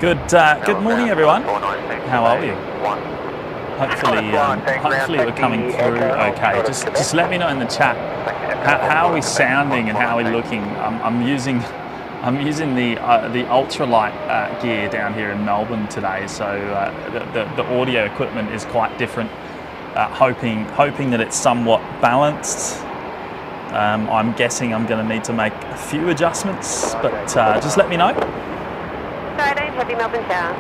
Good morning, everyone. How are you? Hopefully we're coming through okay. Just let me know in the chat how are we sounding and how are we looking. I'm using the ultralight gear down here in Melbourne today, so the audio equipment is quite different. Hoping that it's somewhat balanced. I'm guessing I'm going to need to make a few adjustments, but just let me know. Heavy Melbourne Tower.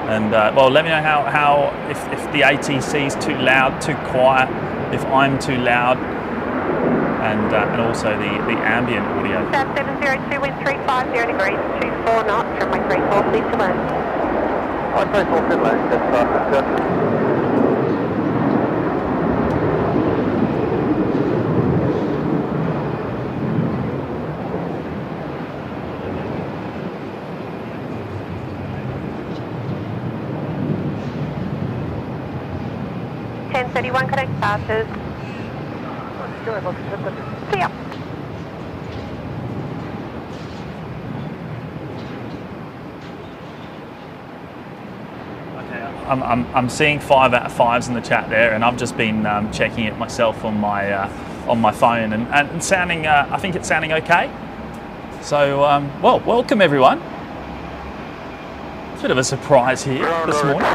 And well, let me know how if the ATC is too loud, too quiet, if I'm too loud, and also the ambient audio. South 702, wind 350 degrees, 24 knots, runway 34, clear to land. 34, good land, that's fast. 1031, connect passes. See ya. Okay, I'm seeing 5 out of 5s in the chat there, and I've just been checking it myself on my phone, and sounding. I think it's sounding okay. So well, welcome everyone. It's a bit of a surprise here this morning.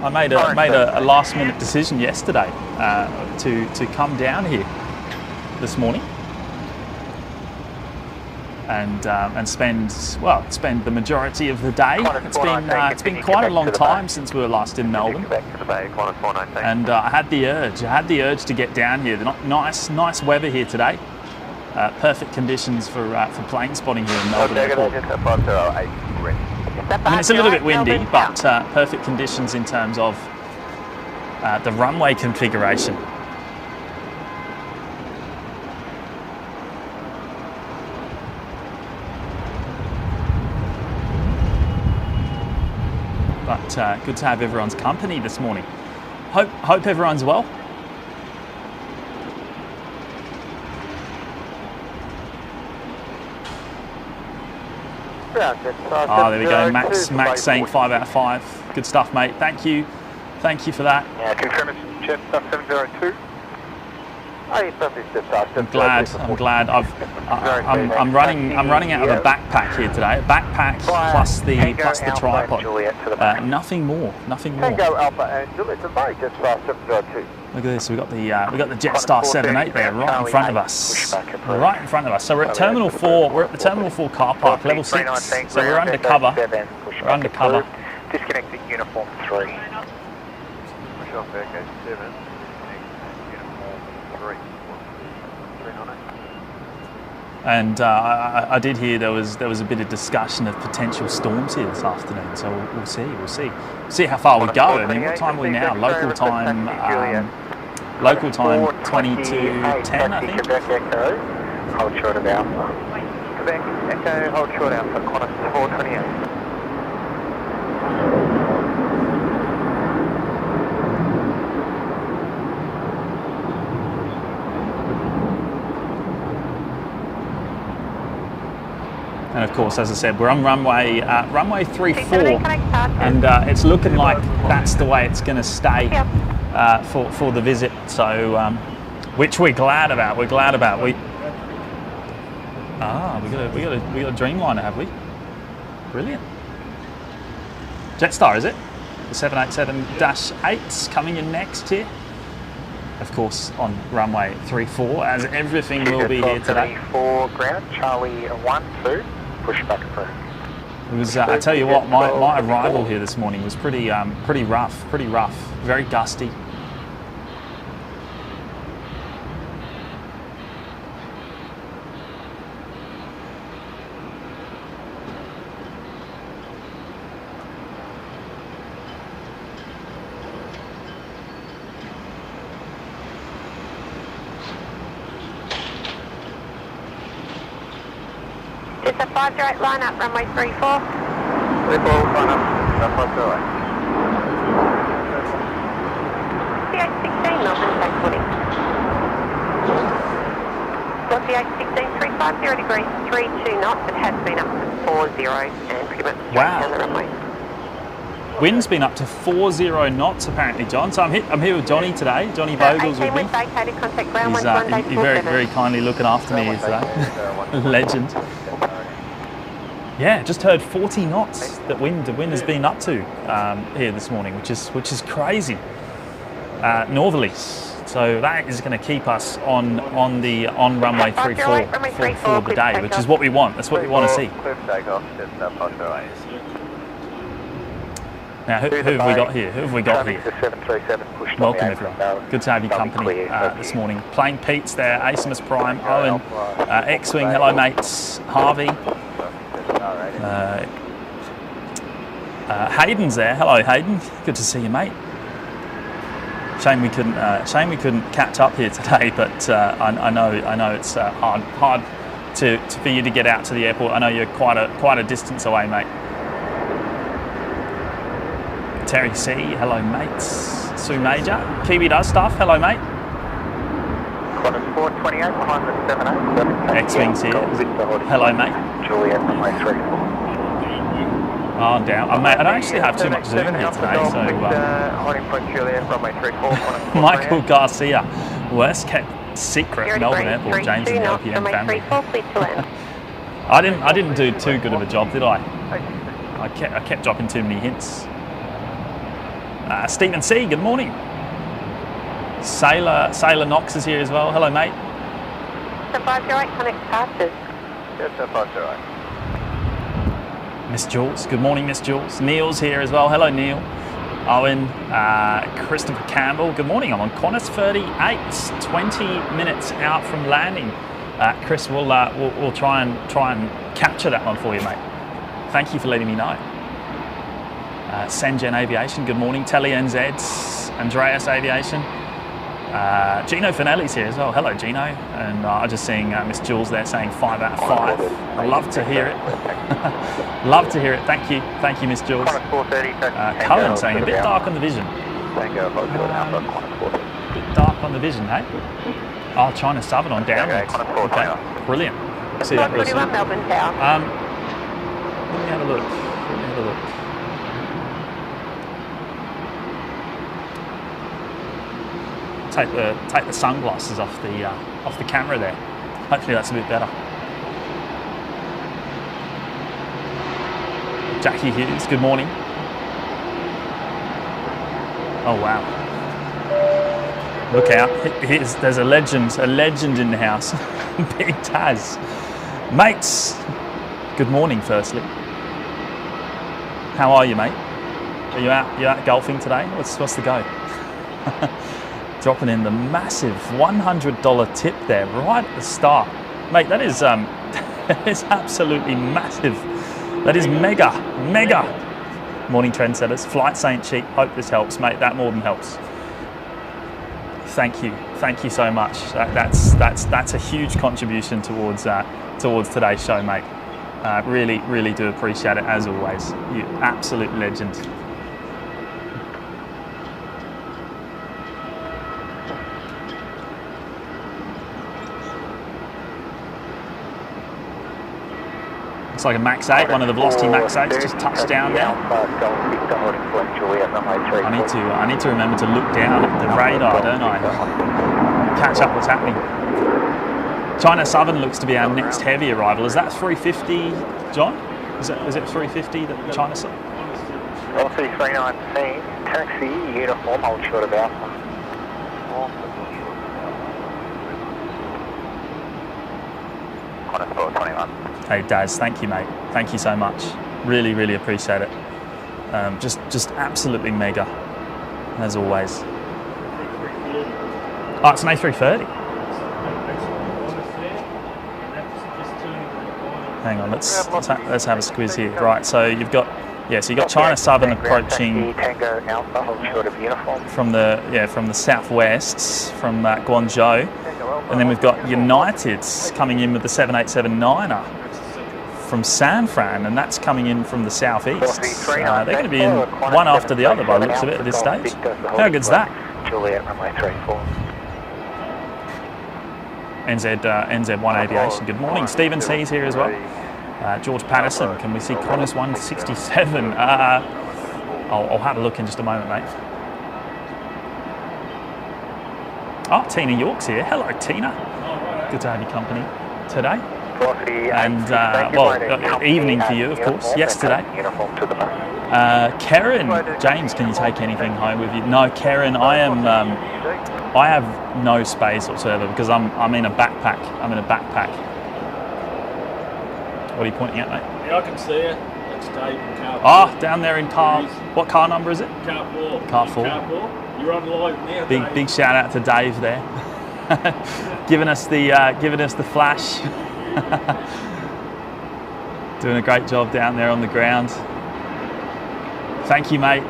I made a last minute decision yesterday to come down here this morning and spend the majority of the day. It's been quite a long time since we were last in Melbourne, and I had the urge to get down here. Nice weather here today. Perfect conditions for plane spotting here in Melbourne Airport. I mean, it's a little bit windy, but perfect conditions in terms of the runway configuration. But good to have everyone's company this morning. Hope everyone's well. Oh, there we go. Max saying 5 out of 5. Good stuff, mate. Thank you for that. Yeah, confirm it's Jetstar 702. I'm glad. I'm running out of a backpack here today. A backpack plus the tripod. Nothing more. Tango Alpha Angel, it's a very Jetstar 702. Look at this. We got the Jetstar 78 there, right in front of us. Right in front of us. So we're at Terminal 4. We're at the Terminal 4 car park, level 6. So we're undercover. We're undercover. Disconnect the uniform 3. Push off Echo 7. And I did hear there was a bit of discussion of potential storms here this afternoon. So we'll see how far we go. I mean, what time are we now? Local time 20 to 10, I think. Quebec Echo, hold short of Alpha. Quebec Echo, hold short Alpha, Qantas 428. And of course, as I said, we're on runway 34, and it's looking like that's the way it's going to stay for the visit. So, which we're glad about. We got a Dreamliner, have we? Brilliant. Jetstar, is it? The 787-8's coming in next here. Of course, on runway 34, as everything will be here today. 34 ground, Charlie 12. Push back approach. It was. I tell you what, my arrival here this morning was pretty rough, very gusty. It's a 508 line up, runway 34. 34, line up, 508. The 816, Melbourne, thanks, morning. Got the 816, 350 degrees, 32 knots. It has been up to 40 and Wow. down the runway. Wind's been up to 40 knots apparently, John. So I'm here with Johnny today. Johnny Vogel's with me. Vacated, contact ground He's 11 very kindly looking after me here today. Legend. Yeah, just heard 40 knots that wind has been up to here this morning, which is crazy. Northerlies. So that is going to keep us on runway 34 for the day, which is what we want. That's what we want to see. Now, who have we got here? Who have we got here? Welcome everyone. Good to have your company this morning. Plane Pete's there, Asimus Prime, Owen, X-Wing, hello mates, Harvey. Hayden's there. Hello, Hayden. Good to see you, mate. Shame we couldn't catch up here today, but I know it's hard for you to get out to the airport. I know you're quite a distance away, mate. Terry C. Hello, mates. Sue Major. Kiwi does stuff. Hello, mate. Qantas 428 behind the 78. X-Wing's here. Hello, mate. Juliet, runway 34. Oh, down. Mate, I don't actually have too much Zoom here today, so... Holding point Juliet, runway 34. Michael Garcia, worst kept secret, Melbourne Airport, James and the LPM family. I didn't do too good of a job, did I? I kept dropping too many hints. Stephen C, good morning. Sailor Knox is here as well. Hello, mate. 508 connect passes. Yes, 508. Miss Jules, good morning, Miss Jules. Neil's here as well. Hello, Neil. Owen, Christopher Campbell. Good morning. I'm on Qantas 38, 20 minutes out from landing. Chris, we'll try and capture that one for you, mate. Thank you for letting me know. Sengen Aviation, good morning. Telly NZ, Andreas Aviation. Gino Finelli's here as well. Hello, Gino. And I'm just seeing Miss Jules there saying 5 out of 5. I love to hear it. Love to hear it. Thank you, Miss Jules. Cohen saying a bit dark on the vision. Bit dark on the vision, hey? Oh, China Southern on downwards. Okay, brilliant. See that real soon. Melbourne Tower. Let me have a look. Take the sunglasses off the camera there. Hopefully that's a bit better. Jackie Hughes, good morning. Oh wow! Look out! There's a legend in the house. Big Taz, mates. Good morning. Firstly, how are you, mate? Are you out golfing today? What's the go? Dropping in the massive $100 tip there right at the start. Mate, that is absolutely massive. That is mega. Morning trendsetters, flights ain't cheap. Hope this helps, mate. That more than helps. Thank you so much. That's a huge contribution towards today's show, mate. Really do appreciate it as always. You absolute legend. Looks like a Max 8, one of the Velocity Max 8s just touched down now. I need to remember to look down at the radar, don't I? Catch up what's happening. China Southern looks to be our next heavy arrival. Is that 350, John? Is it 350 that China Southern? Velocity 319, taxi, uniform, hold short of Alpha. Qantas 421. Hey Daz, thank you, mate. Thank you so much. Really appreciate it. Just absolutely mega, as always. Oh, it's an A330. Hang on, let's have a squiz here. Right, so you've got China Southern approaching from the southwest, from Guangzhou, and then we've got United's coming in with the 787-9er from San Fran, and that's coming in from the southeast. They're going to be in one after the other by the looks of it at this stage. How good's that? Juliet, runway 34. NZ1 Aviation, good morning. Stephen C's here as well. George Patterson, can we see Qantas 167? I'll have a look in just a moment, mate. Oh, Tina York's here. Hello, Tina. Good to have your company today. And, well, evening for you, of course. Yesterday. Karen, James, can you take anything home with you? No, Karen, I have no space whatsoever because I'm in a backpack. I'm in a backpack. What are you pointing at, mate? Yeah, I can see it. That's Dave in car 4. Oh, down there in car. What car number is it? Car 4. Car 4. Car 4. You're on live now. Big shout out to Dave there, giving us the flash. Doing a great job down there on the ground. Thank you, mate.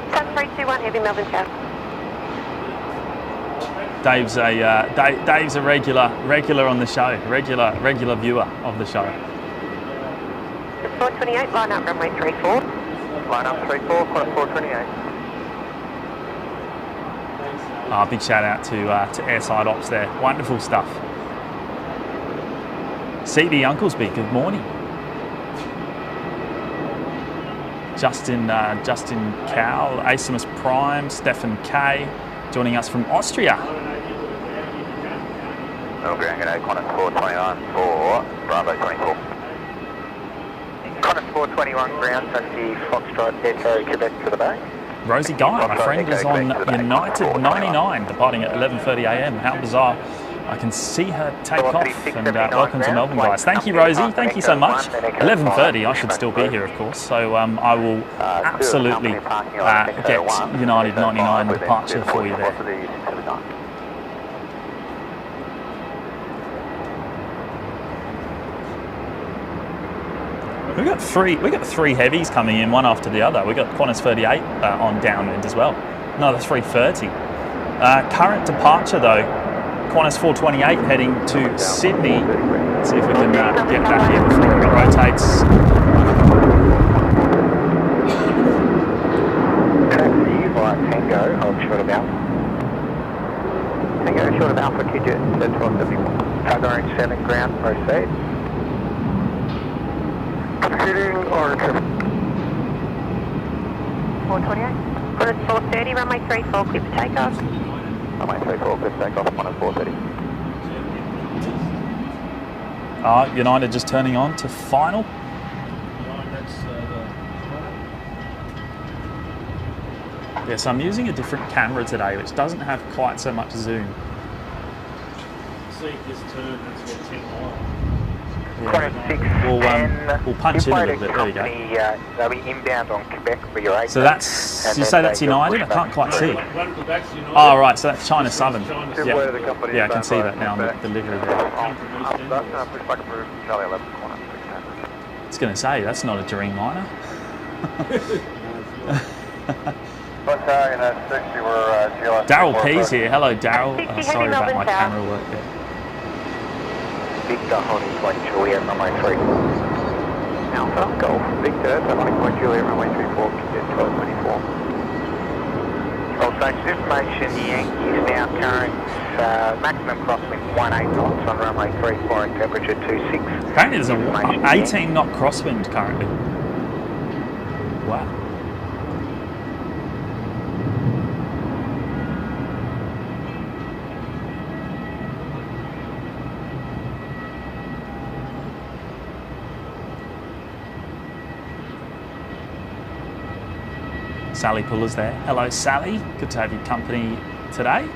7321 Heavy Melbourne Tower. Dave's a regular on the show, regular viewer of the show. 428, line up runway 34. Line up 34, Qantas 428. Big shout out to Airside Ops there. Wonderful stuff. CD Unklesby, good morning. Justin Cowell, Asimus Prime, Stefan K, joining us from Austria. Ground G'day, Qantas 421 for Bravo 24. Qantas 421 ground, taxi Foxtrot, Echo, Quebec to the bay. Rosie Guy, my friend, is on United 99, departing at 11:30 a.m. How bizarre. I can see her take off, and welcome to Melbourne, guys. Thank you, Rosie. Thank you so much. 11:30, I should still be here, of course, so I will absolutely get United 99 departure for you there. We got three heavies coming in, one after the other. We got Qantas 38 on downwind as well. Another 330. Current departure though, Qantas 428 heading to Sydney. Let's see if we can get that here before it rotates. Taxi via Tango, hold short of Alpha. Tango, short of Alpha, QJ, Central 71. Cargo orange 7 ground, proceed. Proceeding orange 7. 428. Qantas 430, runway 34, clear for takeoff. Runway 34, clear for takeoff, Qantas 430. United just turning on to final. Yes, I'm using a different camera today, which doesn't have quite so much zoom. See this turn, that's got 10 miles. Yeah. We'll punch in a little bit. There we go. They'll be inbound on Quebec for your 8. So that's, you say that's United? I can't quite see. Oh, right, so that's China Southern. Yeah, I can see that now on the delivery there. I was going to say, that's not a Dreamliner. Daryl P's here. Hello, Daryl. Sorry about my camera work there. Victor, holding point Juliet, runway 3. Alpha, Golf, Victor, holding point Juliet, runway 34, QZ 1224. All stations information, the Yankees now current maximum crosswind 18 knots on runway 34 and temperature 26. Apparently there's an 18 knot crosswind currently. Wow. Sally Puller's there. Hello, Sally. Good to have your company today.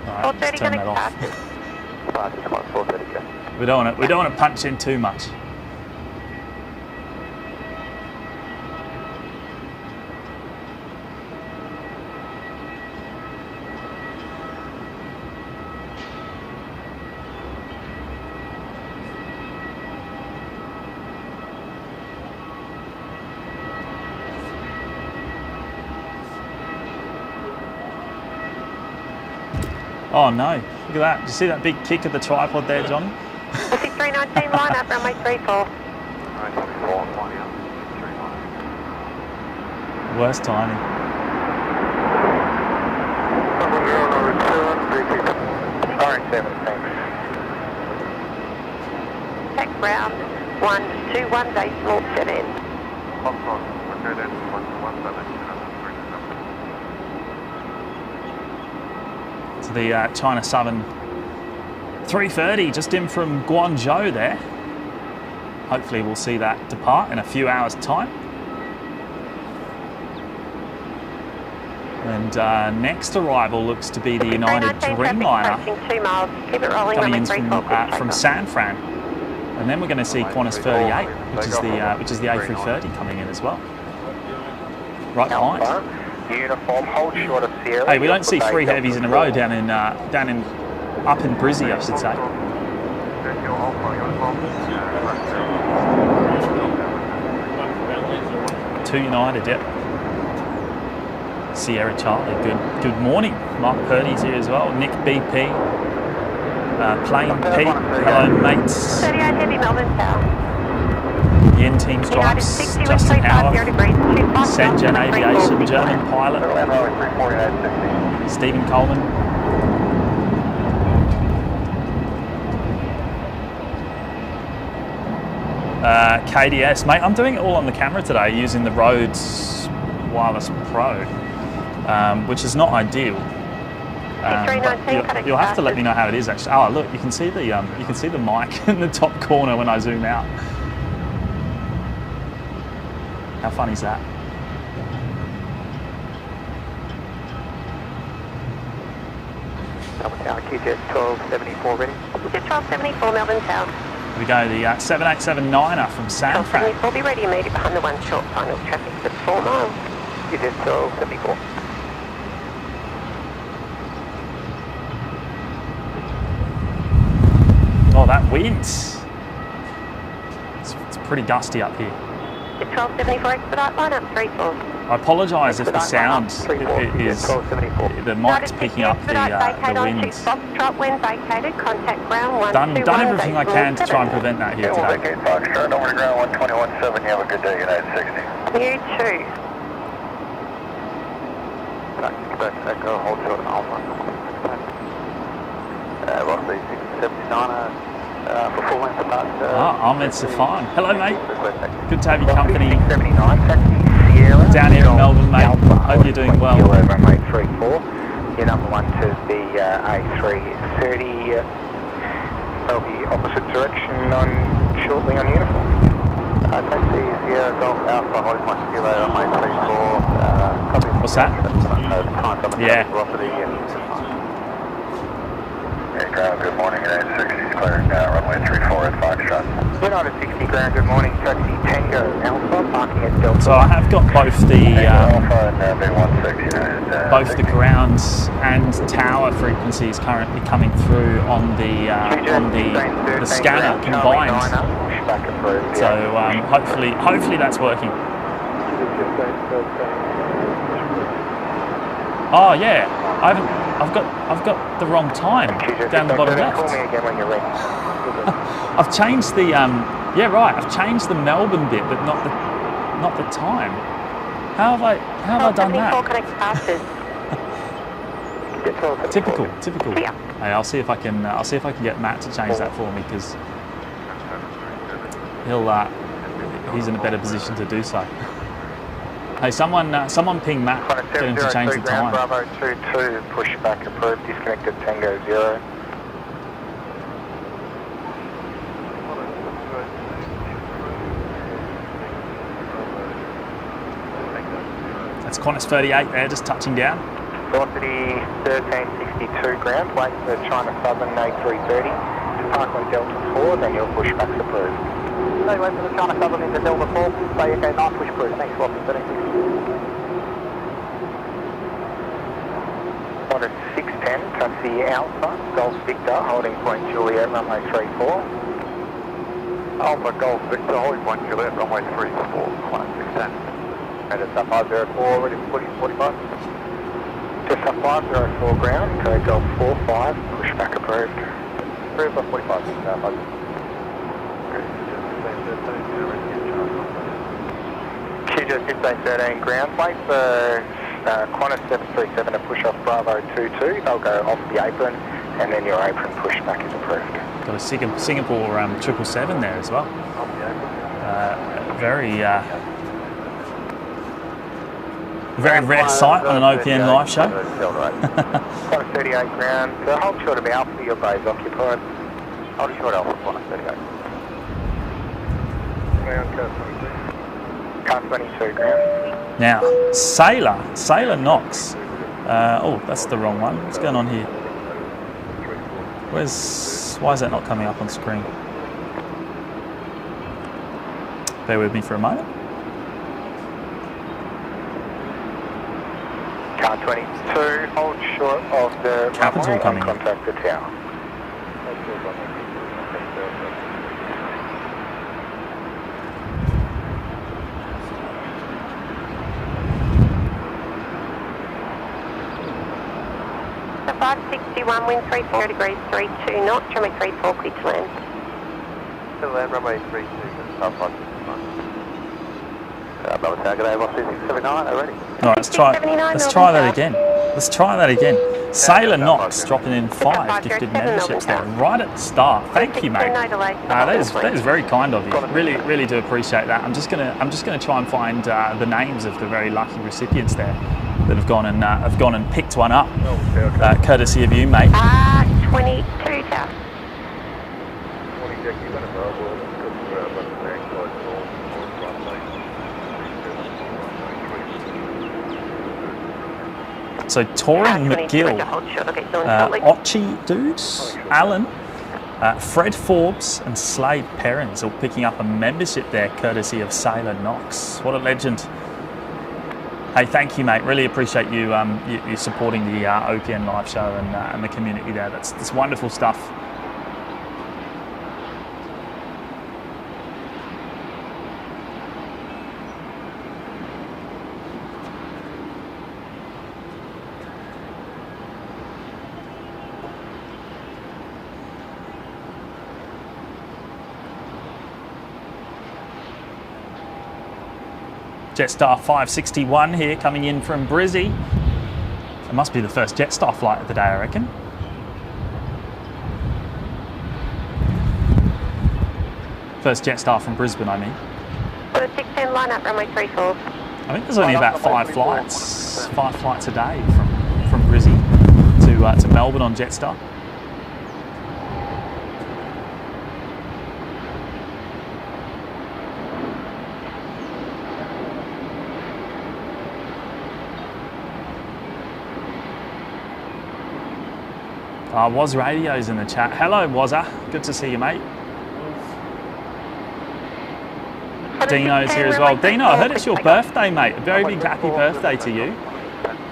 All right, let's turn that off. We don't want to punch in too much. Oh no, look at that. Did you see that big kick of the tripod there, Johnny? 5319, line up, runway 34. Worst timing. Orange 7, thanks. Tack ground 121 decimal set end. To the China Southern 330, just in from Guangzhou there. Hopefully we'll see that depart in a few hours' time. And next arrival looks to be the United Dreamliner Keep it rolling, coming in runway from San Fran. And then we're going to see Qantas 38, which is the A330 coming in as well. Right behind. Uniform, hold short of Sierra. Hey, we don't see 3 heavies in a row up in Brizzy, I should say. 2 United, yep. Sierra Charlie, good morning. Mark Purdy's here as well. Nick BP, Plain Pete, hello mates. 38 heavy Melbourne Tower. Yen Team Stripes, Justin Howard, Sengen Aviation, German pilot, Stephen Coleman. KDS, mate, I'm doing it all on the camera today using the Rhodes Wireless Pro, which is not ideal. You'll have to let me know how it is actually. Oh, look, you can see the mic in the top corner when I zoom out. How funny is that? Melbourne Tower, QJet 1274 ready. QJet 1274 Melbourne Tower. Here we go, the 7879er from San Fran. 1274, be ready immediately behind the one short final traffic at 4 miles. QJet 1274. Oh, that wind. It's pretty gusty up here. 1274 expedite line up 34. I apologise if the sound is, the mic's picking up the winds. Foxtrot when vacated, contact ground 121. Done everything I can to try and prevent that here today. Vacate Foxtrot, over to ground 121.7, you have a good day, United 60. You too. Echo, hold short of Alpha. Rossley 679er, for full length departure. Ahmed Safan. Hello, mate. Good to have your company 679, taxi Sierra. Down here in Melbourne, mate. Hope you're doing well. Runway 34. Your number 1 to the A330. They'll be opposite direction shortly on uniform. Taxi Sierra Golf Alpha, holding my kilo, runway 34. What's that? Yeah. Ground, good morning, United 60 is clearing runway 34 at Foxtrot. United 60 ground, good morning, taxi Tango Alpha, parking at Delta. So I have got both the Alpha and B16, both the ground and tower frequencies currently coming through on the scanner combined. So hopefully that's working. Oh yeah, I've got the wrong time down the bottom left. Call me again when you're ready. I've changed the I've changed the Melbourne bit, but not the time. How have I done that? Typical. Yeah. Hey, I'll see if I can get Matt to change that for me, because he's in a better position to do so. Hey, someone ping Matt, get him to change the time. Bravo 22, push back approved, disconnected Tango 0. That's Qantas 38 there, just touching down. Velocity 1362 ground, wait for China Southern A330 to park on Delta 4, then your pushback's approved. No, wait for the China Southern into Delta 4, say okay, nice push approved, thanks for 1360. Qantas 610, taxi Alpha, Golf Victor, holding point Juliet, runway 34. Alpha, Golf Victor, holding point Juliet, runway 34, Qantas 610. And it's up 504, ready for 45. Just up 504 ground, code Golf 45, push back approved. Approved by 45, Qantas 1513 ground plate for Qantas 737 to push off Bravo 22. They'll go off the apron and then your apron push back is approved. Got a Singapore 777 there as well. Very rare sight on an OPN live show. Qantas 38 ground, so hold short of Alpha, your bay's occupied. Hold short Alpha, Qantas 38. Ground, car 22 ground. Now, Sailor Knox. Oh, that's the wrong one. What's going on here? Why is that not coming up on screen? Bear with me for a moment. Car 22, hold short of the Capital runway coming in. and contact the tower. The 561, wind 34 degrees, 32 knots, runway 34, clear to land. To land, runway 32, South 561. Melbourne International Airport 2679, already. All right, let's try that again. Let's try that again. Sailor Knox dropping in 5 gifted memberships there right at the start. Thank you, mate. That is very kind of you. Really do appreciate that. I'm just gonna try and find the names of the very lucky recipients there that have gone and picked one up, courtesy of you, mate. 22 tower. So Torin McGill, Ochi Dudes, Alan, Fred Forbes and Slade Perrins all picking up a membership there courtesy of Sailor Knox. What a legend. Hey, thank you, mate. Really appreciate you you supporting the OPN live show and the community there. That's wonderful stuff. Jetstar 561 here coming in from Brizzy. It must be the first Jetstar flight of the day, I reckon. First Jetstar from Brisbane, I mean. 610 line up, runway 34. I think there's only about 5 flights a day from Brizzy to Melbourne on Jetstar. Was Radio's in the chat. Hello, Wazza. Good to see you, mate. Dino's here as well. Dino, I heard it's your birthday, mate. A very big happy birthday to you.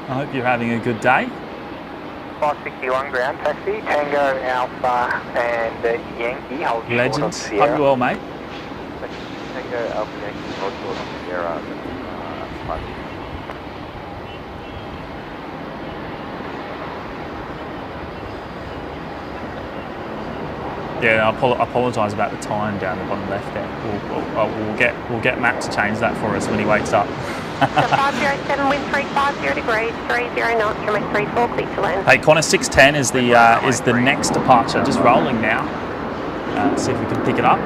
I hope you're having a good day. 561 ground taxi, Tango, Alpha and Yankee. Hold short Legend. of Sierra. Hope you well, mate. Tango, Alpha, Yankee, hold short of Sierra. Yeah, I apologise about the time down the bottom left there. We'll get Matt to change that for us when he wakes up. So 507, wind 350 degrees, 30 knots, runway 34, clear to land. Hey, Qantas 610 is the next departure. Just rolling now. See if we can pick it up.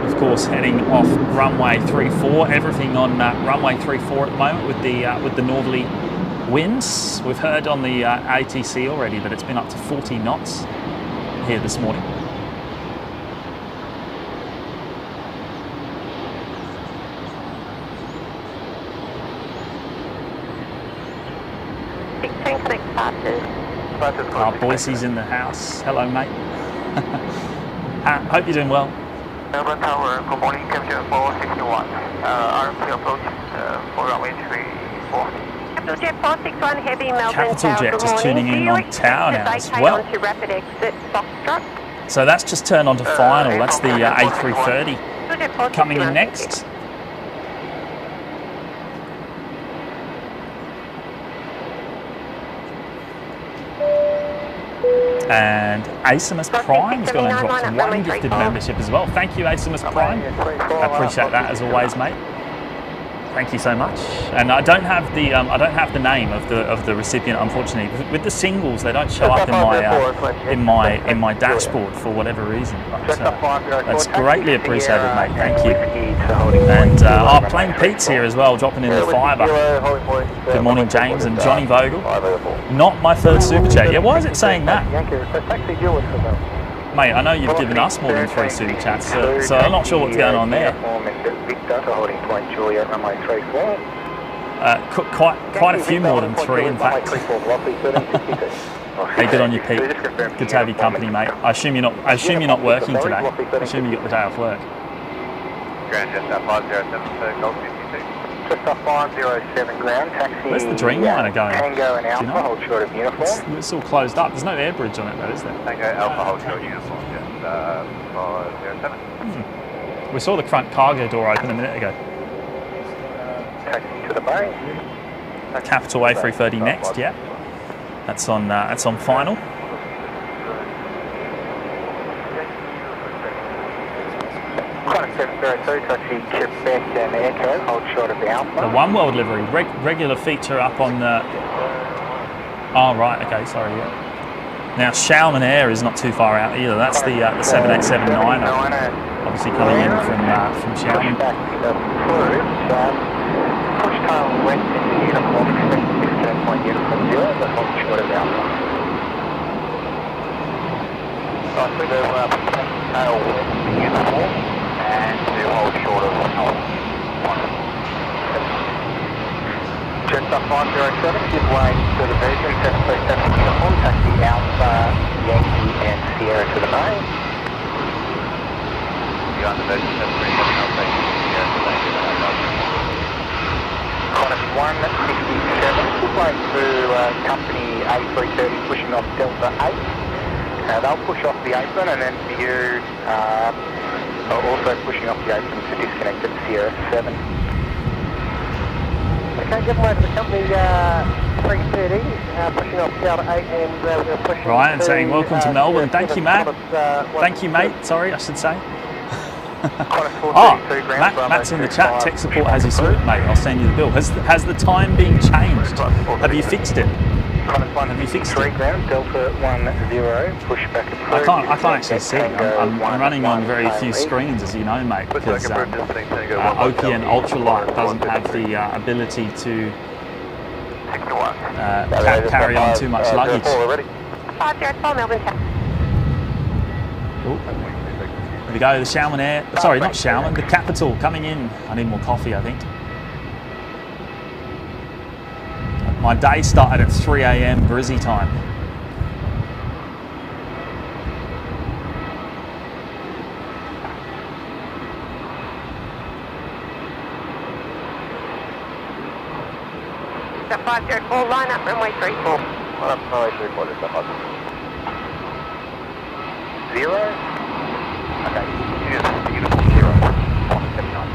Of course, heading off runway 34. Everything on runway 34 at the moment with the northerly winds. We've heard on the ATC already that it's been up to 40 knots here this morning. Boise's in the house. Hello, mate. Hope you're doing well. Melbourne Tower, good morning, capture 461. RMP approach for runway 34. Capital Jet 461 Heavy, Melbourne Capital Tower, Jet good just morning. tuning in on Tower now as well. Onto rapid exit Foxtrot. So that's just turned on to final. That's the A330 coming in next. And Asimus Prime's gone and dropped one gifted membership as well. Thank you, Asimus Prime. I appreciate that as always, mate. Thank you so much. And I don't have the name of the recipient, unfortunately. With the singles, they don't show up in my dashboard for whatever reason. But that's greatly appreciated, mate. Thank you. And Plain Pete's here as well, dropping in the fibre. Good morning, James and Johnny Vogel. Not my third super chat. Yeah, why is it saying that? Mate, I know you've given us more than 3 super chats, so I'm not sure what's going on there. Quite a few more than 3, in fact. Hey, good on you, Pete. Good to have your company, mate. I assume you're not working today. I assume you got the day off work. Ground just 507 for Golf 52. Just 507 ground, taxi. Where's the Dreamliner going? Tango and Alpha, hold short of uniform. It's all closed up. There's no air bridge on it though, is there? Tango Alpha, hold short of uniform, just 507. We saw the front cargo door open a minute ago. Taxi to the bay. Capital A330 next, yeah. That's on final. Qantas 702, taxi Quebec and Echo, hold short of the Alpha. The One World livery, regular feature up on the... Oh, right, okay, sorry, yeah. Now, Shaman Air is not too far out either. That's the 7879, obviously coming in from Shaman. Push back through, push tail west into uniform, expect 16 uniform 0, but hold short of the Alpha. So I think tail west to uniform and to hold short of Alpha. Jetstar 507, give way to the Virgin, 737 uniform, taxi Alpha, Yankee and Sierra to the bay. You're on the Virgin 737, I'll take Sierra to the bay. Qantas 167, give way to company A330 pushing off Delta 8. They'll push off the apron and then for you, also pushing off the apron to disconnect at Sierra 7. Okay, give away to the company 330, pushing off Delta 8 and we're going to push Ryan saying, welcome to Melbourne. Thank you, Matt. Thank you, mate. Sorry, I should say. Matt's in the chat. Tech support has you sorted, mate. I'll send you the bill. Has the time been changed? Have you fixed it? Have you fixed it? Delta 10, push back I can't actually see it. I'm running on very few screens, as you know, mate, because OPN Ultralight doesn't have the ability to carry on too much luggage. 504 Melbourne. Here we go, the Shaman Air. Sorry, not Shaman, the Capital coming in. I need more coffee, I think. My day started at 3 a.m. Brizzy time. So 504, line up, runway 34. Runway 34, just up. 0. Okay, beautiful 0. 79.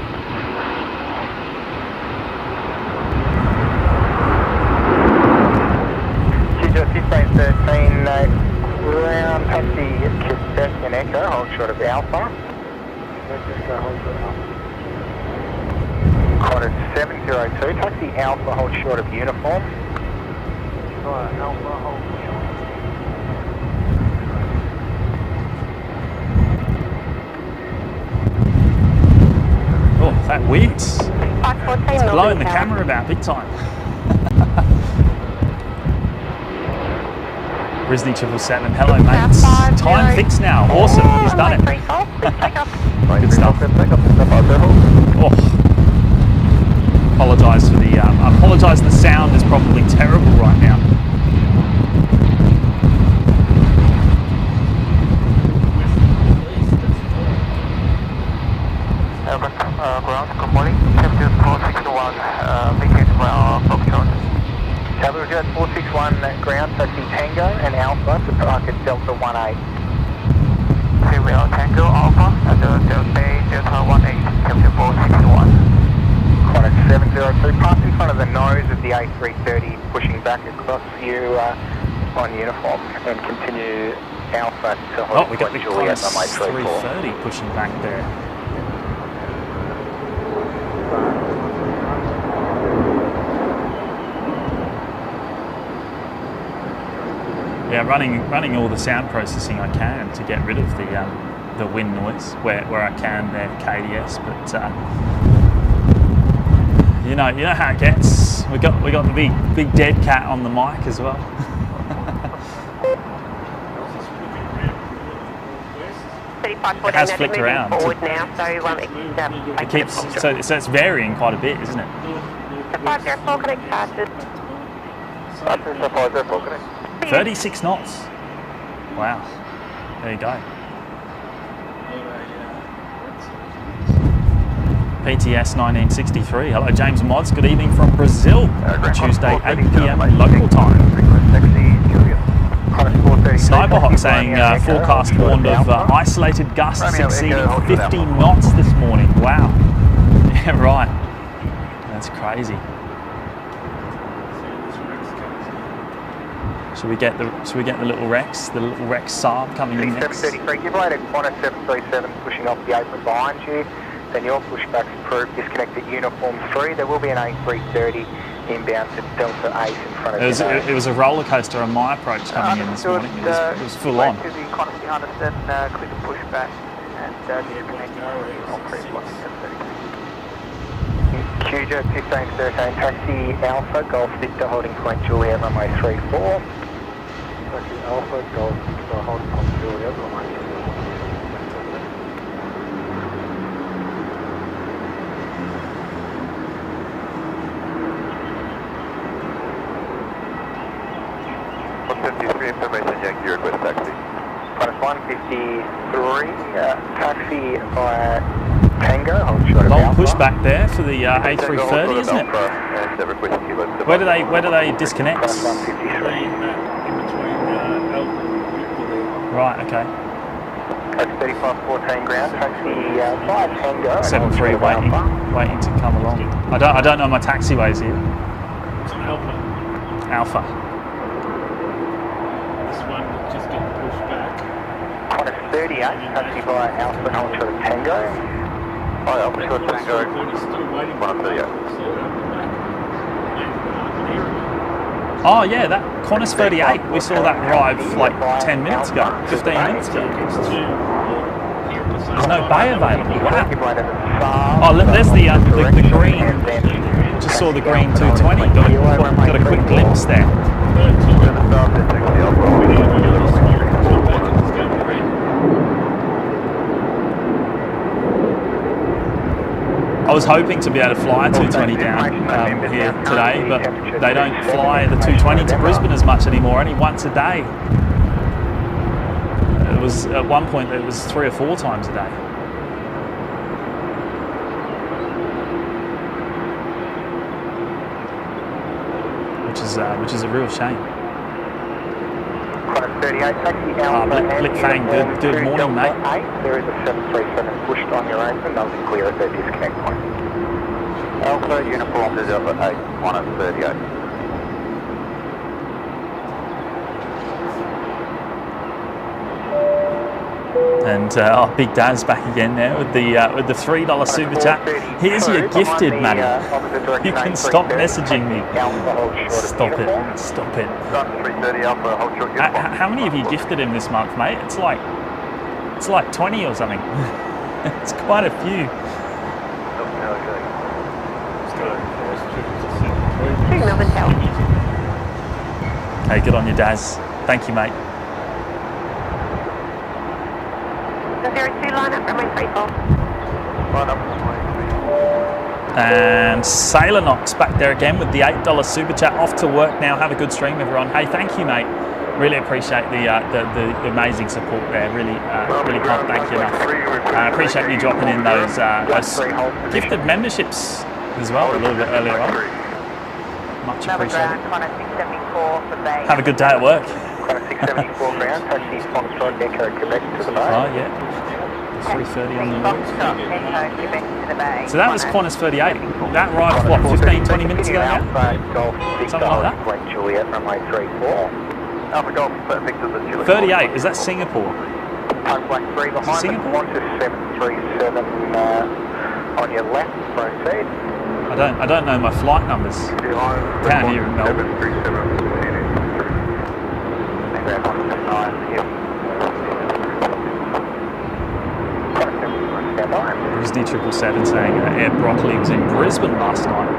Just 1513, ground taxi Quebec and Echo, hold short of Alpha. Qantas 702, taxi Alpha, hold short of uniform. Alpha, hold short. Oh, that wigs. 514 It's blowing the camera about big time. Grizzly 777, hello mates. Time fixed now, awesome, he's done it. Good stuff. Oh. Apologise for the, I apologise the sound is probably terrible right now. Ground, good morning. Captain 461, vacate ground, Foxtrot. Capital Jet 461, ground, taxi Tango and Alpha to park at Delta 18. Here we are, Tango, Alpha, at the Delta 18, Captain 461. Qantas 702, pass in front of the nose of the A330, pushing back across you, on uniform and continue Alpha to Oh, we got Holding the Point Juliet, Qantas runway 34. 330 pushing back there. Yeah, running all the sound processing I can to get rid of the wind noise where I can there, KDS. But you know how it gets. We got the big dead cat on the mic as well. It has flicked around. Forward now, so It keeps so it's varying quite a bit, isn't it? 504 connect charges. 504 connect. 36 knots. Wow. There you go. PTS 1963. Hello, James Mods. Good evening from Brazil. Tuesday, 8 p.m. local time. Sniperhawk saying forecast warned of isolated gusts exceeding 50 knots this morning. Wow. Yeah, right. That's crazy. Should we get the little Rex, Saab coming in next? 733, give way to Qantas 737 pushing off the apron behind you. Then your pushback's approved, disconnect at uniform 3. There will be an A330 inbound to Delta 8 in front of you. It was a roller coaster on my approach coming in this morning. It was full on. To the Qantas behind us, then click the pushback and disconnect on 3 blocks 730. QJ 1513, taxi Alpha, Golf Victor, holding point Juliet, runway 34. Taxi Alpha, Golf Victor, holding point Juliet, runway 34. Information, Yankee request taxi. Qantas 153, taxi via Tango, hold short of Long Alpha. pushback there for the A330, isn't it? Where do they disconnect? Qantas 153. In between Alpha and Victor. Right, okay. Taxi 3514 ground, taxi via Tango. 73 waiting to come along. I don't know my taxiways here. It's an Alpha. Alpha. This one will just get pushed back. Qantas 38, taxi via Alpha, hold short of Tango. Hi, Alpha short of Tango. Still waiting. 138. Oh yeah, that Qantas 38. We saw that arrive like 10 minutes ago, 15 minutes ago. There's no bay available. Wow. Oh, look, there's the green. Just saw the green 220. Got a quick glimpse there. I was hoping to be able to fly a 220 down here today, but they don't fly the 220 to Brisbane as much anymore, only once a day. It was at one point it was 3 or 4 times a day. Which is a real shame. Qantas 38, taxi Alpha. Blick Fang, good morning, mate. There is a 737 pushed on your apron, they'll be clear at their disconnect point. Alpha, uniform to Delta 8, Qantas 38. And Big Daz back again there with the $3 super chat. Here's your gifted, Matty. You can stop messaging me. Stop it. How many have you gifted him this month, mate? It's like 20 or something. It's quite a few. Melbourne Tower. Hey, good on you, Daz. Thank you, mate. 02 line up, runway 34. Line up, And Sailor Knox back there again with the $8 super chat. Off to work now. Have a good stream, everyone. Hey, thank you, mate. Really appreciate the amazing support there. Really can't thank you enough. I appreciate you dropping in those gifted memberships as well a little bit earlier on. Much appreciated. Have a good day at work. Qantas 674 ground, taxi Foxtrot Echo Quebec to the bay. Oh yeah. 3:30 on the road. So that was Qantas 38. That arrived what, 15-20 minutes ago now? Alpha, Golf Victor, Something like that. Point Juliet, runway 34. Alpha Golf Victor the Chile. 38, is that Singapore? Black 3 behind Singapore? Qantas 737 on your left, proceed. I don't know my flight numbers down here in Melbourne. 737 Grizzly 777 saying Air Broccoli was in Brisbane last night.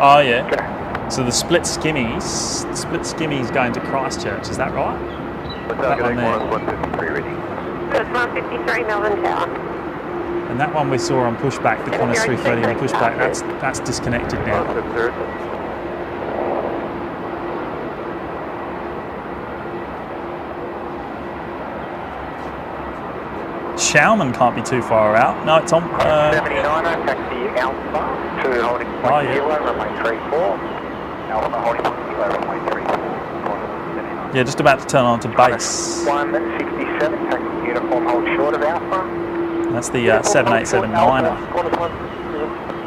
Oh yeah. So the split skimmies going to Christchurch, is that right? That one there. So it's 153 Melbourne Tower. And that one we saw on pushback, the Qantas 330 on pushback, that's disconnected now. Schaumann can't be too far out. No, it's on. 79er, taxi Alpha to holding point kilo, runway 34. Alpha holding point kilo, runway 34. Yeah, just about to turn on to base. 167, taxi uniform, hold short of Alpha. That's the 7879er.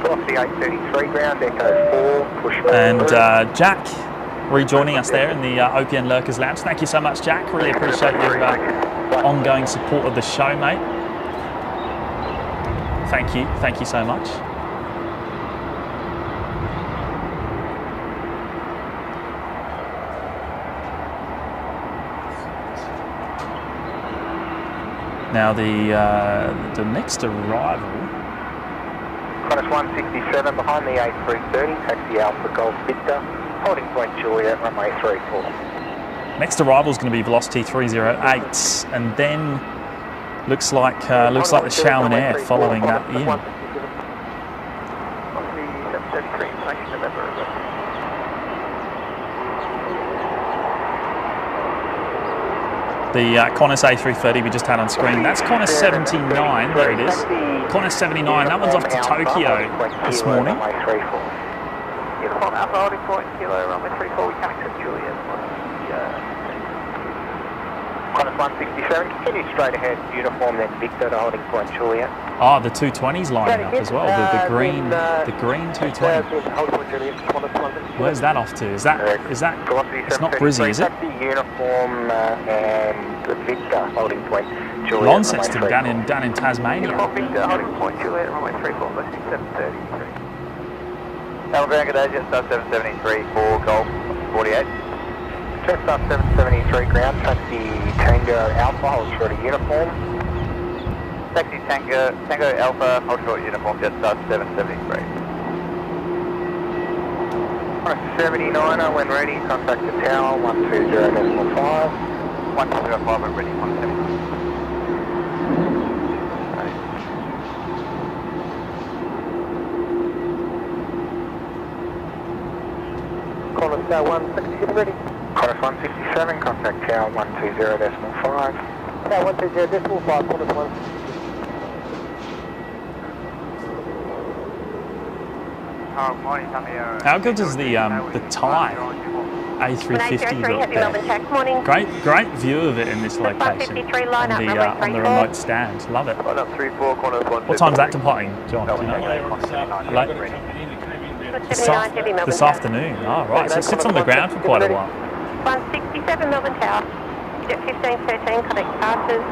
Velocity 833 ground, Echo 4, push back. And Jack rejoining us there in the OPN Lurkers Lounge. Thank you so much, Jack. Really appreciate your ongoing support of the show, mate. Thank you so much. Now the next arrival. Qantas 167 behind the A330, taxi Alpha Golf Victor, holding point Juliet, runway 34. Next arrival is going to be Velocity 308, and then looks like the Schaumann Air following that in. The Qantas A330 we just had on screen, that's Qantas 79, there it is. Qantas 79, that one's off to Tokyo this morning. Uniform Alpha holding point kilo, runway 34, we can accept Juliet. Qantas 167, continue straight ahead, uniform, then Victor to holding point Juliet. Oh, the 220's lining up as well, the green 220. Where's that off to? Is that it's not Brizzy, is it? Uniform and the Victor holding point Juliet. Launceston down in Tasmania. Uniform Victor holding point Juliet, runway 34, less 733. Alabama good day, Jetstar 773 for Golf 48. Jetstar 773 ground, taxi Tango Alpha, hold short of uniform. Taxi Tango Alpha, hold short of uniform, Jetstar 773. 79er, when ready, contact the tower, 120.5. 120.5, when ready, 170. Qantas 167 ready. Qantas 167, contact tower 120.5. Tower 120.5, Qantas 167. How good does the Thai A350 look there? Great view of it in this location on the remote stand. Love it. What time's that departing, John? Do you know? This afternoon. Oh, right. So it sits on the ground for quite a while. 167 Melbourne Tower. Jet 1513, connect passes.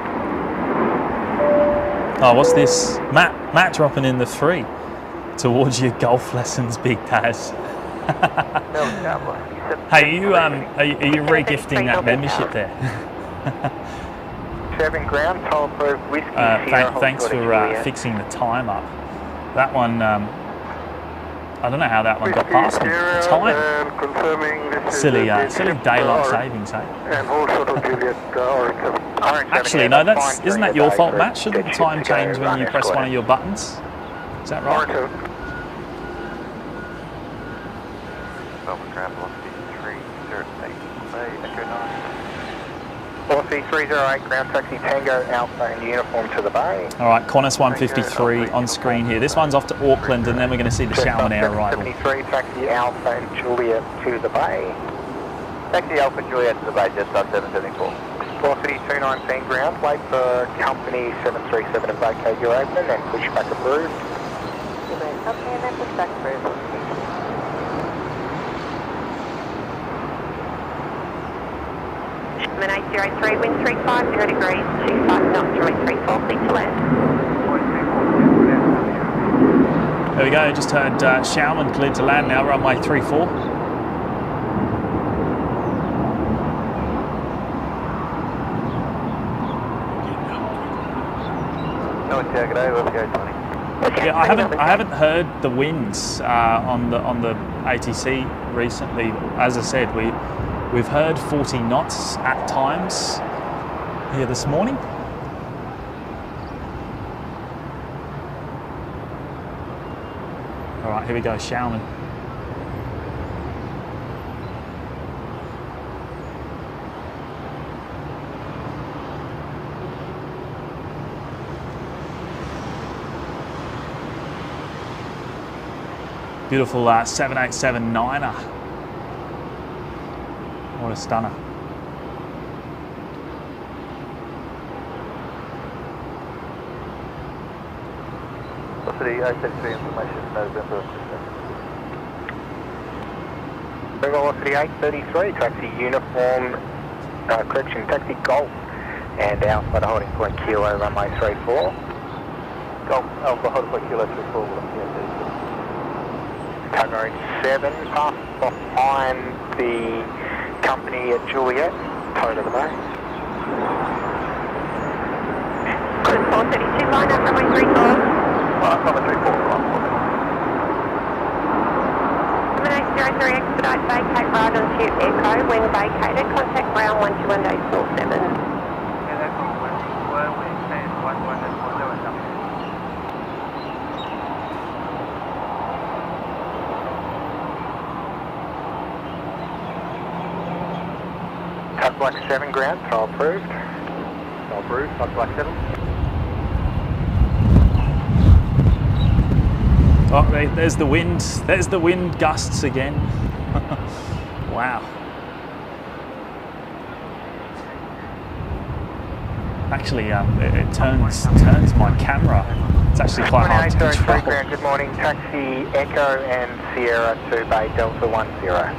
Oh, what's this? Matt dropping in the 3 towards your golf lessons, Big Taz. Hey, are you re-gifting that membership there? 7 ground, toll approved, whiskey. Thanks for fixing the time up. That one, I don't know how that one got past me. Time. Silly daylight savings, eh? Actually, no, isn't that your fault, Matt? Shouldn't the time change when you press one of your buttons? Is that right? 4308, ground taxi Tango Alpha in uniform to the bay. All right, Qantas 153 on screen here. This one's off to Auckland, and then we're going to see the Shalman Air arrival. 73, taxi Alpha and Juliet to the bay. Taxi Alpha Juliet to the bay, just up 774. Velocity 219 ground, wait for company 737 to vacate your open and pushback approved. Company and then pushback approved. Sherman 803, wind 350 degrees, 25 knots, runway 34, clear to land. There we go, just heard Shalman cleared to land now, runway 34. Yeah, I haven't heard the winds on the ATC recently. As I said, we've heard 40 knots at times here this morning. All right, here we go, Shalman. Beautiful 787-9er. What a stunner. Velocity 833 information, November. Velocity 833, taxi uniform, correction, taxi Golf and Alpha to holding point Kilo, runway 34. Golf, Alpha, holding point Kilo 34. Cover 7, half behind the company at Juliet, toe to the bay. Good 432, line up, runway 34. Runway 34, right. 7803, expedite, vacate, ride on to Echo. When vacated, contact ground 121.47. Yeah, that's all. Where we stand, 121.47. Tug Black 7 ground, throw approved. Throw approved, Tug Black 7. Oh, there's the wind. There's the wind gusts again. Wow. Actually, it turns my camera. It's actually quite hard to control. Ground, good morning. Taxi Echo and Sierra to Bay Delta 10.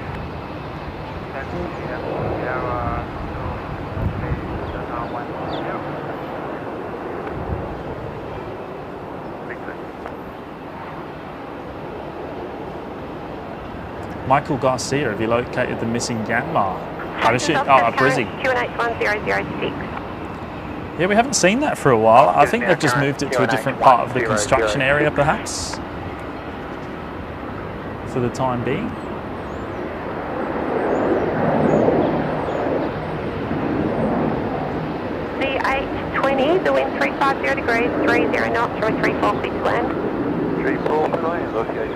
Michael Garcia, have you located the missing Yanmar? I assume, a Brizzy. QNH1006. Yeah, we haven't seen that for a while. I think they've just moved it to a different part of the construction area, perhaps, for the time being. The 820, the wind 350 degrees, 30 knots, runway 34, clear to land. 34 to land, okay.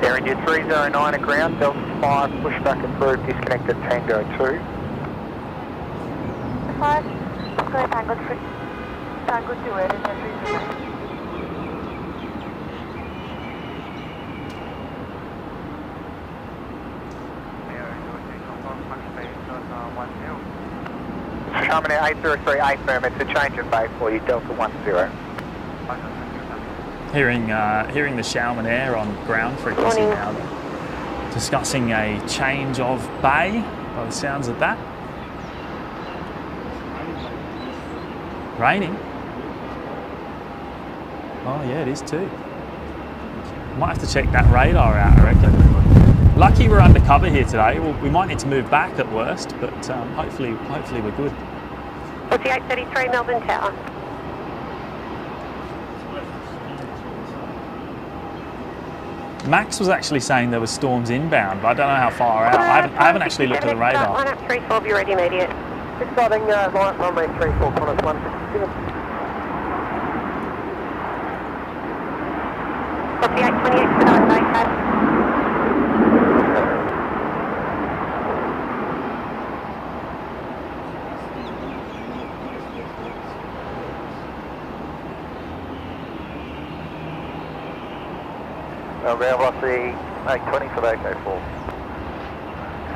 Air India 309 at ground, Delta 5, pushback approved, disconnected Tango 2. 5, go Tango 3. Tango 2, Air India 309. Coming at 803, 8 firm, it's a change of bay for you, Delta 10. Hearing the Shalman Air on ground frequency now, discussing a change of bay by the sounds of that. Raining. Oh yeah, it is too. Might have to check that radar out, I reckon. Lucky we're undercover here today. Well, we might need to move back at worst, but hopefully we're good. What's the 833 Melbourne Tower? Max was actually saying there were storms inbound, but I don't know how far out. I haven't actually looked at the radar. Line up 34, be ready immediate. Exciting, light runway 34, Qantas 157. What's the 820 expedite vacate? Ground velocity 820 for the Echo 4.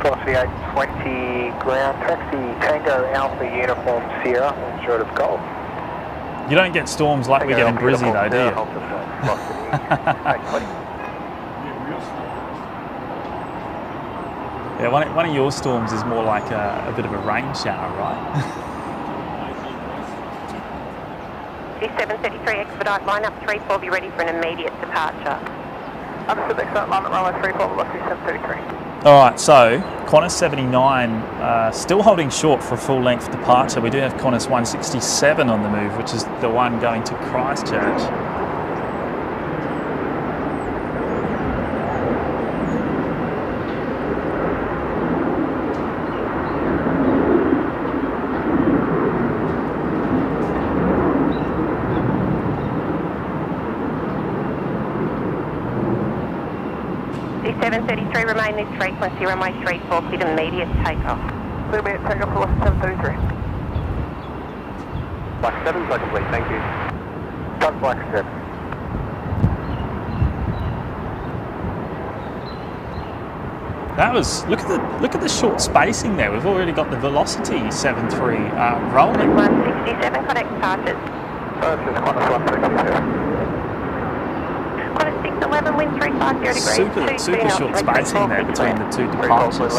Velocity 820, ground taxi Tango Alpha Uniform Sierra, short of Golf. You don't get storms like we get in Brizzy though, do you? Velocity 820. Yeah, one of your storms is more like a bit of a rain shower, right? C733 expedite line up 34, be ready for an immediate departure. Understood, excellent, line at runway 34, velocity 733. All right, so Qantas 79 still holding short for a full length departure. We do have Qantas 167 on the move, which is the one going to Christchurch. C733, remain this frequency, runway 34, cleared immediate takeoff. Immediate takeoff, velocity 733. Black 7, so complete, thank you. Done Black 7. That was look at the short spacing there. We've already got the velocity 7.3 rolling. 167, connect departures. This is Qantas 167. Qantas 611, wind 350 degrees. Super short spacing there between the two departures.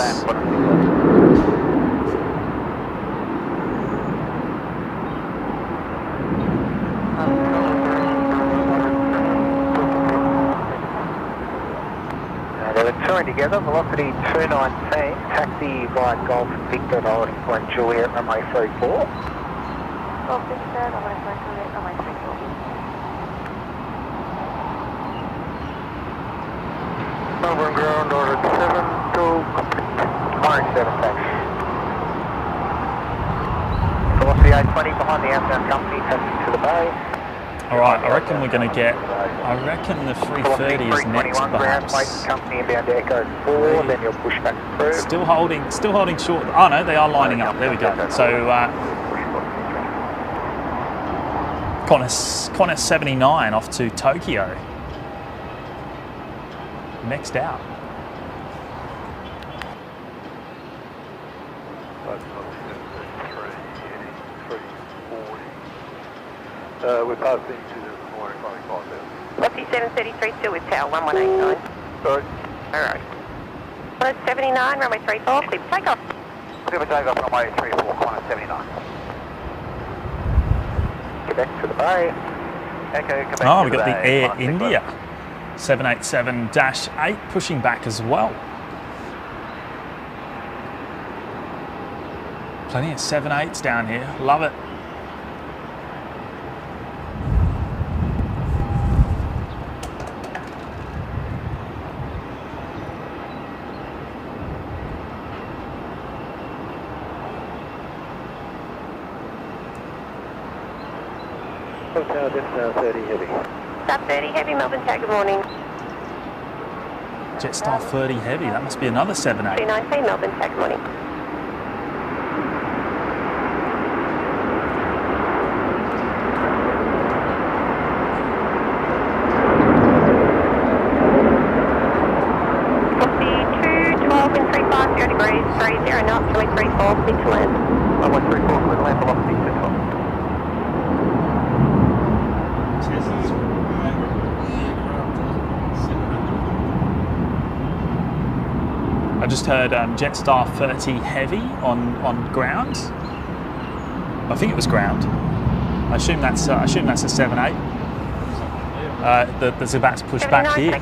They're touring together, velocity 219, taxi via Golf Victor, holding point Juliet, runway 34. Golf Victor, runway 34, runway 34. Melbourne ground, order 7 to complete. 107, thanks. Velocity 820 behind the outbound company, taxi to the bay. All right, I reckon we're going to get. I reckon the 330 is next, perhaps. Company inbound to Echo 4, then you'll push back through. Still holding short. Oh no, they are lining up. There we go. So Qantas 79 off to Tokyo. Next out. We're passing to the morning, Velocity 733, still with tail 1189. Sorry. Alright. Qantas 79, runway 34, clear for takeoff. Clear for takeoff, runway 34, Qantas 79. Quebec to the bay. Echo, Quebec Oh, to we got the bay. Air India 787-8 pushing back as well. Plenty of 7.8s down here. Love it. Hotel, this 30 heavy. Sub 30 heavy, Melbourne Tag, good morning. Jetstar 30 heavy. That must be another 7.8. 219, Melbourne Tag, good morning. Velocity 212, wind 350 degrees, 30 knots, runway 34, clear to land. Runway 34, clear to land, velocity 212. I just heard Jetstar 30 heavy on ground. I think it was ground. I assume that's a 7.8. That's about to push back here.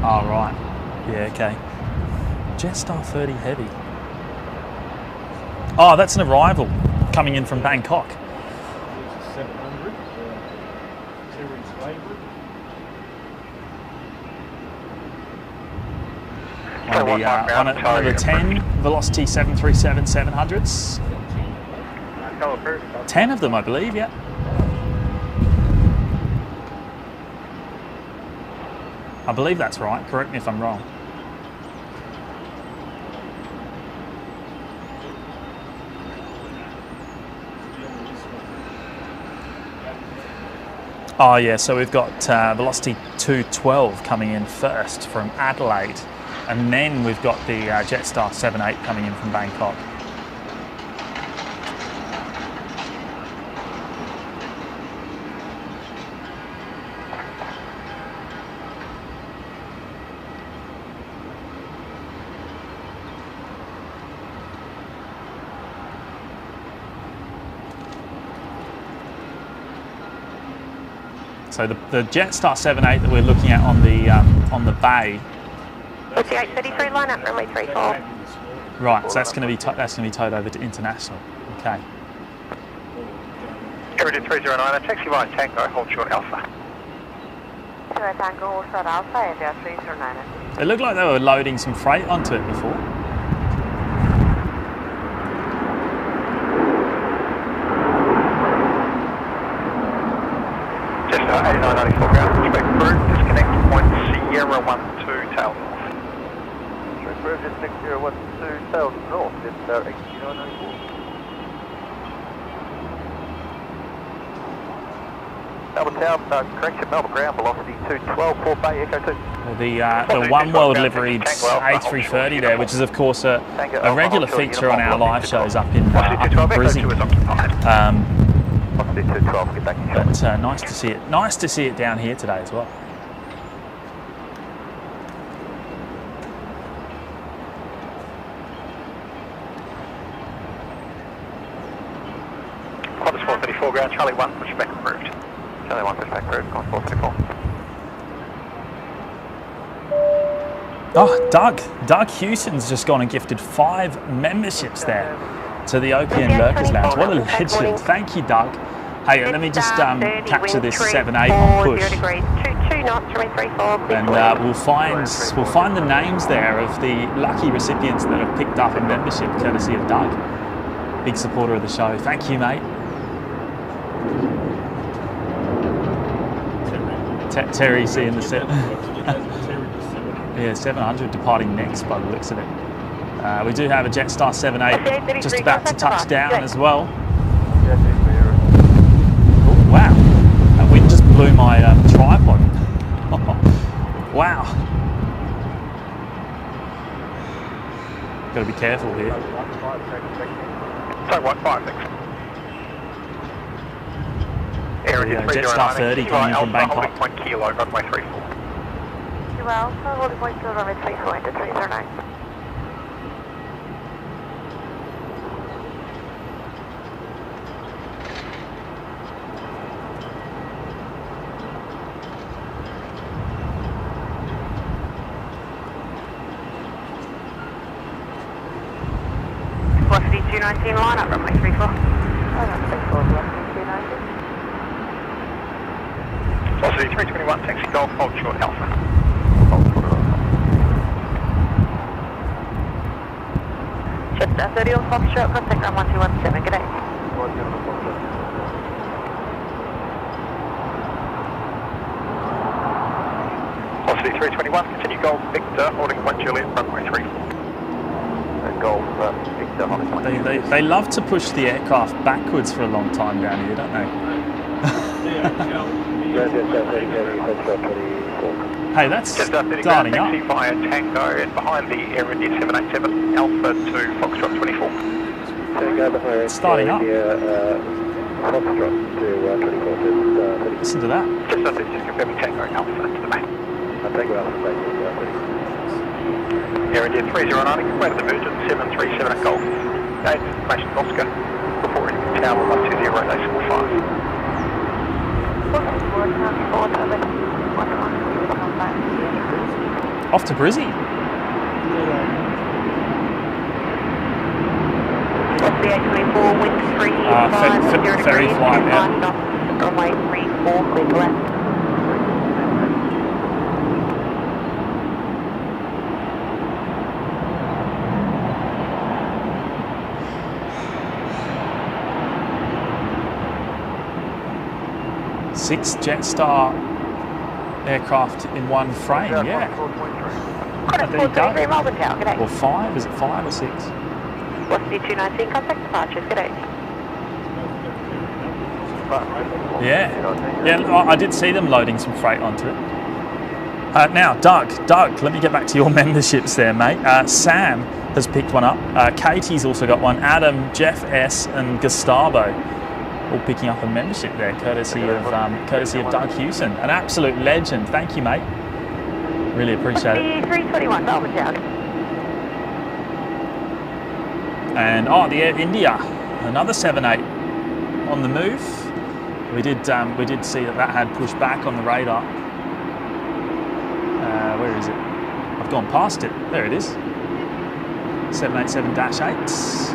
Oh, right. Yeah, okay. Jetstar 30 heavy. Oh, that's an arrival coming in from Bangkok. 700, series favourite. One of the 10 Velocity 737-700s. 10 of them, I believe, yeah. I believe that's right. Correct me if I'm wrong. Oh yeah, so we've got Velocity 212 coming in first from Adelaide, and then we've got the Jetstar 78 coming in from Bangkok. So the Jetstar 78 that we're looking at on the bay. What's the 833 line up, runway 34? Right, so that's going to be towed over to international. Okay. Aerodin 309, taxi line Tango, hold short Alpha. Zero Tango, hold short Alpha, Air 309. It looked like they were loading some freight onto it before. Just 8994 ground, respect crew, disconnect point Sierra 12 tail north. Crew, disconnect Sierra 12 tail north, it's 8994. Melbourne Town, correction, Melbourne ground, velocity 212, Port Bay, Echo 2. The One World liveried A330 there, which is of course a regular feature on our live shows up in Brisbane. But nice to see it. Nice to see it down here today as well. Qantas 434 ground, Charlie 1, pushback approved. Charlie 1, pushback approved, Qantas 434. Oh, Doug Hewson's just gone and gifted 5 memberships there to the OPN Lurkers Lounge. What a legend. Thank you, Doug. Hey, let me just capture this 7-8 on push. And we'll find the names there of the lucky recipients that have picked up a membership courtesy of Doug. Big supporter of the show. Thank you, mate. Terry seeing the set. Yeah, 700 departing next by the looks of it. We do have a Jetstar 78 just about to touch down as well. Oh, wow, that wind just blew my tripod. Wow. Got to be careful here. So what, 5, 6. Jetstar 30 coming in from Bangkok. Holding point kilo, runway 34. Well, holding point kilo, runway 34 into 309. Velocity 219 line up, runway 34. Velocity 321, taxi Golf, hold short Alpha. Jetstar 30 on Foxtrot, contact ground 1217, good day. Velocity 321, continue Golf, Victor, holding point Juliet, runway 34. Golf, Victor, holding point Juliet. They love to push the aircraft backwards for a long time down here, don't they? Hey, that's starting up. Via Tango and behind the Aerodin 787 Alpha to Foxtrot 24. It's starting up. Foxtrot to 24. Listen to that. Just confirming Tango Alpha to the main. Tango Alpha Aerodin 309, greater divergent 737 at Golf. Gauge information Oscar, reporting tower 120.845. Off to Brizzy. CA24, wind 3, ferry flight, yeah. Runway 34, clear to left. Six Jetstar aircraft in one frame, yeah. There you go. Melbourne Tower, good day. Or 5, is it 5 or 6? Velocity 219, contact departures, good day. Yeah, I did see them loading some freight onto it. Now, Doug, let me get back to your memberships there, mate. Sam has picked one up. Katie's also got one. Adam, Jeff S, and Gustavo all picking up a membership there, courtesy of Doug Hewson, an absolute legend. Thank you, mate. Really appreciate it. 321 Melbourne Town. And the Air India, another 7-8 on the move. We did see that had pushed back on the radar. Where is it? I've gone past it. There it is. 787-8s.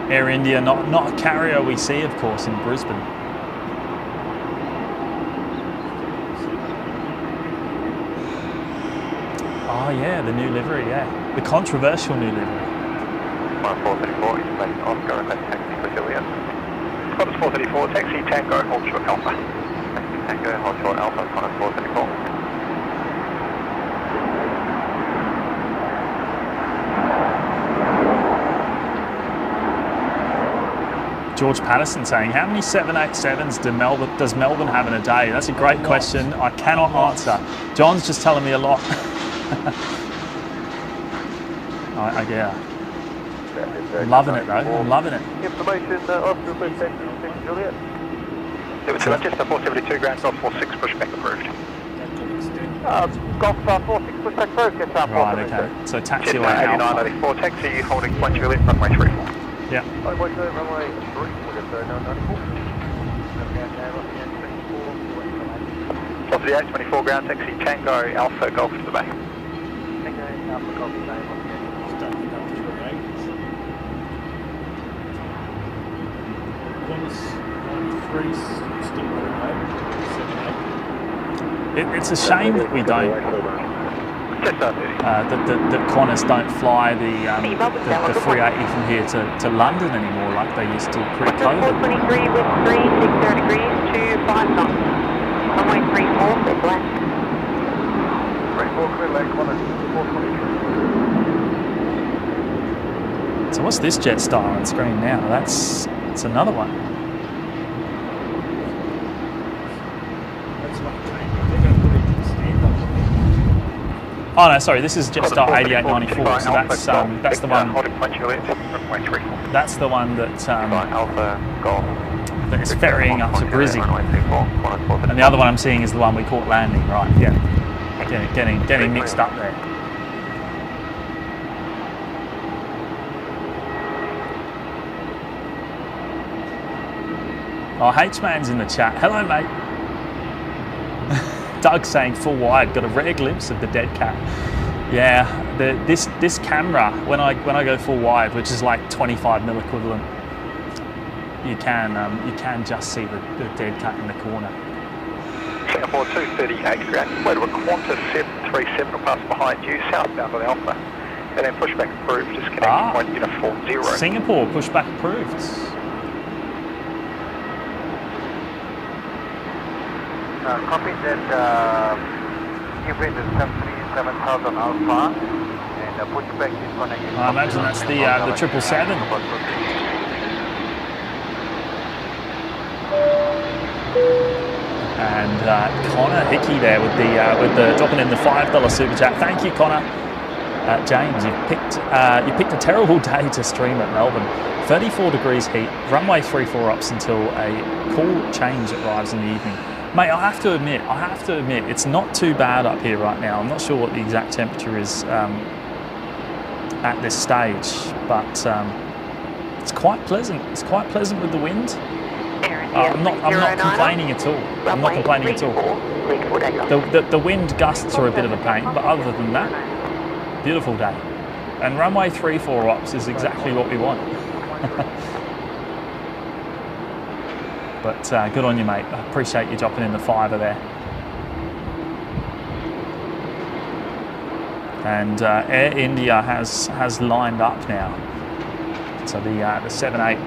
Air India, not a carrier we see, of course, in Brisbane. Oh yeah, the new livery, yeah. The controversial new livery. 434, information Oscar, and that's taxi for Juliet. Qantas 434, taxi Tango, hold short Alpha. Taxi Tango, hold short Alpha, Qantas 434. George Patterson saying, how many 787s does Melbourne have in a day? That's a great question. I cannot answer. John's just telling me a lot. Yeah. I'm loving it though. I'm loving it. Information, Oscar, first station, Juliet. Just a 472 ground, Golf 46 pushback approved. Golf 46 pushback approved, yes, right, okay. So taxi away Alpha. 8994, taxi holding 1 Juliet, runway 34. Yeah. Runway 3, runway 3, we'll get 994. Top of the 824 ground, taxi Tango, Alpha, Golf to the bay. Tango, Alpha, Golf to the bay. It's a shame that we don't. That Qantas don't fly the 380 from here to London anymore like they used to pre-COVID. 423 with 360 degrees to 5 knots. Runway 34, clear to land. 34, clear land, Qantas 423. So what's this Jetstar on screen now? That's another one. Oh no, sorry. This is Jetstar 8894. So that's the one. That's the one that that is ferrying up to Brizzy. And the other one I'm seeing is the one we caught landing. Right? Yeah. Getting mixed up there. Oh, H-Man's in the chat. Hello, mate. Doug saying full wide, got a rare glimpse of the dead cat. Yeah, this camera, when I go full wide, which is like 25mm equivalent, you can just see the dead cat in the corner. Singapore 238 ground, way to a Qantas 737 will pass behind you, southbound on Alpha, and then pushback approved, just connecting point uniform 0. Singapore pushback approved. Copy that event is 737,000 Alpha, and the pushback is connected. I imagine that's the 777. And Connor Hickey there with the dropping in the $5 super chat. Thank you, Connor. James, you picked a terrible day to stream at Melbourne. 34 degrees heat, runway 34 ups until a cool change arrives in the evening. Mate, I have to admit, it's not too bad up here right now. I'm not sure what the exact temperature is at this stage, but it's quite pleasant. It's quite pleasant with the wind. I'm not complaining at all. I'm not complaining at all. The wind gusts are a bit of a pain, but other than that, beautiful day. And runway 34 ups is exactly what we want. But good on you, mate. I appreciate you dropping in the $5 there. And Air India has lined up now. So the 7-8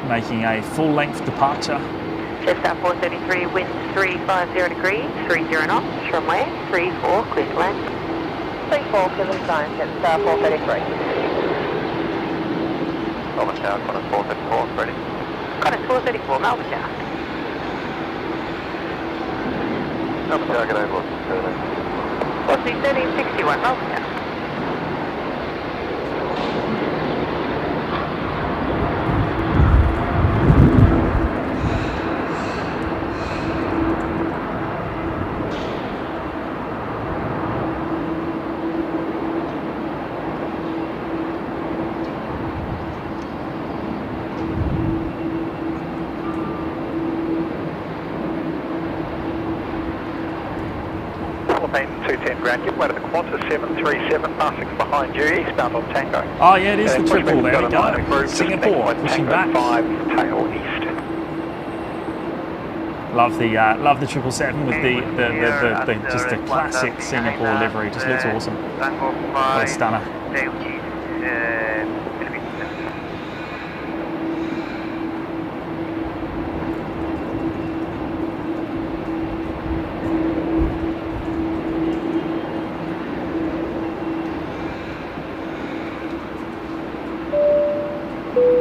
making a full-length departure. Jetstar 433, wind 350 degrees, 30 knots, runway 34, clear to land. 34, given sign, Jetstar 433. Melbourne Tower, Qantas 434, ready. Qantas 434, Melbourne Tower. Melbourne Tower, get over. Velocity 1361, Melbourne Tower. Philippine 210 ground, give way to the Qantas 737, passing behind you, eastbound on Tango. Oh yeah, it is the triple. There we go. Singapore pushing back. 5 tail east. Love the 777 with the just a classic Singapore livery. Just looks awesome. What a stunner.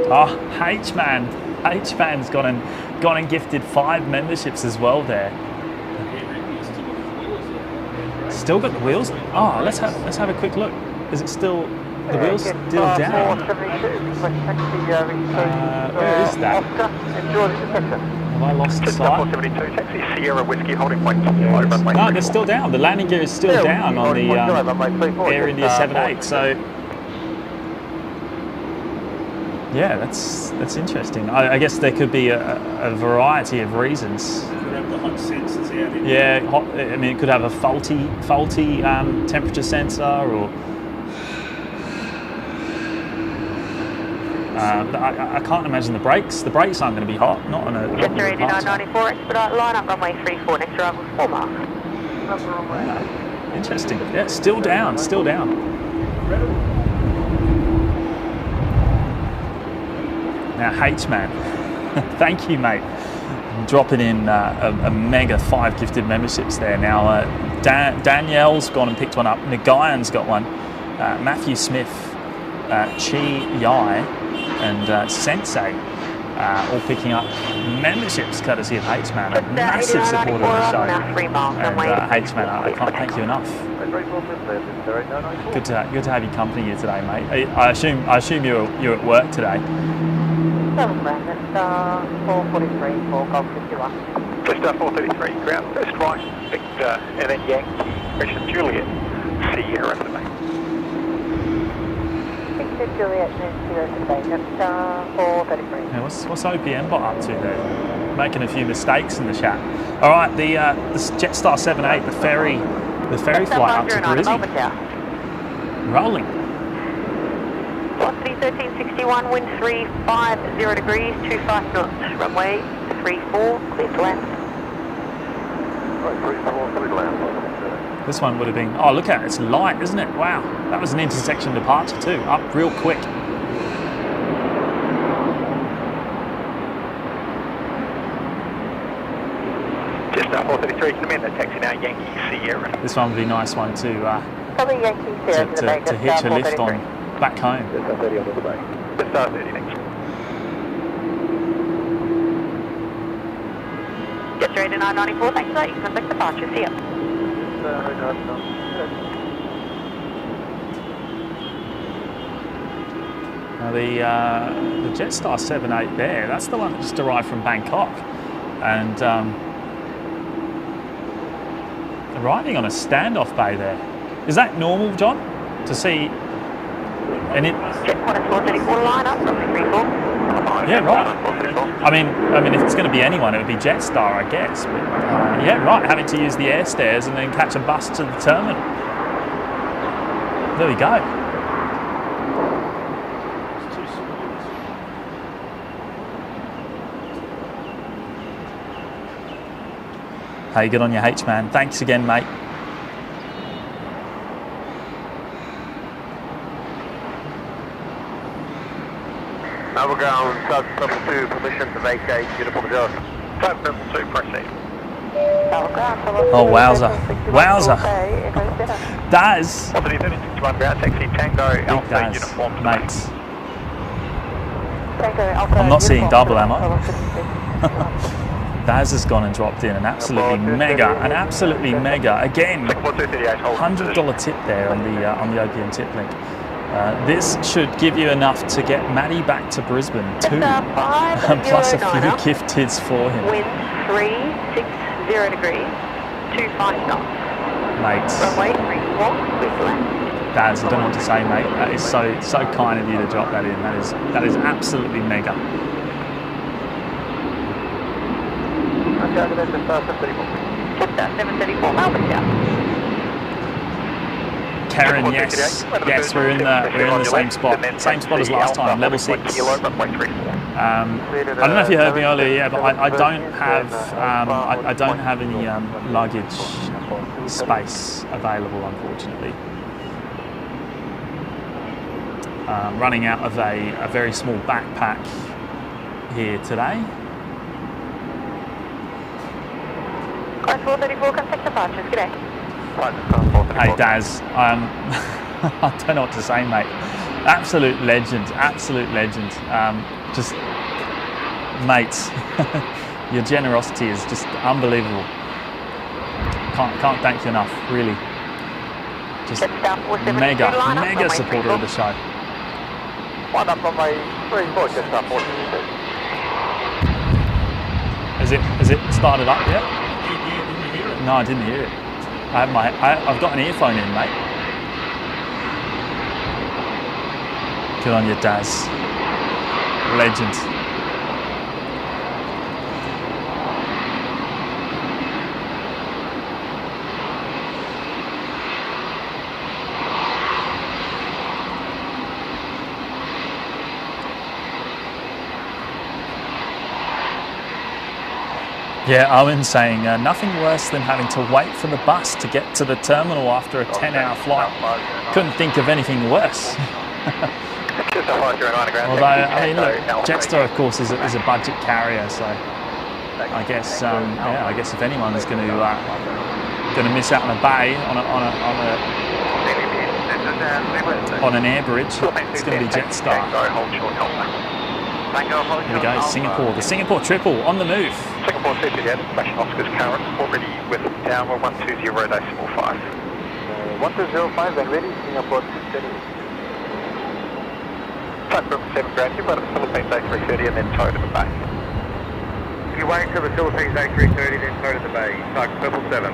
Oh, H-Man's gone and gifted 5 memberships as well there. Still got the wheels? Oh, let's have a quick look. Is it still the wheels still down? Where is that? Have I lost sight? 472, taxi Sierra Whiskey holding point. No, they're still down. The landing gear is still down on the Air India 78. So. Yeah, that's interesting. I guess there could be a variety of reasons. Could have the hot sensors out in Yeah, I mean, it could have a faulty temperature sensor, or I can't imagine the brakes. The brakes aren't going to be hot. Not on a. Chester 8994, expedite line up runway 34, next arrival 4 miles. Yeah, interesting. Yeah, still down. Now, H-Man, thank you, mate. Dropping in a mega 5 gifted memberships there. Now, Danielle's gone and picked one up. Nagayan's got one. Matthew Smith, Chi Yai, and Sensei all picking up memberships courtesy of H-Man. A massive supporter of the show. And H-Man, I can't thank you enough. Good to have your company here today, mate. I assume you're at work today. Melbourne ground, that's 443 for Golf 51. Just 433, ground first right, Victor, and then Yankee, Richard Juliet, Sierra for the main. Victor Juliet, Sierra for the main, that's 433. Yeah, what's OPM bot up to there? Making a few mistakes in the chat. All right, the Jetstar 78, the ferry flight up to Brisbane. Rolling. Velocity 1361, wind 350 degrees, 25 knots, runway 34, clear to land. Right, 34, clear to land. This one would have been, oh look at it, it's light, isn't it? Wow, that was an intersection departure too, up real quick. Just 433, come in, the taxi now, Yankee Sierra. This one would be a nice one to Probably Yankee Sierra to hitch a lift on back home. Just 30 on the way. Just 30 next. Jester 8994, thanks for that, you can contact departure, see ya. Now the Jetstar 78 there, that's the one that just arrived from Bangkok, and arriving on a standoff bay there. Is that normal, John, to see? And it. Jet Qantas 434 line up, runway 34. Yeah, right. I mean, if it's going to be anyone, it would be Jetstar, I guess. But, yeah, right. Having to use the air stairs and then catch a bus to the terminal. There we go. Hey, good on your H-Man. Thanks again, mate. Now we're going Sub Level 2, permission to vacate, uniform adjust. Sub Level 2, proceed. Oh, wowza. Wowza. Daz. 3061 ground taxi, Tango, Alpha, Daz, uniform. mates. I'm not seeing double, am I? Daz has gone and dropped in an absolutely mega, again, $100 tip there on the OPM tip link. This should give you enough to get Matty back to Brisbane too, plus a few gifteds for him. Wind 360 degrees, 25 knots. Mate. Runway 34, with left. Daz, I don't know what to say, mate. That is so kind of you to drop that in. That is absolutely mega. Okay, that's 734 Melbourne down. Karen, yes, we're in the same spot as last time, level 6. I don't know if you heard me earlier, yeah, but I don't have any luggage space available, unfortunately. Running out of a very small backpack here today. Class 434, contact departures, g'day. Hey Daz, I don't know what to say, mate. Absolute legend. Just, mates, your generosity is just unbelievable. Can't thank you enough, really. Just mega supporter of the show. One up on my 34, just up 42. Has it started up yet? No, I didn't hear it. I've got an earphone in, mate. Good on you, Daz. Legend. Yeah, Owen's saying nothing worse than having to wait for the bus to get to the terminal after a 10-hour flight. Couldn't think of anything worse. Although, I mean, look, Jetstar, of course, is a budget carrier, so I guess if anyone's going to miss out on a bay on an air bridge, it's going to be Jetstar. Here we go, Singapore. The Singapore triple on the move. Singapore City, yeah, Fashion Oscars Karen, already with downward 120.5. 1205 and ready, Singapore City. Type 7 grand, you've got a Philippines A330 and then tow to the bay. If you're waiting for the Philippines A330, then tow to the bay. Type Purple 7.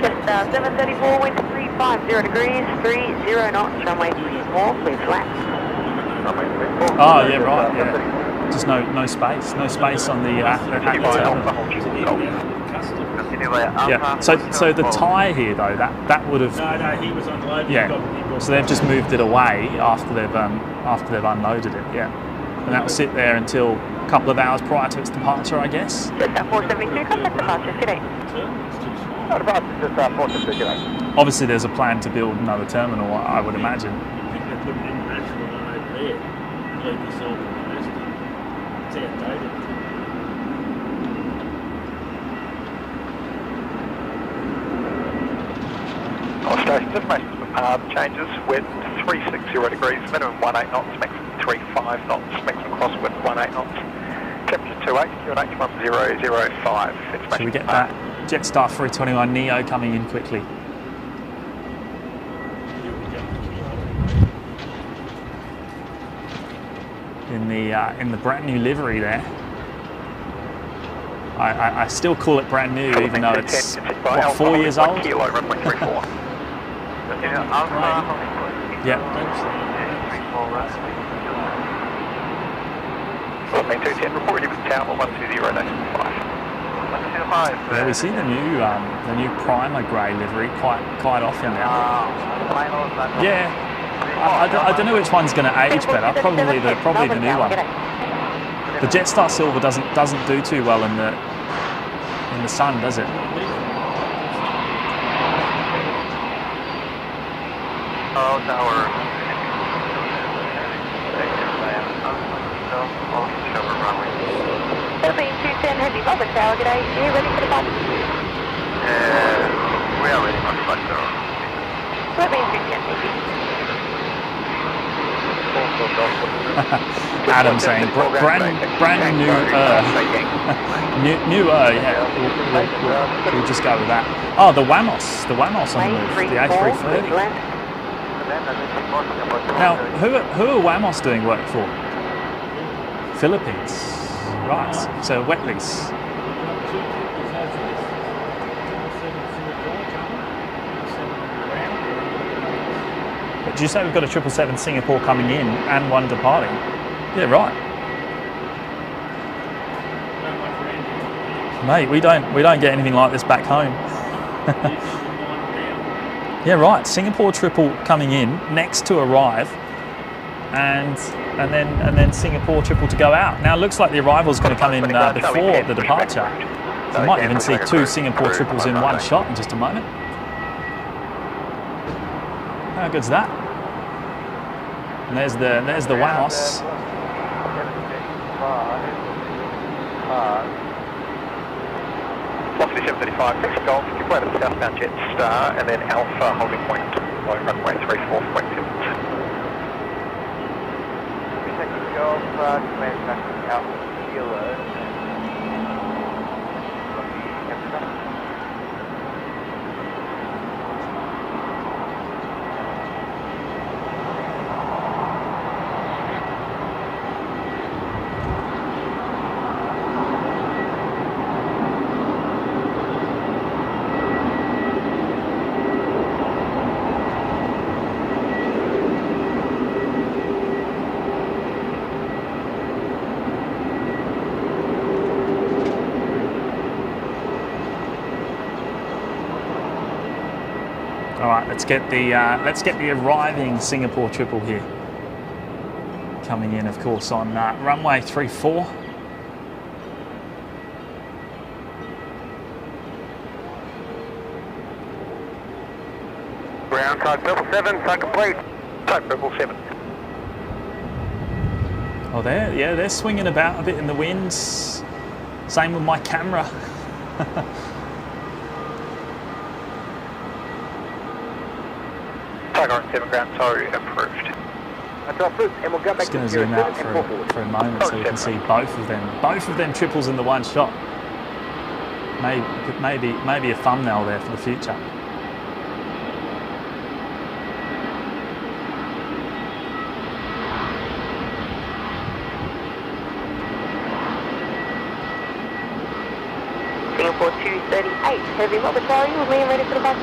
Just 734, wind 350 degrees, 30 knots, runway 34, clear flat. Oh yeah, right. Yeah, just no space on the terminal. Yeah. So the tyre here though, that would have. No, he was unloaded. Yeah. So they've just moved it away after they've unloaded it. Yeah. And that will sit there until a couple of hours prior to its departure, I guess. Just 472, contact departure, today. Obviously, there's a plan to build another terminal, I would imagine. Station information changes, wind 360 degrees, minimum 18 knots, maximum 35 knots, maximum crosswind 18 knots, temperature 28, QNH 1005. So we get that Jetstar 321 Neo coming in quickly. In the brand new livery there. I still call it brand new, even though it's what, 4 years old. Yeah. Yeah, we see the new primer grey livery quite often now. Yeah. I don't know which one's going to age better. Probably the new one. The Jetstar Silver doesn't do too well in the sun, does it? Oh, tower. Philippines 210 Heavy Melbourne Tower, g'day. You ready for the bus? We are ready for the bus, sir. Philippines 210 Heavy. Adam saying brand new yeah, we'll just go with that. Oh, the WMML on the move, the A330. Now, who are WMML doing work for? Philippines, right? So wet lease. Did you say we've got a 777 Singapore coming in and one departing? Yeah, right. Mate, we don't get anything like this back home. Yeah, right. Singapore triple coming in, next to arrive, and then Singapore triple to go out. Now it looks like the arrival is going to come in before the departure. So you might even see two Singapore triples in one shot in just a moment. How good's that? And there's the WMML. Velocity 735, 6 Golf, give way to the southbound jet star, and then Alpha holding point, low runway 34.7. 6 Golf, command traffic Alpha Kilo. All right, let's get the arriving Singapore triple here. Coming in, of course, on runway 34. Ground type purple 7, type complete. Type purple 7. Oh, they're swinging about a bit in the winds. Same with my camera. Tiger 7 ground, sorry, approved. Just going to zoom out for a moment so we can see both of them triples in the one shot. Maybe a thumbnail there for the future. Singapore 238, heavy mobility, we'll be ready for the bus.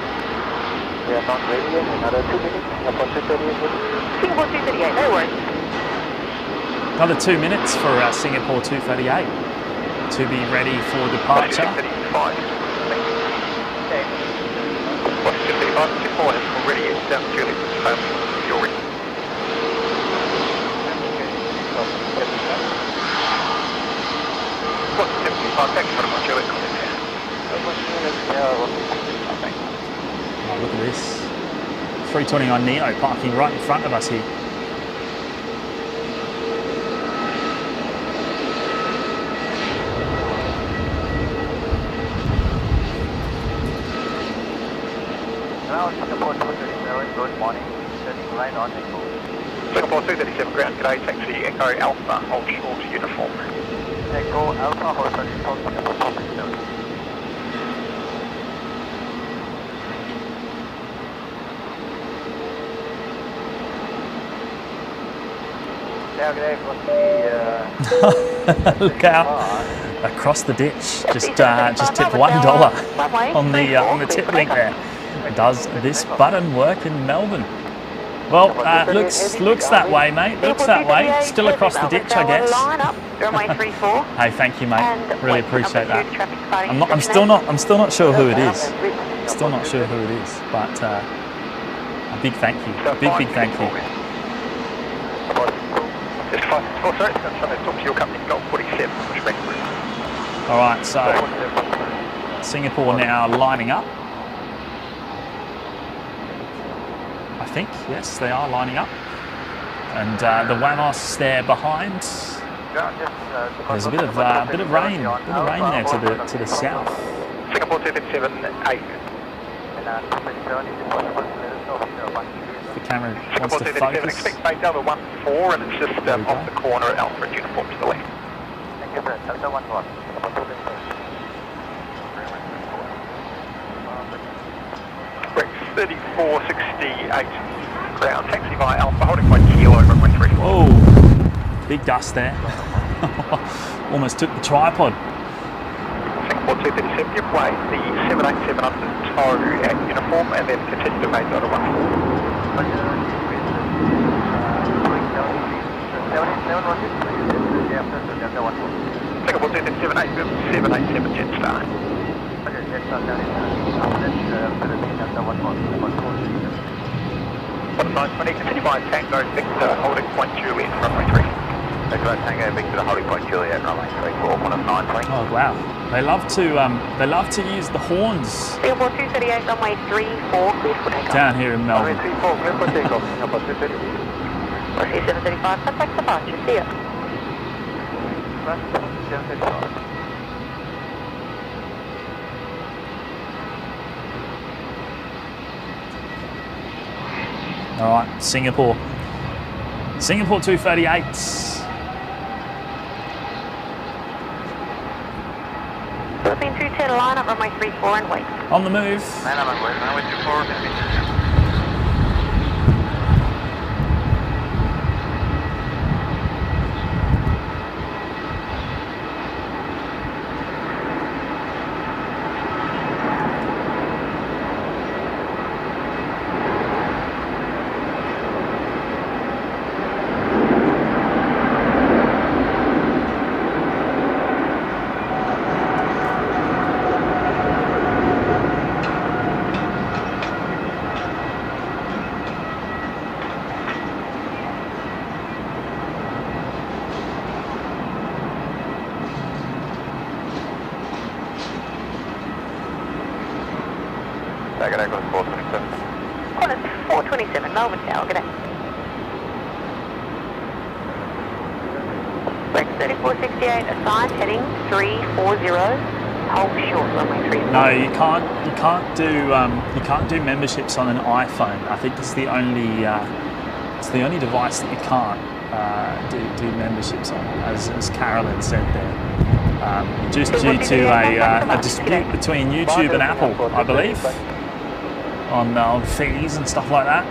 We are not ready yet, another 2 minutes. Singapore 238. Singapore 238, no worries. Another 2 minutes for Singapore 238 to be ready for departure. 235. What's 235? 24 has already down to you're ready. What's 75? Thank you very much, Julie. Oh, look at this. 329 Neo parking right in front of us here. Now, Singapore 237, good morning. Setting line on Echo. Singapore 237 ground, g'day, taxi Echo Alpha, hold short uniform. Echo Alpha, hold short uniform, Singapore 237. Look out! Across the ditch, just tip $1 on the tip link there. Does this button work in Melbourne? Well, looks that way, mate. Looks that way. Still across the ditch, I guess. Hey, thank you, mate. Really appreciate that. I'm still not sure who it is. Still not sure who it is, but a big thank you. Big thank you. Oh, sorry, I'm trying to talk to your company, Golf 47, respect. All right, so Singapore now lining up. I think, yes, they are lining up. And the WMML there behind. There's a bit of rain there to the south. Singapore 237, 8. the camera wants to Singapore 237, focus. expect base Delta 14 and it's just off the corner at Alpha at uniform to the left. Thank you, Delta 11. Rex 3468, ground taxi via Alpha, holding point kilo, runway 34. Whoa, big dust there. Almost took the tripod. Singapore 237, give way, the 787 under tow at uniform and then continue to base Delta 14. Singapore 237, 787 Jetstar. Continue by Tango Victor, holding point Juliet, runway 3. Tango Victor, holding point Juliet, runway 34, 109. Oh wow, they love to use the horns Singapore 238, runway 34, cleared for takeoff. down here in Melbourne. 34, clear for takeoff, Singapore 238. Russia 735, contact departure, see ya. 735. All right, Singapore 238. Philippine 210, line up runway 34 and wait. On the move. Runway 24, G'day, 427. Qantas 427, Melbourne Tower, g'day. Rex 3468, assigned heading 340, hold short, runway 34. No, you can't do memberships on an iPhone. I think it's the only device that you can't do memberships on, as Carolyn said there. Just due to a dispute between YouTube and Apple, I believe, on fees and stuff like that.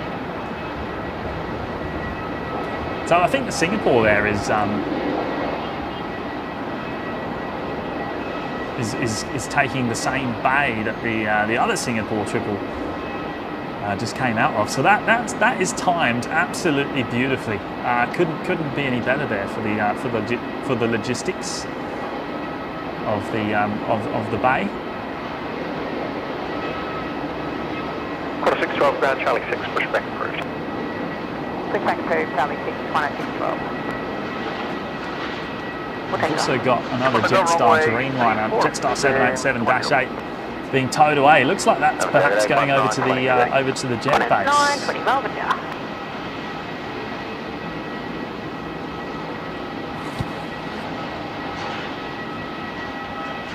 So I think the Singapore there is taking the same bay that the other Singapore triple just came out of. So that is timed absolutely beautifully. Couldn't be any better there for the logistics of the bay. Quarter 612, ground Charlie 6, pushback approved. Pushback approved, Charlie 6, 10612. We've also got another Jetstar Dreamliner, Jetstar 787-8, being towed away. Looks like that's perhaps going over to the jet base. 920 Melbourne Tower.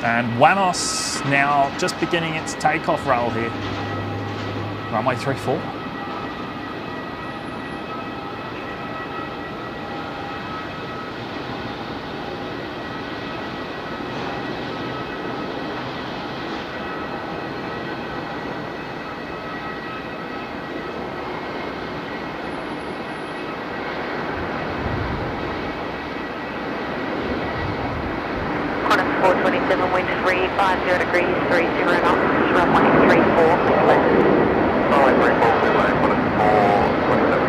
And Wanos now just beginning its takeoff roll here. Runway 34. Qantas 427, wind 350 degrees, 30 knots, runway 34, left. Runway 34, clear lane, Qantas 427.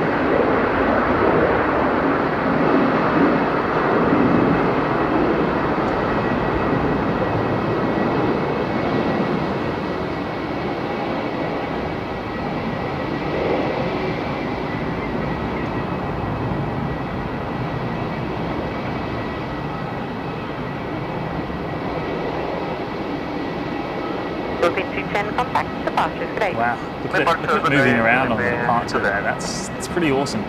Philippine 210, contact departures, good day. Wow, look at it moving around on the departure there. That's pretty awesome.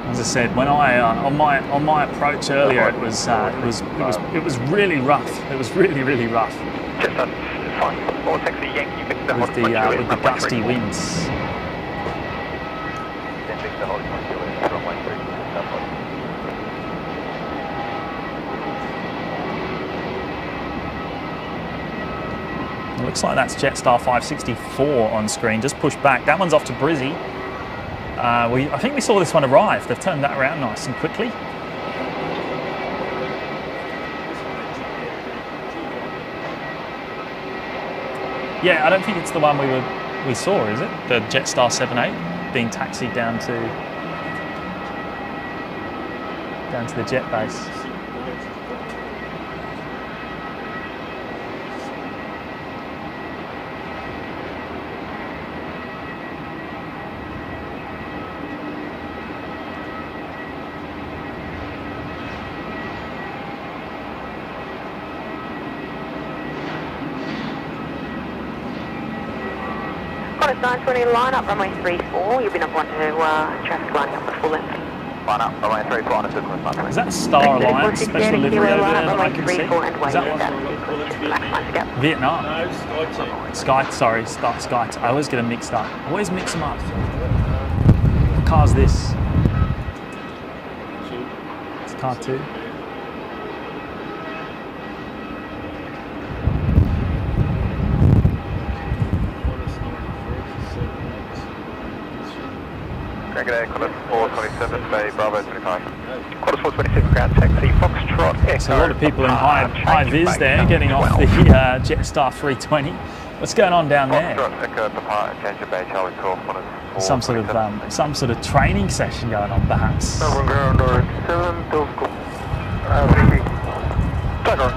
As I said, when I on my approach earlier, it was really rough. It was really rough Just fine. Or taxi Yankee Victor, with the gusty winds. Victor holding point Juliet, runway 36, upward. It looks like that's Jetstar 564 on screen, just pushed back. That one's off to Brizzy. I think we saw this one arrive. They've turned that around nice and quickly. Yeah, I don't think it's the one we saw, is it? The Jetstar 78 being taxied down to the jet base. Qantas 920 line up, runway 34. You've been up onto traffic lining up the full length. Line up, runway 34 on a sequence, runway. Is that Star Alliance special livery over there that I can see? Is that one? Vietnam? No, Sky, sorry, Sky. I always get them mixed up. I always mix them up. What car's this? It's car 2. G'day, Qantas 427, Bay Bravo 25. Qantas 427, ground taxi, Foxtrot, Echo. So a lot of people in high vis there, getting off the Jetstar 320. What's going on down there? Foxtrot, Echo, Papa, change of Bay, Charlie Call, Qantas 427. Some sort of training session going on, perhaps. Ground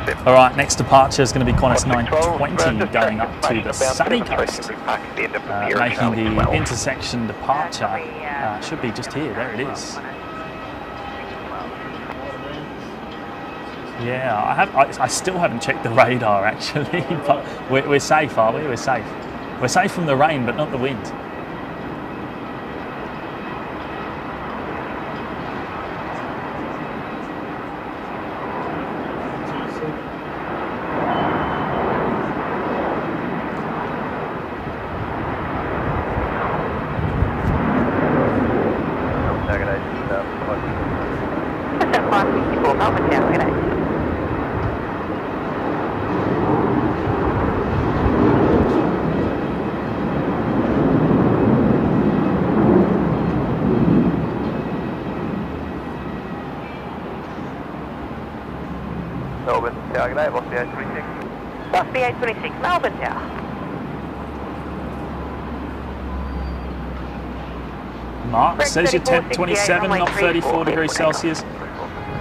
7, All right, next departure is going to be Qantas 920 going up to the sunny coast, making the intersection departure. Should be just here. There it is. Yeah, I still haven't checked the radar actually, but we're safe, are we? We're safe. We're safe from the rain, but not the wind. Melbourne Town, g'day. Melbourne Tower, g'day, lost the 826. Lost the 826, Melbourne Tower. Mark says you're 27, not 34 degrees Celsius.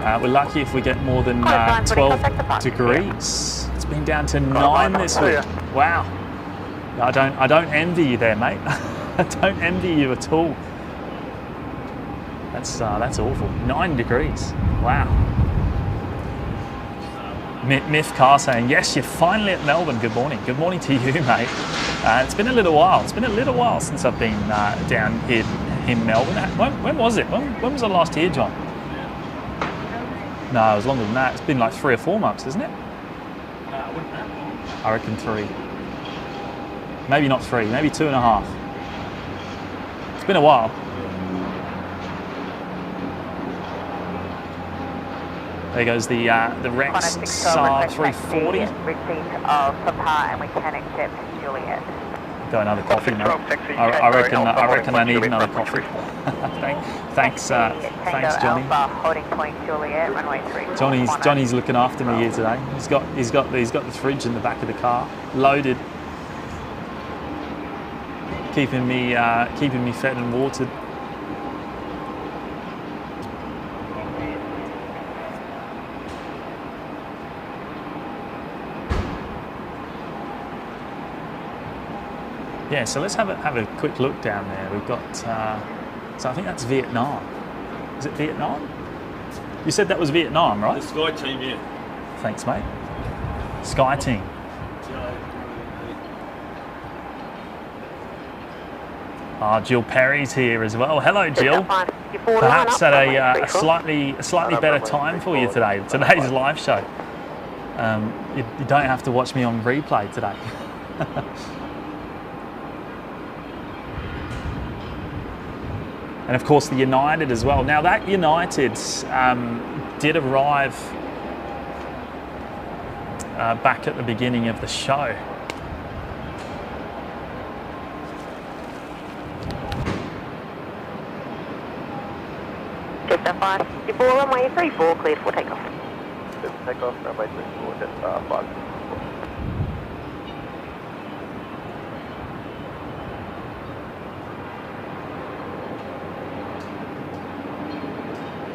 We're lucky if we get more than 12 degrees. It's been down to 9 this week. Wow. I don't envy you there, mate. I don't envy you at all. That's awful. 9 degrees. Wow. Myth Car saying, yes, you're finally at Melbourne. Good morning. Good morning to you, mate. It's been a little while. It's been a little while since I've been down here in Melbourne. When was it? When was I last here, John? No, it was longer than that. It's been like 3 or 4 months, isn't it? I reckon 3. Maybe not 3, maybe 2.5. It's been a while. There goes the Rex SAR 340. Receipt of Papa, and we can accept Juliet. Go another coffee, mate. I reckon I need another coffee. Thanks, Johnny. Holding point Juliet, runway 3. Johnny's looking after me here today. He's got the fridge in the back of the car, loaded, keeping me fed and watered. Yeah, so let's have a quick look down there. We've got, so I think that's Vietnam. Is it Vietnam? You said that was Vietnam, right? The Sky Team, yeah. Thanks, mate. Sky Team. Jill Perry's here as well. Hello, Jill. Perhaps at a slightly better time for you today. Today's live show. You don't have to watch me on replay today. And of course the United as well. Now that United did arrive back at the beginning of the show. Jetstar 564, runway 34, cleared for takeoff. Takeoff, runway 34, Jetstar 564.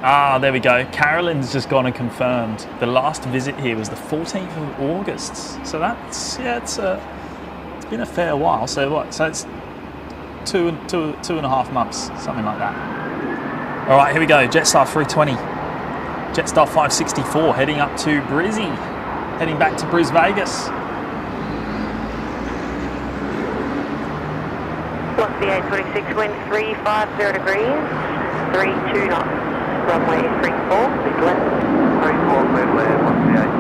Ah, there we go. Carolyn's just gone and confirmed. The last visit here was the 14th of August. So that's, yeah, it's been a fair while. So what? So it's two and a half months, something like that. All right, here we go. Jetstar 320, Jetstar 564, heading up to Brizzy, heading back to Bris Vegas. Velocity 826, wind 350 degrees, 32 knots. Runway 34, clear to land. 34, clear to land, velocity 826.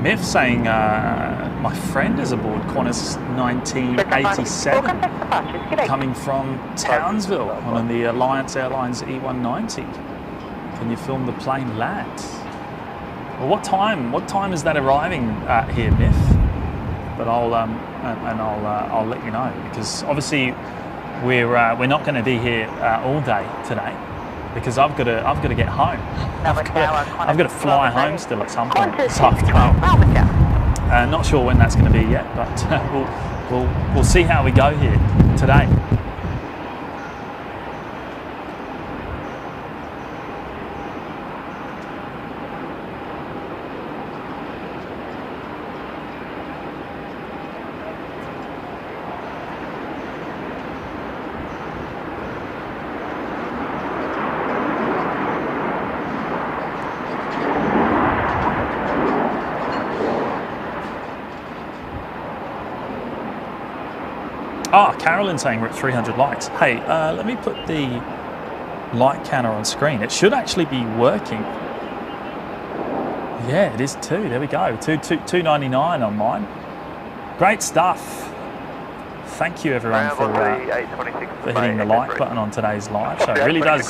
Miff saying my friend is aboard Qantas 1987 coming from Townsville on the Alliance Airlines E190. Can you film the plane land? Well, what time is that arriving here, Miff? But I'll let you know, because obviously we're not going to be here all day today, because I've got to get home. I've got to fly home still at some point this afternoon. Not sure when that's going to be yet, but we'll see how we go here today. Ah, Carolyn saying we're at 300 likes. Hey, let me put the like counter on screen. It should actually be working. Yeah, it is too. There we go. 299 on mine. Great stuff. Thank you everyone for hitting the like button on today's live show. It really does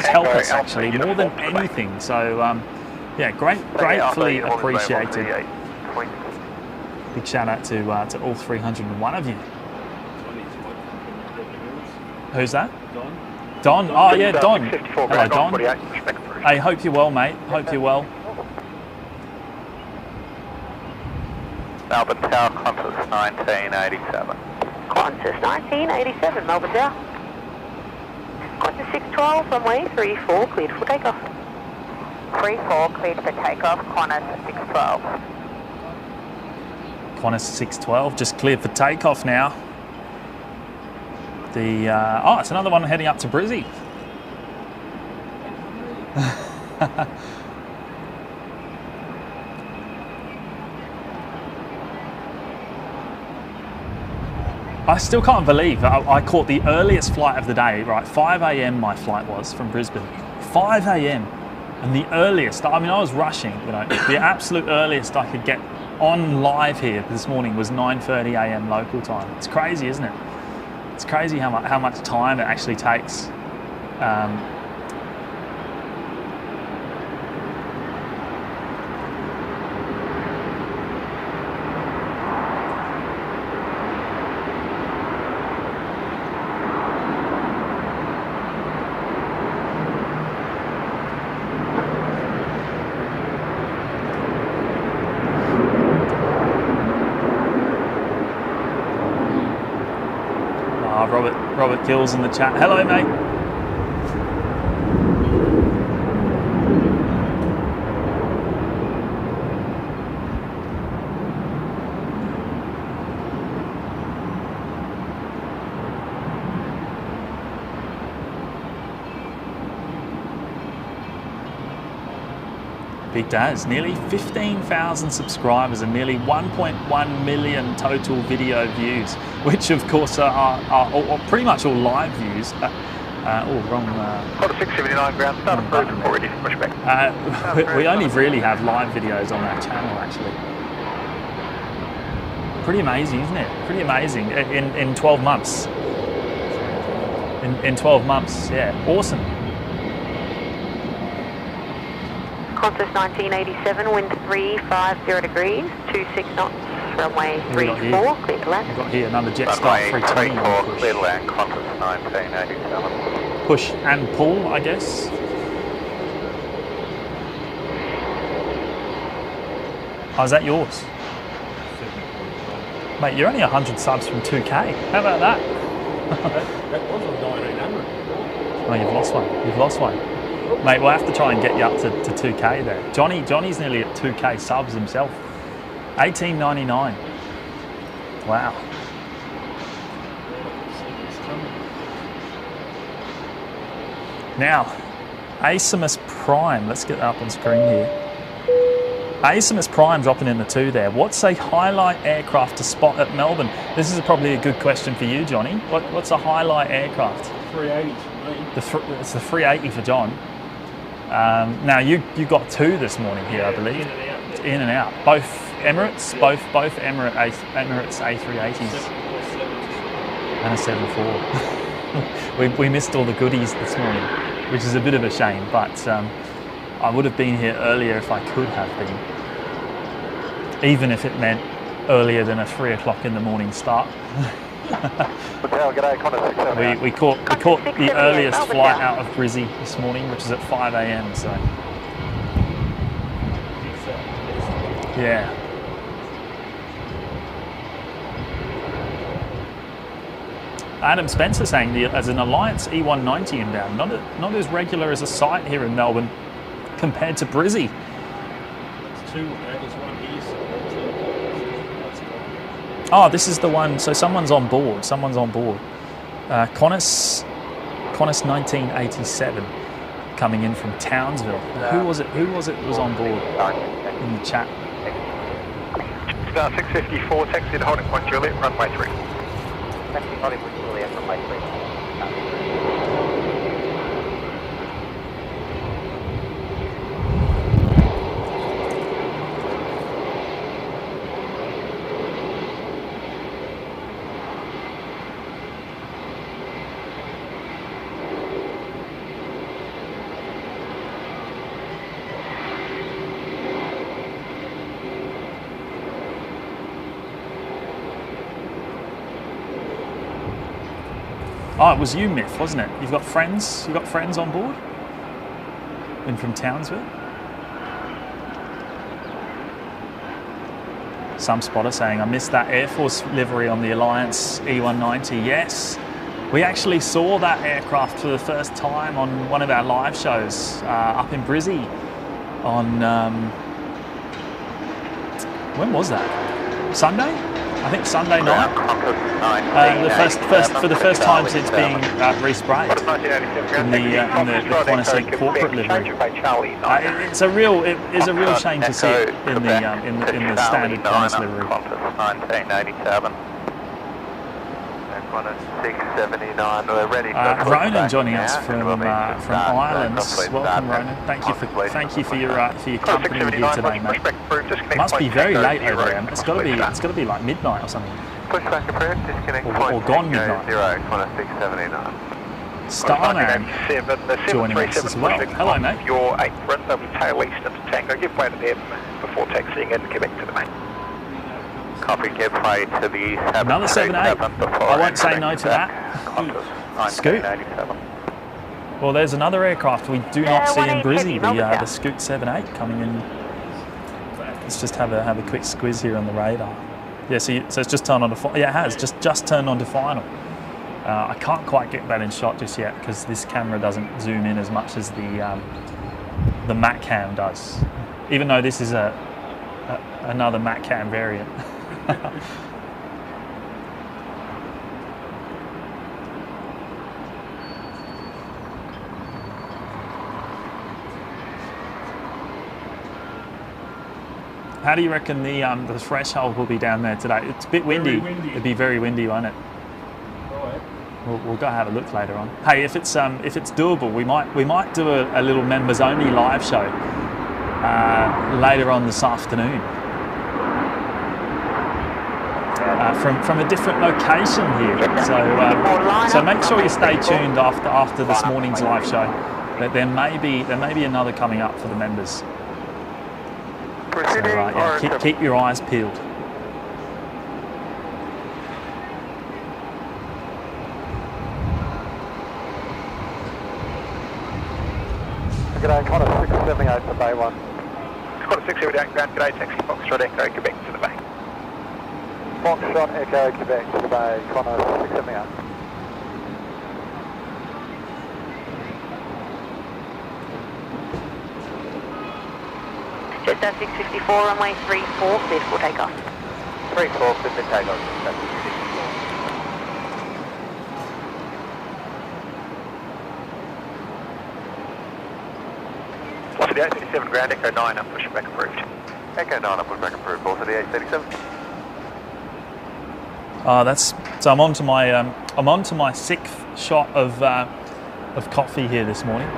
help us actually more than anything. So yeah, gratefully appreciated. Big shout out to all 301 of you. Who's that? Don. Oh yeah, Don. Hello, Don. Hey, hope you're well, mate. Hope you're well. Melbourne Tower, Qantas 1987. Qantas 1987, Melbourne Tower. Qantas 612, runway 34, cleared for takeoff. 34, cleared for takeoff, Qantas 612. Qantas 612, just cleared for takeoff now. It's another one heading up to Brizzy. I still can't believe I caught the earliest flight of the day, right? 5 a.m. my flight was from Brisbane. 5 a.m. And the earliest, I mean, I was rushing, you know, the absolute earliest I could get on live here this morning was 9:30 a.m. local time. It's crazy, isn't it? It's crazy how much time it actually takes. Robert Gill's in the chat. Hello, mate. Big Daz, nearly 15,000 subscribers and nearly 1.1 million total video views, which of course are pretty much all live views. Wrong. 679 ground, start approved and already for pushback. We only really have live videos on that channel, actually. Pretty amazing, isn't it? Pretty amazing in 12 months. In 12 months, yeah, awesome. Qantas 1987, wind 350 degrees, 26 knots, runway 34, clear to land. We've got here another Jetstar 320. 34, clear to land, Qantas 1987. Push and pull, I guess. Oh, is that yours? Mate, you're only 100 subs from 2K. How about that? That was on 1900. Oh, you've lost one. You've lost one. Mate, we'll have to try and get you up to 2K there. Johnny's nearly at 2K subs himself. 18.99. Wow. Now, Asimus Prime. Let's get that up on screen here. Asimus Prime dropping in the 2 there. What's a highlight aircraft to spot at Melbourne? This is probably a good question for you, Johnny. What's a highlight aircraft? 380 for me. It's the 380 for John. Now you got 2 this morning here, I believe. In and out. Both Emirates, both Emirates A380s and a 74. we missed all the goodies this morning, which is a bit of a shame. But I would have been here earlier if I could have been, even if it meant earlier than a 3 o'clock in the morning start. We caught the earliest flight out of Brizzy this morning, which is at 5 a.m. So yeah. Adam Spencer saying as an Alliance E190 inbound, not as regular as a sight here in Melbourne compared to Brizzy. There's 2, there's one here, so that's fine. Oh, this is the one. So someone's on board. Qantas 1987 coming in from Townsville. Who was it that was on board in the chat? Star 654, taxi to holding point Juliet, runway 3. Taxi holding point Juliet, runway 3. Oh, it was you, Myth, wasn't it? You've got friends on board? In from Townsville? Some spotter saying, I missed that Air Force livery on the Alliance E190. Yes, we actually saw that aircraft for the first time on one of our live shows up in Brizzy on, when was that? Sunday? I think Sunday night. For the first time since being resprayed in the Qantas corporate livery. It is a real shame to see it in the standard Qantas livery. 1987. 679. We're ready for Ronan joining us from Ireland. Welcome, Ronan. Thank you for your company here today, mate. It must be very late over there. It's got to be like midnight or something. Pushback approved. Disconnect. Or gone midnight. 679. Starman joining us as well. Hello, mate. Your apron. They'll be tail east into Tango. Give way to them before taxiing in Quebec to the main. Copy, give way to the east. Another 7-8. I won't say no to that. Scoot. Well, there's another aircraft we do not see in Brizzy, the Scoot 7-8 coming in. Let's just have a quick squiz here on the radar. Yeah, so it's just turned on to final. Yeah, it has just turned on to final. I can't quite get that in shot just yet because this camera doesn't zoom in as much as the Mac Cam does. Even though this is another Mac Cam variant. How do you reckon the threshold will be down there today? It's a bit windy. It'd be very windy, won't it? Right. We'll go have a look later on. Hey, if it's doable, we might do a little members only live show later on this afternoon from a different location here. So make sure you stay tuned after this morning's live show. There may be another coming up for the members. So, keep your eyes peeled. G'day, Connor 678 to Bay 1. Connor 678 ground, g'day, taxi Foxtrot Echo, Quebec to the Bay. Foxtrot Echo, Quebec to the Bay, Connor 678. Just 654, runway 34, cleared for takeoff. 34, cleared for takeoff. Also the 837 ground, Echo 9 up, push back approved. Echo 9 up, push back approved. Also the 837. So I'm onto my sixth shot of coffee here this morning.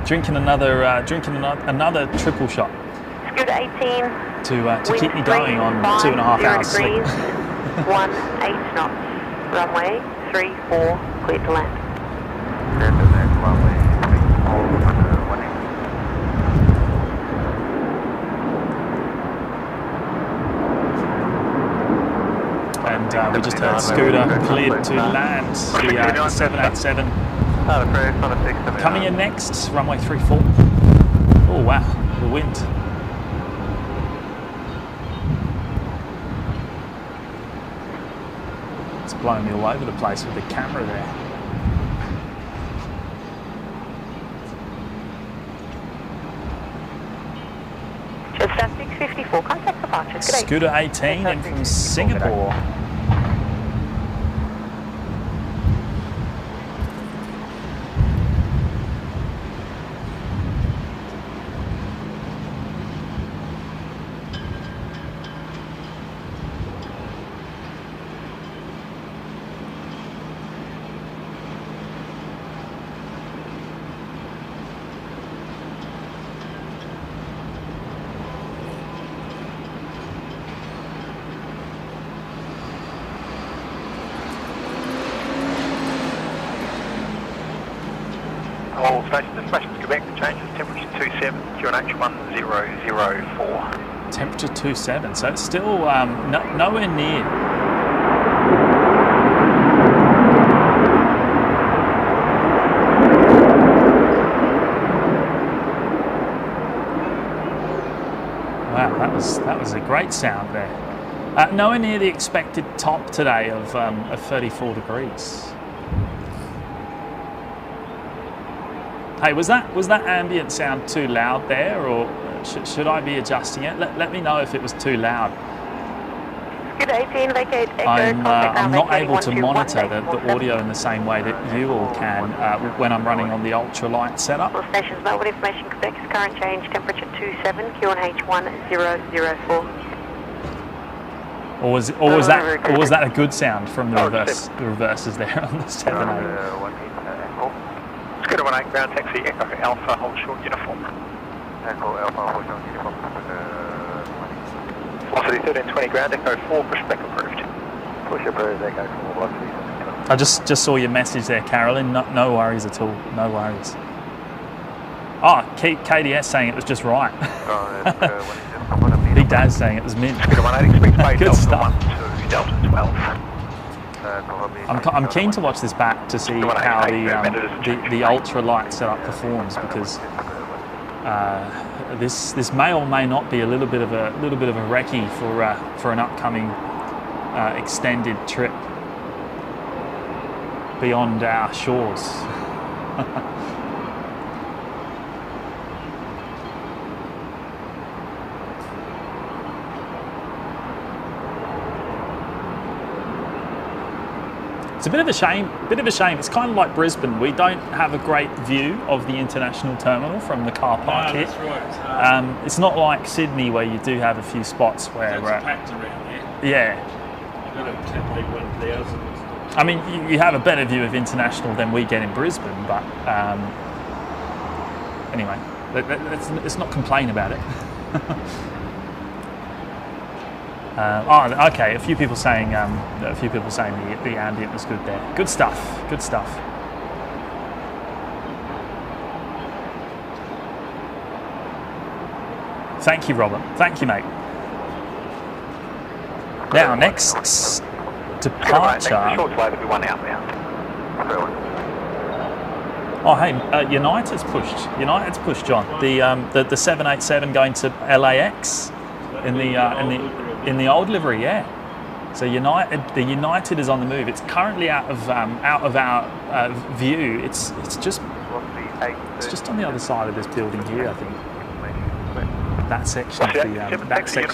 drinking another triple shot. Scoot 18. To keep me going on 2.5 hours sleep. 18 knots. Runway 34, cleared to land. And we just heard Scooter cleared to land the 787. Coming in next, runway 34. Oh wow, the wind. It's blowing me all over the place with the camera there. Just 654, contact departure. Scooter 18 in from Singapore. All stations, dispatches Quebec, the change is temperature 27, QNH 1004. Temperature 27, so it's still nowhere near. Wow, that was a great sound there. Nowhere near the expected top today of 34 degrees. Hey, was that ambient sound too loud there, or should I be adjusting it? Let me know if it was too loud. Good 18, vacate Echo. I'm not able to monitor the audio in the same way that you all can when I'm running on the ultralight setup. All stations, Melbourne Information Quebec's current change, temperature 27, QNH 1004. Or was that a good sound from the reverse? The reverses there on the 78. Scooter 18 ground, taxi Echo Alpha, hold short uniform. Echo Alpha, hold short uniform. Velocity 1320 ground, Echo 4, push back approved. Push approved, Echo 4, velocity. I just saw your message there, Carolyn. No worries at all. No worries. Oh, KDS saying it was just right. Big Dad's saying it was mint. Scooter 18, expect Bay Good Delta stuff. 1 to Delta 12. I'm keen to watch this back to see how the ultralight setup performs, because this may or may not be a little bit of a recce for an upcoming extended trip beyond our shores. It's a bit of a shame. It's kind of like Brisbane. We don't have a great view of the international terminal from the car park here. That's right. It's not like Sydney where you do have a few spots where... It's packed around there. Yeah. You've got to have 1,000. I mean, you have a better view of international than we get in Brisbane, but anyway, let's not complain about it. Okay. A few people saying the ambient was good there. Good stuff. Good stuff. Thank you, Robert. Thank you, mate. Now, next departure. Short flight will be one outbound. Oh, hey, United's pushed, John. The 787 going to LAX in the old livery, yeah. So the United is on the move. It's currently out of our view. It's just on the other side of this building here, I think. That section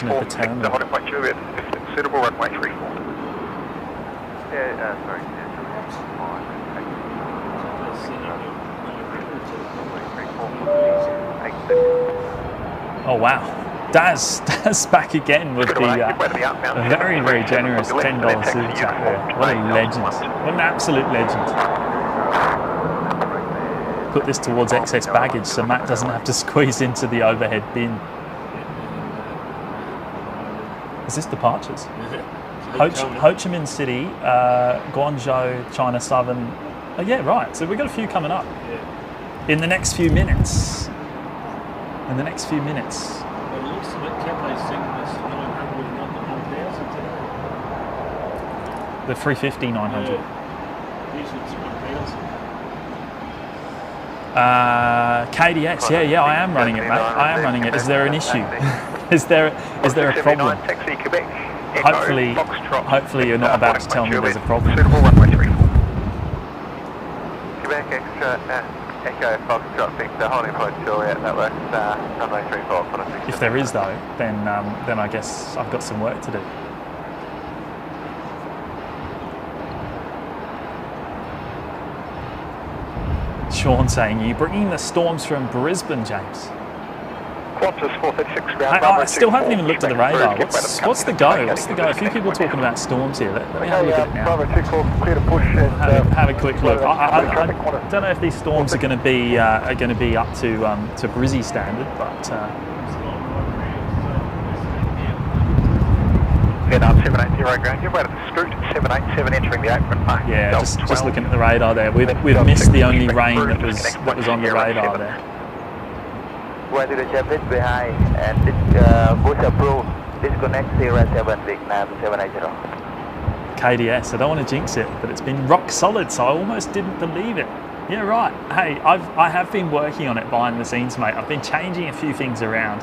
of the terminal. The holding point Juliet, suitable runway 34. Yeah, sorry. Oh wow, Daz back again with the very, very generous $10 super chat there. What a legend, what an absolute legend. Put this towards excess baggage so Matt doesn't have to squeeze into the overhead bin. Is this departures? Ho Chi Minh City, Guangzhou, China Southern. Oh yeah, right, so we've got a few coming up in the next few minutes. Well, it looks like Cathay's singing this 900 and not the 1,000 today. The 350 900. Usually it's 1,000. KDX, yeah, I am running it, mate. I am running it. Is there an issue? Is there a problem? Hopefully you're not about to tell me there's a problem. Quebec extra Echo Foxtrot Victor holding point Juliet, that works runway 34. If there is though, then I guess I've got some work to do. Sean saying, are you bringing the storms from Brisbane, James? Qantas 436 ground. I still haven't even looked at the radar. What's the go? What's the go? A few people talking about storms here. Let me have a look at it now. Have a quick look. I don't know if these storms are going to be up to Brizzy standard, but. Vietnam 780 ground. You're right at the Scoot 787 entering the apron park. Yeah, just looking at the radar there. We've missed the only rain that was on the radar there. One to the Chapin behind and push approved. Disconnect 07 Vietnam 780. KDS, I don't want to jinx it, but it's been rock solid, so I almost didn't believe it. Yeah, right. Hey, I have been working on it behind the scenes, mate. I've been changing a few things around.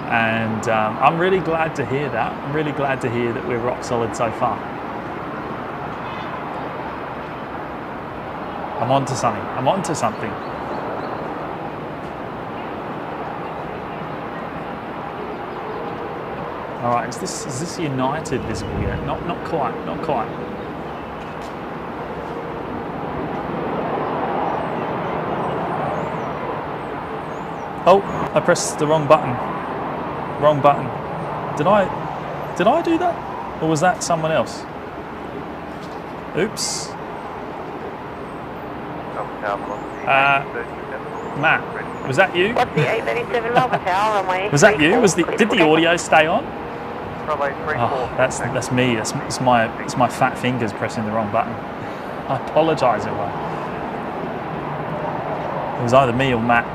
And I'm really glad to hear that. I'm really glad to hear that we're rock solid so far. I'm onto something. All right, is this United visible yet? Not quite. Oh, I pressed the wrong button. Did I do that? Or was that someone else? Oops. Matt, was that you? What's the 837 Melbourne Tower runway? Was that you? Did the audio stay on? Oh, that's me. It's my fat fingers pressing the wrong button. I apologise, everyone. It was either me or Matt.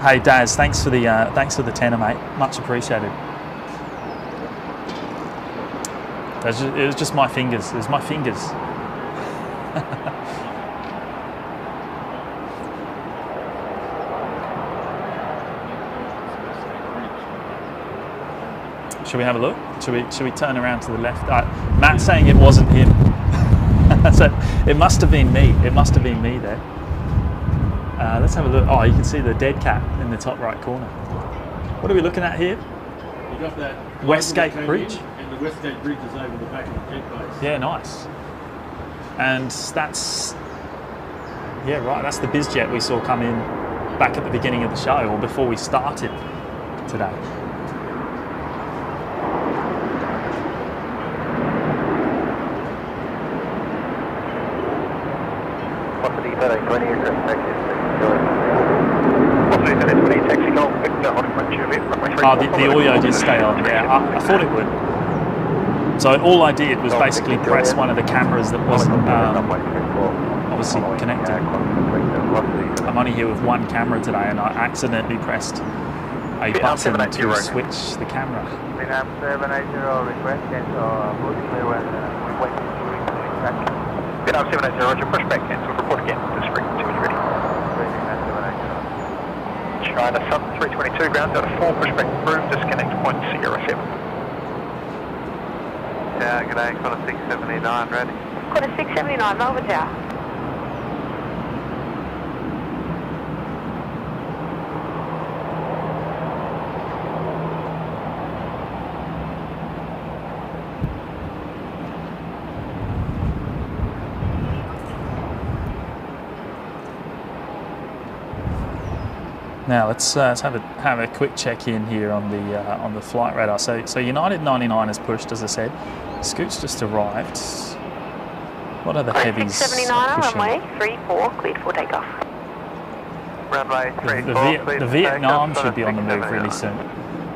Hey Daz, thanks for the tenner, mate. Much appreciated. It was just my fingers. It was my fingers. Should we have a look? Should we turn around to the left? Matt's saying it wasn't him. So it must have been me. It must have been me there. Let's have a look. Oh, you can see the dead cat in the top right corner. What are we looking at here? You got that Westgate Bridge. And the Westgate Bridge is over the back of the jet base. Yeah, nice. And that's, yeah, right, that's the BizJet we saw come in back at the beginning of the show, or before we started today. Possibly 3020, address taxi. Possibly 3020, taxi Golf Victor, holding point Juliet, runway 34. Oh, the audio did stay on, yeah, I thought it would. So all I did was basically press one of the cameras that wasn't obviously connected. I'm only here with one camera today, and I accidentally pressed a button to switch the camera. Vietnam 780, request cancel, boost clear when we wait to track. Vietnam 780, roger, push back, cancel, report again, discreet, 2 is ready. China Sun 322, ground out of 4, push back approved, disconnect point Sierra 7. Yeah, good day, Qantas 679, ready. Qantas 679, Melbourne Tower. Now let's have a quick check in here on the flight radar. So United 99 is pushed, as I said. Scoot's just arrived. What are the heavies? 679 runway 34, cleared for takeoff. Runway 34, the Vietnam should be on the move really soon.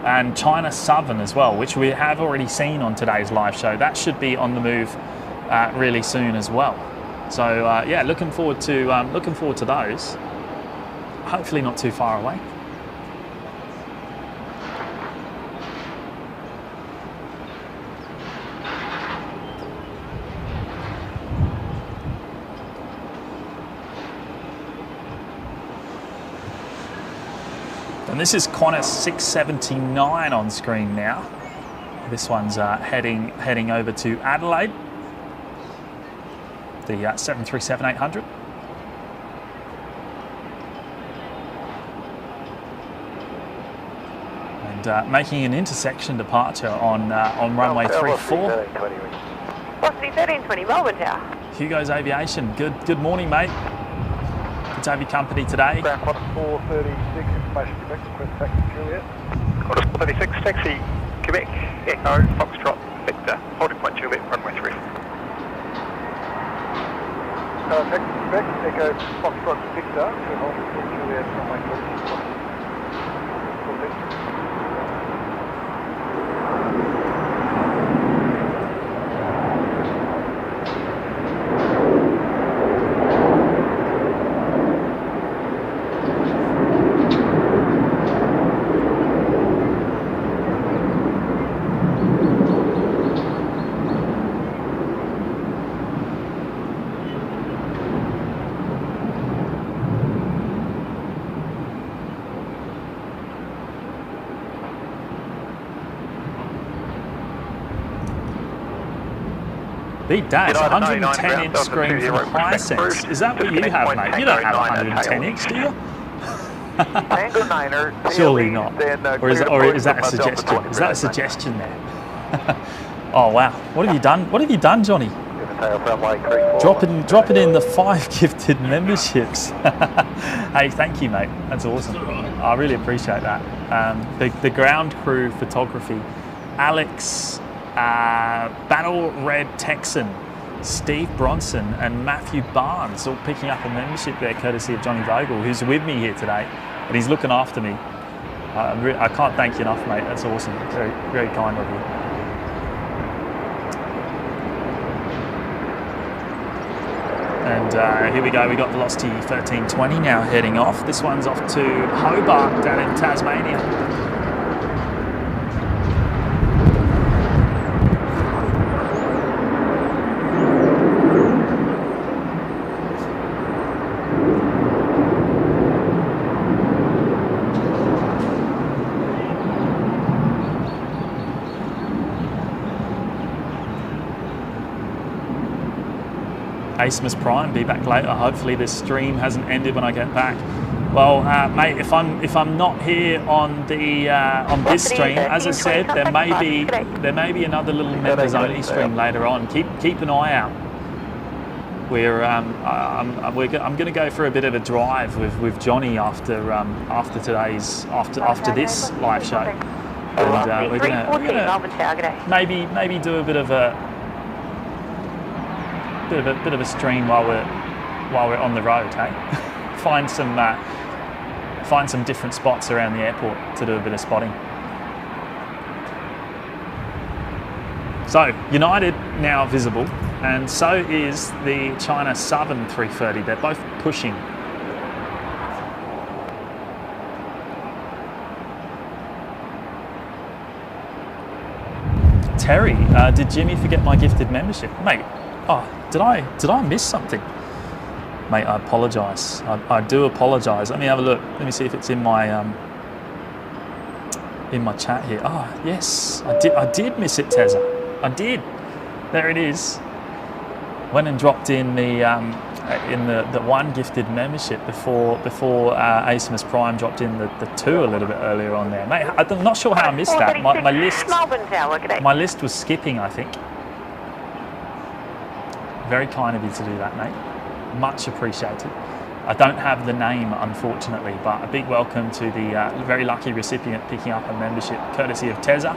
And China Southern as well, which we have already seen on today's live show. That should be on the move really soon as well. So yeah, looking forward to those. Hopefully not too far away. And this is Qantas 679 on screen now. This one's heading over to Adelaide. The 737-800. Making an intersection departure on runway 34. Possibly 1320, Melbourne Tower. Hugo's Aviation. Good morning, mate. Good to have your company today. Ground Qantas 436, information Quebec, request taxi Juliet. Qantas 436, taxi Quebec, Echo, Foxtrot, Victor, holding point Juliet, runway 3. Taxi Quebec, Echo, Foxtrot, Victor, to holding point Juliet, runway 3. Beat Dash, 110-inch screen from Hisense. Is that what you have, mate? You don't have 110-inch, do you? Tango Niner. Surely not. Or is that a suggestion? Is that a suggestion there? Oh wow! What have you done? What have you done, Johnny? Dropping in the 5 gifted memberships. Hey, thank you, mate. That's awesome. I really appreciate that. The ground crew photography, Alex. Battle Red Texan, Steve Bronson and Matthew Barnes all picking up a membership there courtesy of Johnny Vogel, who's with me here today, and he's looking after me. I can't thank you enough, mate. That's awesome. Very, very kind of you. And here we go. We got Velocity 1320 now heading off. This one's off to Hobart down in Tasmania. Asmus Prime, be back later. Hopefully this stream hasn't ended when I get back. Well, mate, if I'm not here on the on this stream, as I said, there may be another little members only stream later on. Keep an eye out. I'm going to go for a bit of a drive with Johnny after this live show, and we're gonna maybe do a bit of a stream while we're on the road, hey? find some different spots around the airport to do a bit of spotting. So United now visible, and so is the China Southern 330. They're both pushing. Terry, did Jimmy forget my gifted membership, mate? Oh, did I miss something? Mate, I apologise. I do apologise. Let me have a look. Let me see if it's in my chat here. Ah, oh, yes, I did miss it, Tezza. I did. There it is. Went and dropped in the one gifted membership before Asimus Prime dropped in the two a little bit earlier on there. Mate, I'm not sure how I missed that. My list was skipping, I think. Very kind of you to do that, mate. Much appreciated. I don't have the name, unfortunately, but a big welcome to the very lucky recipient picking up a membership courtesy of Tezza.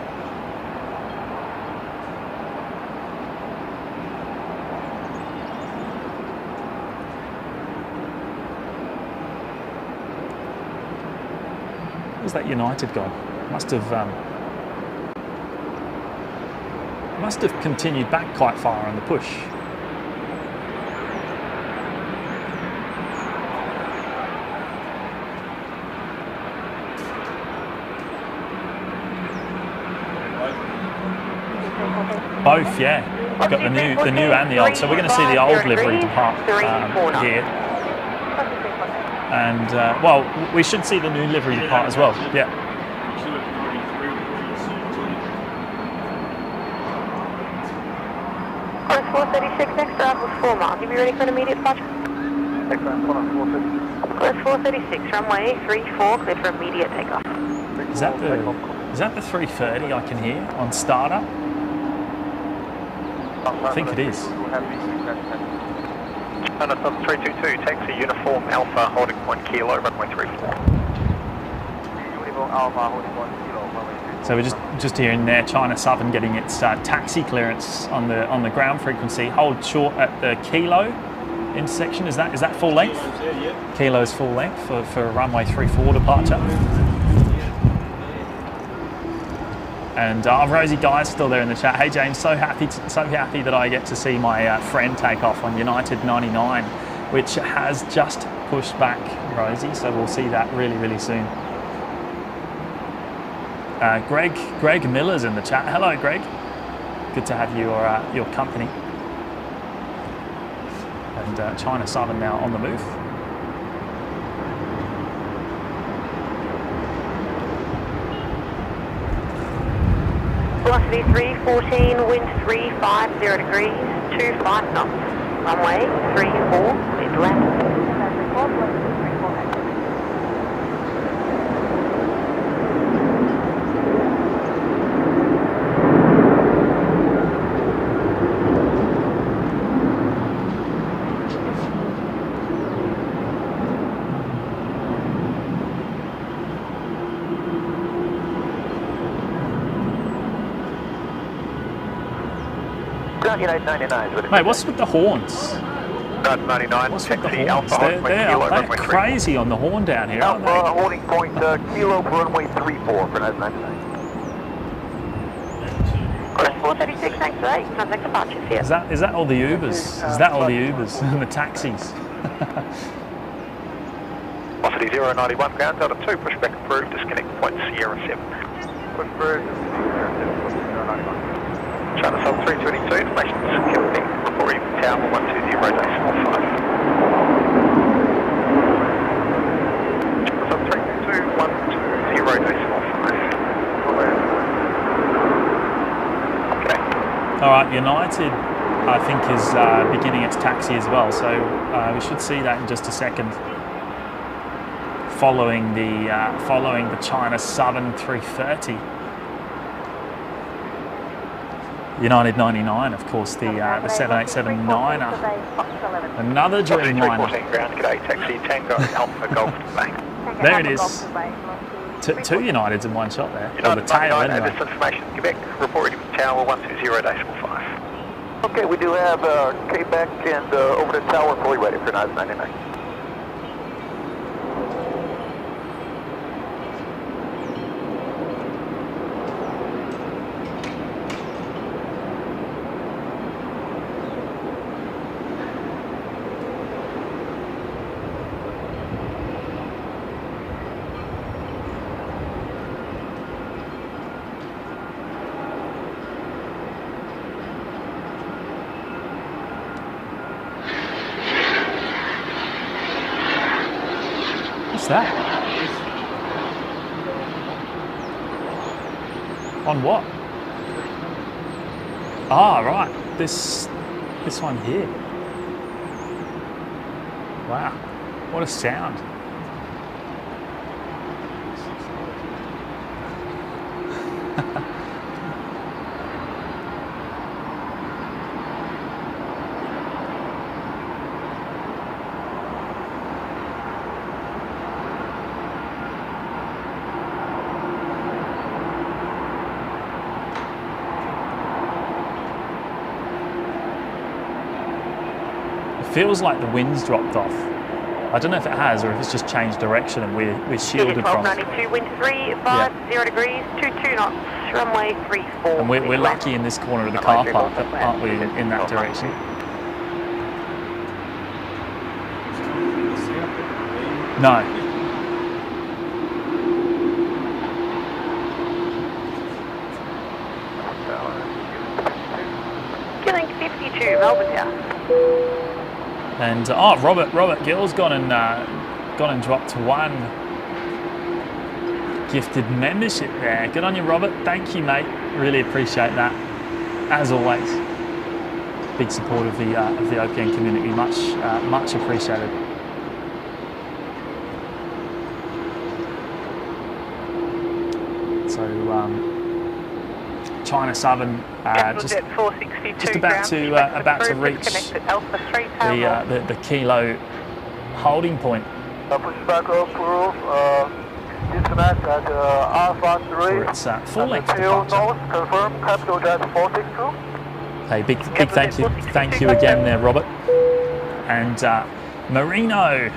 Where's that United gone? Must have continued back quite far on the push. Both, yeah. We've got the new and the old. So we're going to see the old livery depart here. And, well, we should see the new livery depart as well. Yeah. Chorus 436, next drive was 4 miles. You be ready for an immediate departure? Chorus 436, runway 34, cleared for immediate takeoff. Is that the 330 I can hear on startup? I think it is. China Southern 322, taxi uniform Alpha, holding 1 kilo, runway 34. So we're just hearing there, China Southern getting its taxi clearance on the ground frequency. Hold short at the kilo intersection. Is that full length? Kilo's full length for runway 34 departure. And Rosie Guy's still there in the chat. Hey James, so happy that I get to see my friend take off on United 99, which has just pushed back, Rosie. So we'll see that really, really soon. Greg Miller's in the chat. Hello, Greg. Good to have your company. And China Southern now on the move. Velocity 314, wind 350 degrees, 25 knots. Runway 34, clear to land. Mate, what's with the horns? 99, what's with the taxi horns? Alpha, They're crazy on the horn down here, aren't they? Holding point kilo for runway 34 for 99. Chorus 436, thanks for that. Contact departure, see ya. Is that all the Ubers? Is that all the Ubers and the taxis? Velocity 091, ground out of 2, pushback approved, disconnect point Sierra 7. Push first, Sierra 091. China Southern 322, information security, reporting tower 120 decimal 5. China Southern 322, 120 decimal 5. Okay. All right, United, I think, is beginning its taxi as well, so we should see that in just a second. following the China Southern 330. United 99, of course, the 787-9er. Another Dreamliner. 314 ground, g'day, taxi, Tango, Alpha, Golf to Bank. There it is. Two Uniteds in one shot there. Or the tail, anyway. This information, Quebec, report ready with Tower 120.5. Okay, we do have Quebec and over the tower, fully ready for 999. What's that? On what? Ah, right. This one here. Wow. What a sound. Feels like the wind's dropped off. I don't know if it has or if it's just changed direction and we're shielded from it. 1292, wind 350 degrees, 22 knots, runway 34. And we're lucky in this corner of the car park, aren't we, in that direction? No. Killing 52, Melbourne Tower. And Robert Gill's gone and dropped one gifted membership there. Good on you, Robert. Thank you, mate. Really appreciate that. As always, big support of the OPN community. Much appreciated. So China Southern just about to reach the kilo holding point. Push back up, proof, disconnect at Alpha 3. For its full length departure. Confirm, capital jet 462. Hey, big thank you again there, Robert. And Marino,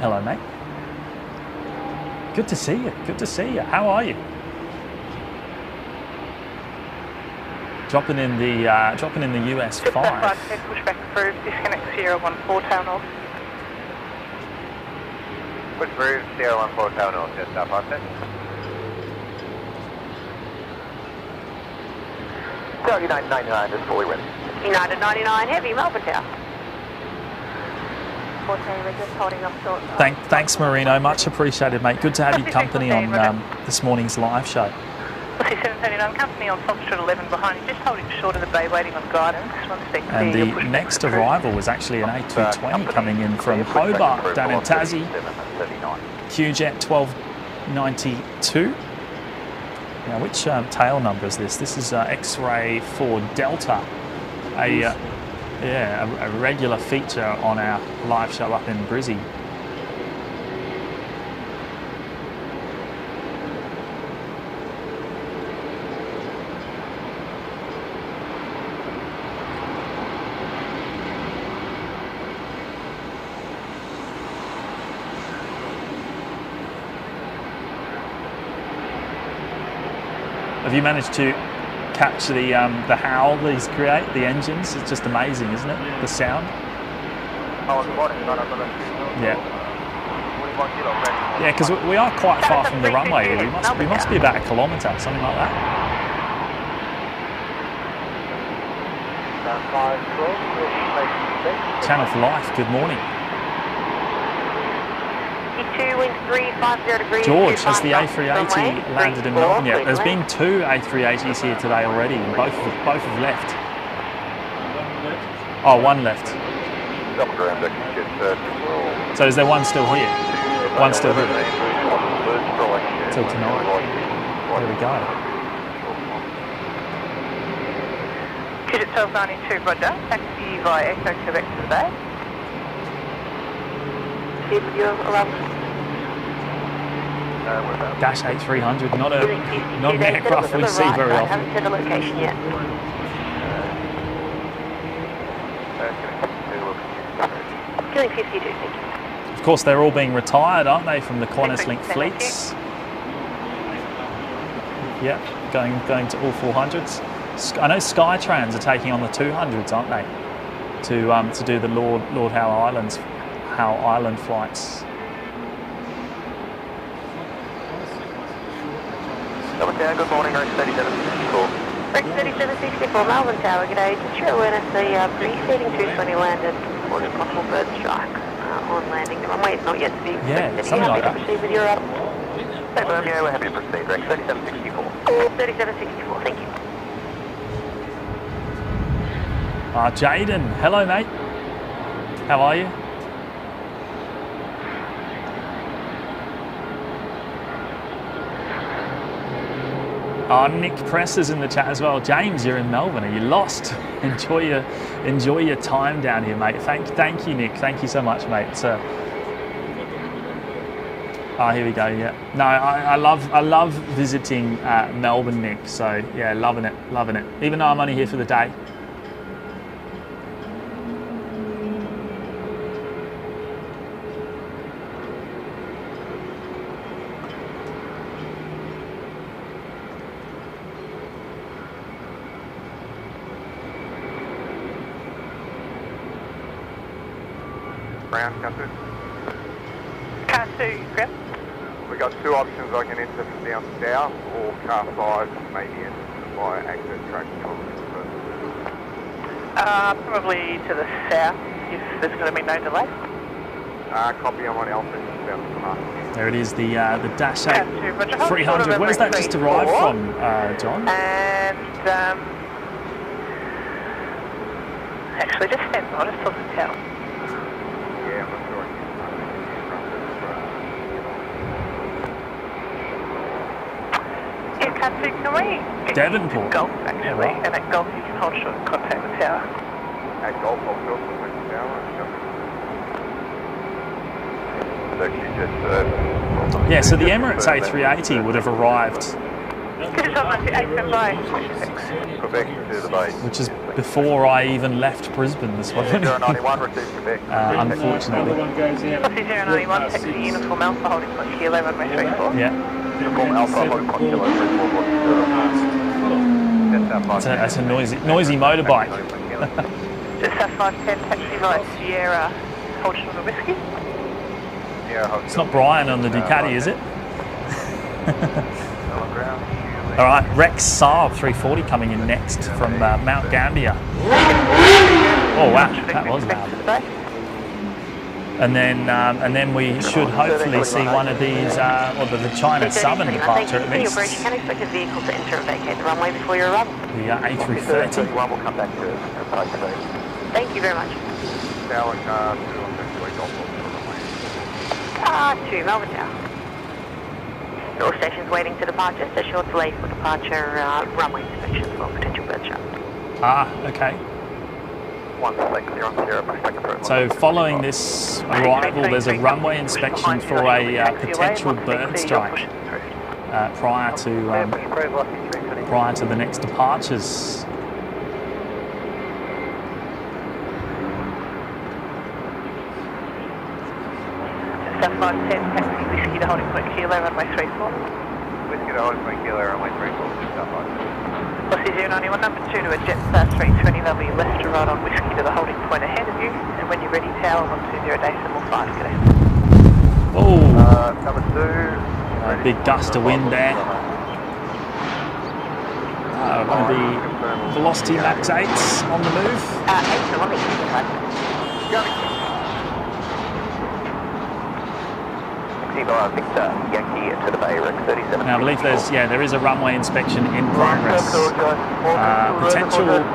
hello, mate. Good to see you. How are you? Dropping in the US 5. Pushback approved, disconnect 014 Town North. Push through 014 Town North, just up on it. United 99 is fully ready. United 99 Heavy, Melbourne Tower. 14, we're just holding up short. Thanks, Marino. Much appreciated, mate. Good to have your company on this morning's live show. 739 company on Fox Street 11 behind you, just holding short of the bay, waiting on guidance. And the next arrival was actually an A220 coming in from Hobart down in Tassie. QJet 1292. Now, which tail number is this? This is X-Ray 4 Delta, a regular feature on our live show up in Brizzy. Have you managed to catch the howl these create, the engines? It's just amazing, isn't it? The sound. Yeah. Yeah, because we are quite far from the runway here. We must be about a kilometre, something like that. Channel for Life, good morning. George, has the A380 landed in Melbourne yet? There's been two A380s here today already, and both have left. Oh, one left. So is there one still here? One still good. Till tonight. There we go. Digit 1292, Roger. Taxi via Echo Quebec to the bay. See if you're around. Dash 8300, not an aircraft we see very I often. haven't set a location yet. Feeling 52, thank you. Of course, they're all being retired, aren't they, from the Qantas Link fleets? Yeah, going to all 400s. I know Skytrans are taking on the 200s, aren't they? To do the Lord Howe Island flights. Good morning, Rex 3764. Rex 3764, Melbourne Tower, g'day. Just your awareness, the preceding 220 landed for a possible bird strike on landing. The runway is not yet to be expected. Something like that. Proceed with your Hey, Birmingham, we're happy to proceed, Rex 3764. 3764, thank you. Jaden, hello mate. How are you? Nick Press is in the chat as well. James, you're in Melbourne. Are you lost? Enjoy your time down here, mate. Thank you, Nick. Thank you so much, mate. Here we go. Yeah. No, I love visiting Melbourne, Nick. So yeah, loving it. Even though I'm only here for the day. Brown, car 2. Car 2, Grim. We've got two options. I can enter from down south, or car 5 may be entered via access track. Probably to the south, if there's going to be no delay. Copy, I'm on Alpha, south from us. There it is, the Dash 8 300. Where's that just arrived from, John? And actually, just stand by, just talk to town. Yeah, I'm not sure. Yeah, Car 2, can we get Devonport. Golf, actually, Yeah, and at Golf you can hold short contact with tower. At Golf, I'll still contact the tower. Yeah, so the Emirates A380 would have arrived, Quebec to the base. which is before I even left Brisbane this morning. 091, receive Quebec. Unfortunately. 091, taxi uniform Alpha holding point kilo, runway 34. Yeah, Uniform Alpha, holding point kilo, 34. it's a noisy motorbike. Just have 510, taxi via Sierra, hold short of whiskey. It's not Brian on the Ducati, is it? All right, Rex Saab 340 coming in next from Mount Gambier. Oh wow, that was loud. And then we should hopefully see one of these, or the China Southern departure at least. You can expect a vehicle to enter and vacate the runway before your arrival. The A330. We'll come back to us. Thank you very much. Tower car 2 on Midday, Golf. To Melbourne Tower. All stations waiting to depart, just a short delay for departure, runway inspection for potential bird strike. Okay. 160 So following this arrival, there's a runway inspection for a potential bird strike prior to the next departures. South 510, taxi whiskey to holding point kilo, runway 34. Whiskey to holding point kilo, runway 34, South 510. Aussie 091, number 2 to a Jetstar 320, they'll be left to right on whiskey to the holding point ahead of you, and when you're ready, tower 120 decimal 5, today. Oh, Number 2. big gust of wind there. One of the Velocity Max 8s on the move. 8 on the Going. Victor Yankee to the bay, Rex 37. Now I believe there is a runway inspection in progress.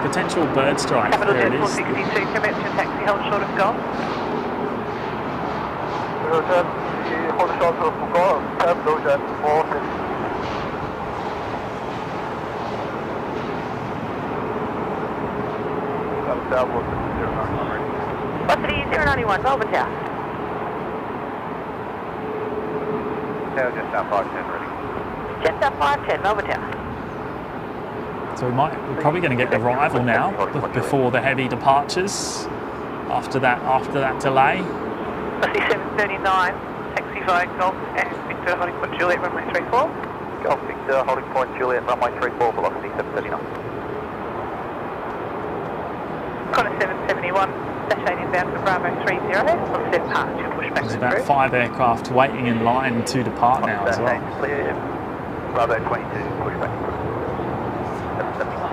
Potential bird strike. Capital There it Jet is. 462, commence your taxi hold short of Golf. Velocity 091, Melbourne Tower. Tower just up 510 ready. Just up 510, Melbourne Tower. So we're probably going to get arrival now before the heavy departures. After that delay. Velocity 739, taxi via Golf and Victor holding point Juliet, runway 34. Golf Victor holding point Juliet, runway 34, velocity 739. Qantas 771, dash 8 inbound for Bravo 30, from departure, pushback. There's about 5 aircraft waiting in line to depart now as well. Clear, Bravo 22, pushback. 779.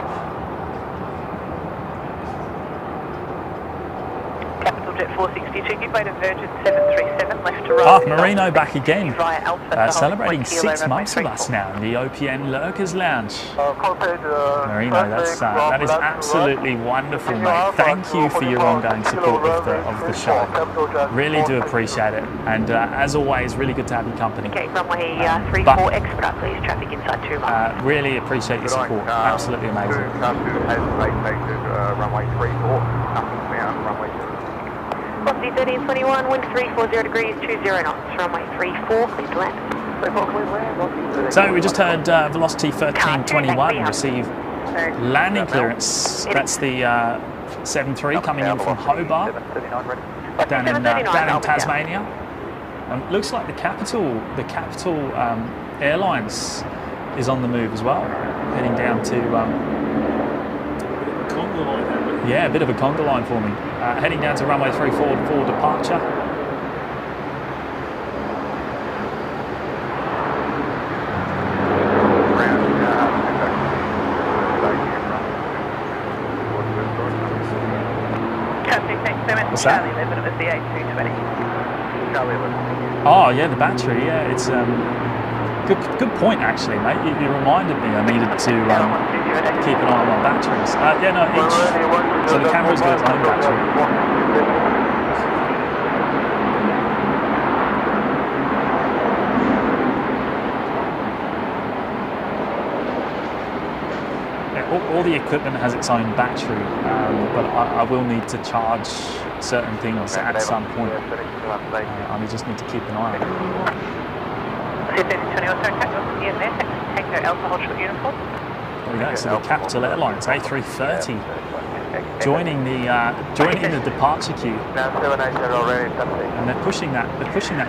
Capital Jet 462, give way to Virgin 737, left to right. Marino back again. Via Alpha, celebrating 6 months with us now in the OPN Lurkers Lounge. Marino, that is absolutely wonderful, mate. Thank you for your ongoing support of the show. Really do appreciate it. And as always, really good to have your company. Okay, runway 34, expedite please, traffic inside 2 miles. Really appreciate your support. Absolutely amazing. Runway 34, nothing down, runway 2. Velocity 1321, wind 340 degrees, 20 knots, runway 34, clear to land. So we just heard velocity 1321 receive landing clearance. That's the 73 coming in from Hobart down in Tasmania. Looks like the capital Airlines is on the move as well, heading down to a bit of a conga line for me. Heading down to runway 34 for departure. What's that? Charlie 11, it was the A220. Charlie 11. Oh yeah, the battery. Yeah, it's good point actually, mate. You reminded me I needed to keep an eye on my batteries. So the camera's got its own battery. All the equipment has its own battery, but I will need to charge certain things at some point. I just need to keep an eye on it. There we go, so the Capital Airlines A330 joining the departure queue. And they're pushing that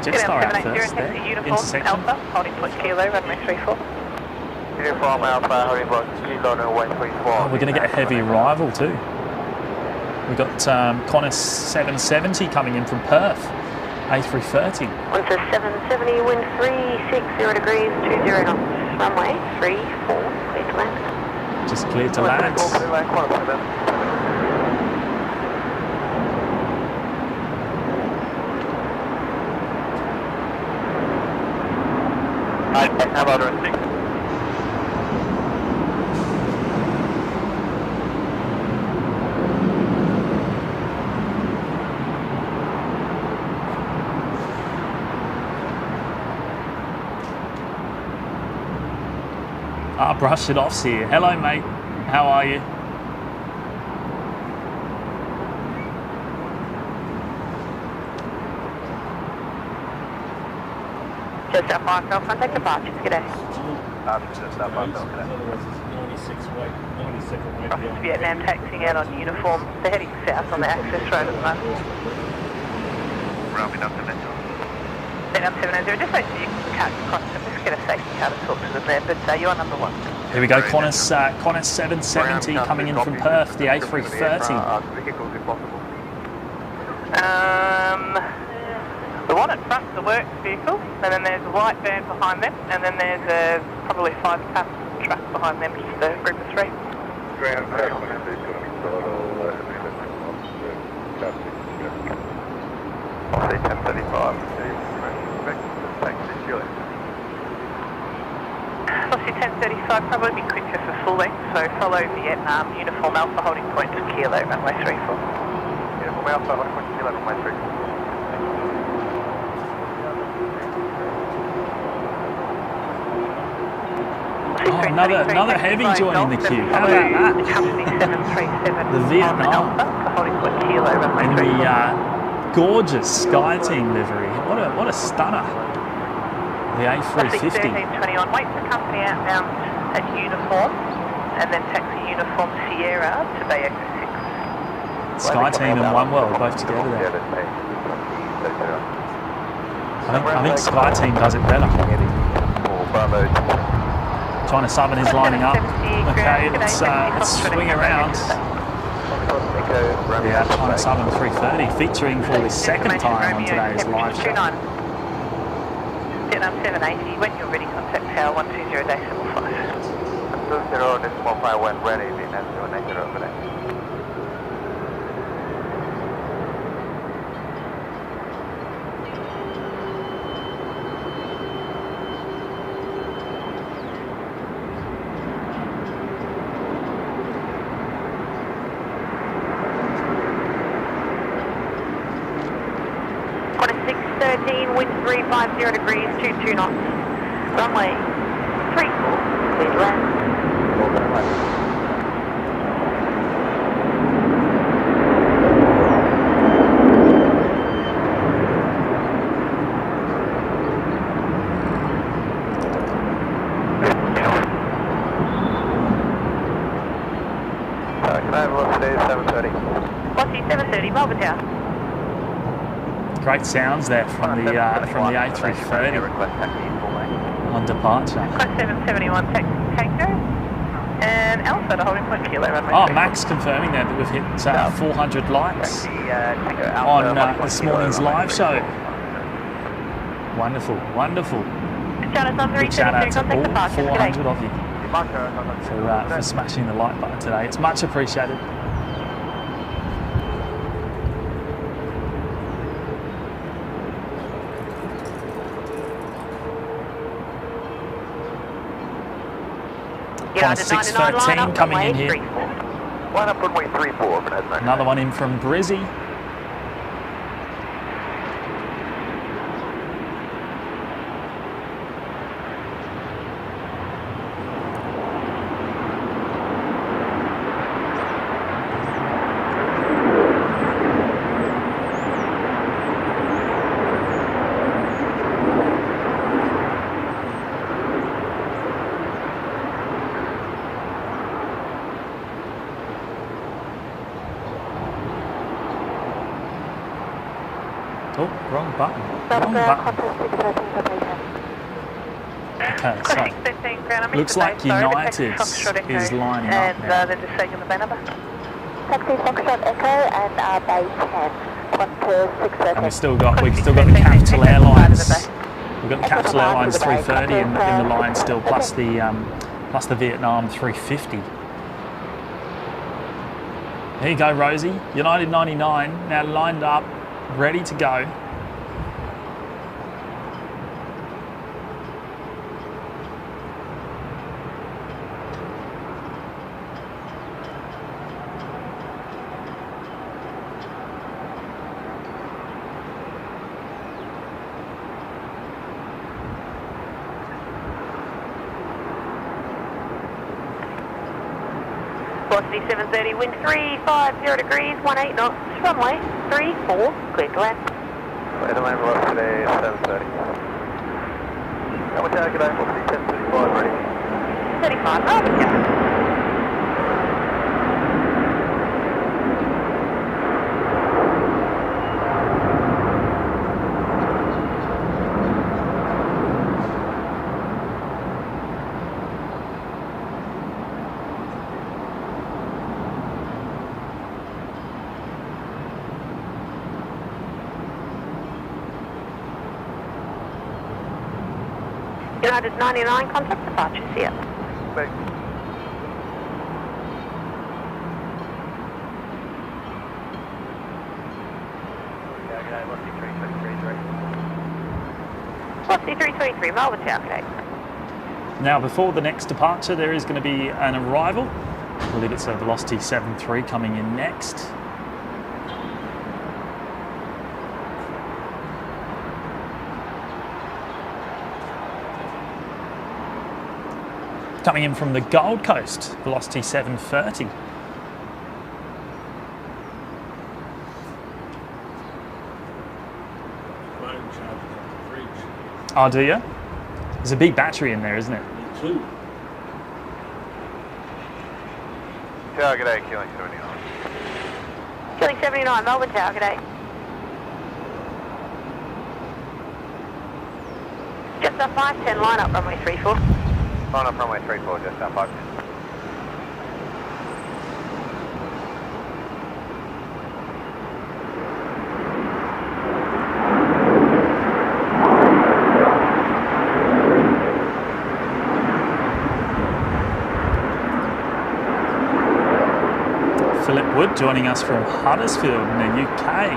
Jetstar out first there, intersection. Holding point Kilo, runway 34. Uniform Alpha, holding point Kilo, runway 34. We're going to get a heavy arrival too. We've got Qantas 770 coming in from Perth, A330. Qantas 770, wind 360 degrees, 20 knots, runway 34, clear to land. Just clear to land. How about resting? Brush it off's here. Hello, mate. How are you? Just up Marco, contact departures, g'day. Just up Marco, g'day. 96th weight. Vietnam taxiing out on uniform. They're heading south on the access road at the moment. Rounding up to Metro. Then up 790, just wait till you can't cross them. Just get a safety car to talk to them there, but you're number one. Here we go, Qantas 770 coming in from Perth, the A330. The one at front, the works vehicle, and then there's a white van behind them, and then there's probably 5-ton truck behind them, just a group of 3. Ground, I'll say 1035. Obviously 1035, probably be quicker for full length, so follow Vietnam, uniform Alpha holding point to Kilo, runway 34. Uniform Alpha holding point to Kilo, runway 34. another heavy joining the queue. How about that? The Vietnam in the gorgeous SkyTeam livery. What a stunner. The A350. 1321, wait for company outbound at uniform, and then taxi uniform Sierra to Bay Exit 6. SkyTeam and One World both together there. I think SkyTeam does it better. China Southern is lining up. Okay, let's swing around. Yeah, China Southern 330 featuring for the second time on today's live show. Vietnam 780, when you're ready, contact Tower 120.5. 20.5 when ready, Vietnam 780 over there. Wind 350 degrees, 22 knots. Runway 34, clear to land. Can I have velocity 730? Velocity 730, Melbourne Tower. Great sounds there from the A330 on departure. Close 771 Tango and Alpha to holding point kilo runway. Oh, Max confirming there that we've hit 400 likes on this morning's live show. Wonderful, wonderful. Big shout out to all 400 of you for smashing the like button today. It's much appreciated. On 613 coming in here. Line up runway 34. Another one in from Brizzy. Oh, wrong button. Wrong button. Okay, so looks like United is lining up now. They're just taking the bay number. Taxi Foxtrot Echo and Bay 10, 126. And we've still got the Capital Airlines. We've got the Capital Airlines 330 in the line still, plus the Vietnam 350. There you go, Rosie. United 99 now lined up, ready to go. Velocity 730, wind 350 degrees, 18 knots, runway 34, clear to land. Clear to land, velocity 730. How much are you going? Velocity 1035 ready. 35, Melbourne Tower. United 99, contact departure, see ya. Thanks. Velocity 333, Melbourne Tower, okay. Now, before the next departure, there is going to be an arrival. I believe it's a Velocity 73 coming in next. Coming in from the Gold Coast, velocity 730. Phone charging at the fridge. Oh, do you? There's a big battery in there, isn't it? Me too. Tower, g'day, Killing 79. Killing 79, Melbourne Tower, g'day. Just a 510, line up runway 34. Line up runway 34, just down 5. Philip Wood joining us from Huddersfield in the UK.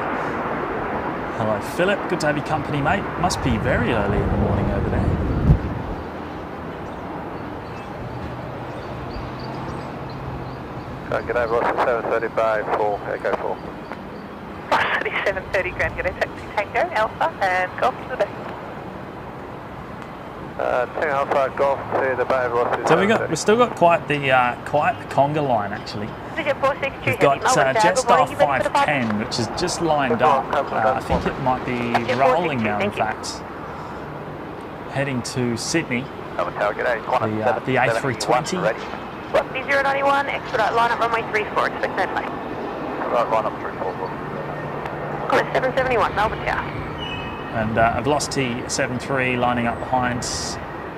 Hello Philip, good to have your company mate. Must be very early in the morning over there. G'day, Ross, 730 by 4, Echo 4. Ross 730, Grand, g'day, taxi Tango, Alpha, and Golf to the back. 2 Alpha, Golf to the Bay, Ross. So we've still got quite the conga line actually. We've got just off 510, which is just lined up. I think it might be rolling now, in fact. Heading to Sydney, the A320. Velocity 091, expedite line up runway 34, expect no plane. Right, line up 34, Ross. Call it 771, Melbourne Tower. And a velocity 73 lining up behind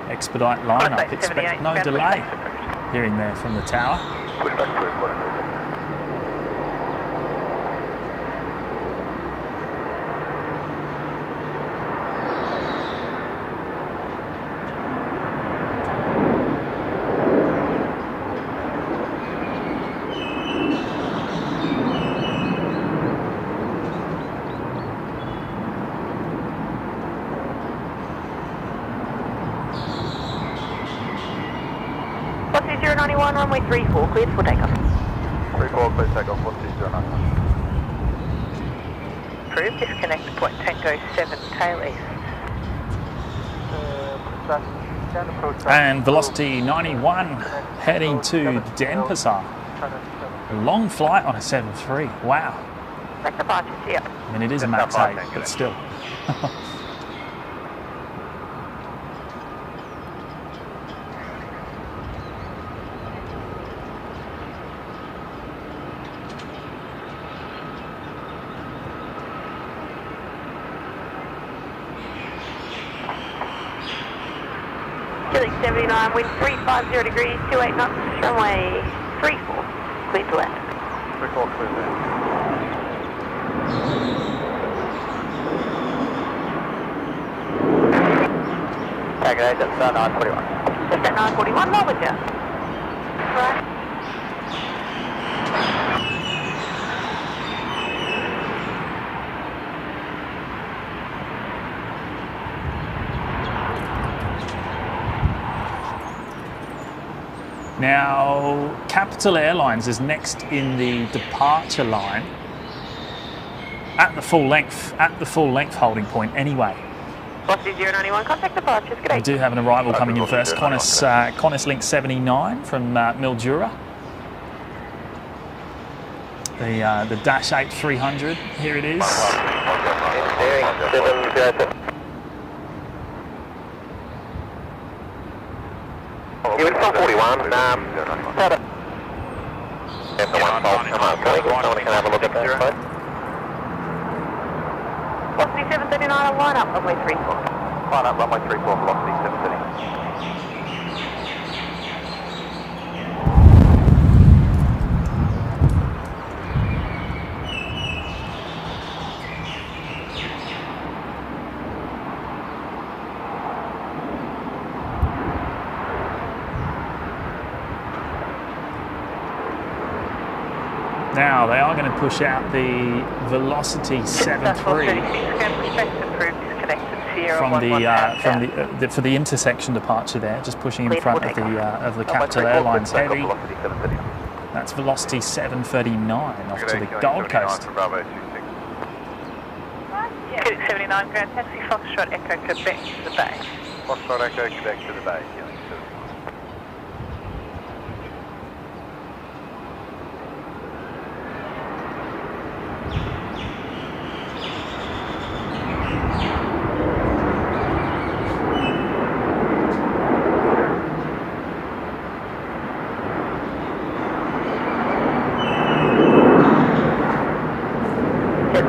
expedite lineup. Expect no delay hearing there from the tower. Push back to it, Velocity 091, runway 34, cleared for takeoff. 34, please take off, what's 091? Approved, disconnect point Tango 7, tail east. And velocity 91 heading to Denpasar. A long flight on a 7.3. Wow. Back departure, see ya. I mean, it is a max 8, but still. Killing 79, wind 350 degrees, 28 knots, runway 34, cleared to land. 34, clear to land. Okay, that's 941. Just at 941, Melbourne Tower. Right. Now, Capital Airlines is next in the departure line at the full length holding point anyway. Velocity 091, contact departures, good day. We do have an arrival coming in first, Qantas Link 79 from Mildura. The Dash 8 300, here it is. You in 441, come on, can have a look at that, please? Velocity 739, line up, runway 34. Line up, runway 34, velocity 730. Now they are going to push out the velocity 7.3 for the intersection departure there, just pushing in front of the Capital Airlines heavy. That's velocity 739 off to the Gold Coast. 79 Grand Taxi Foxtrot Echo Quebec to the Bay. Foxtrot Echo Quebec to the Bay.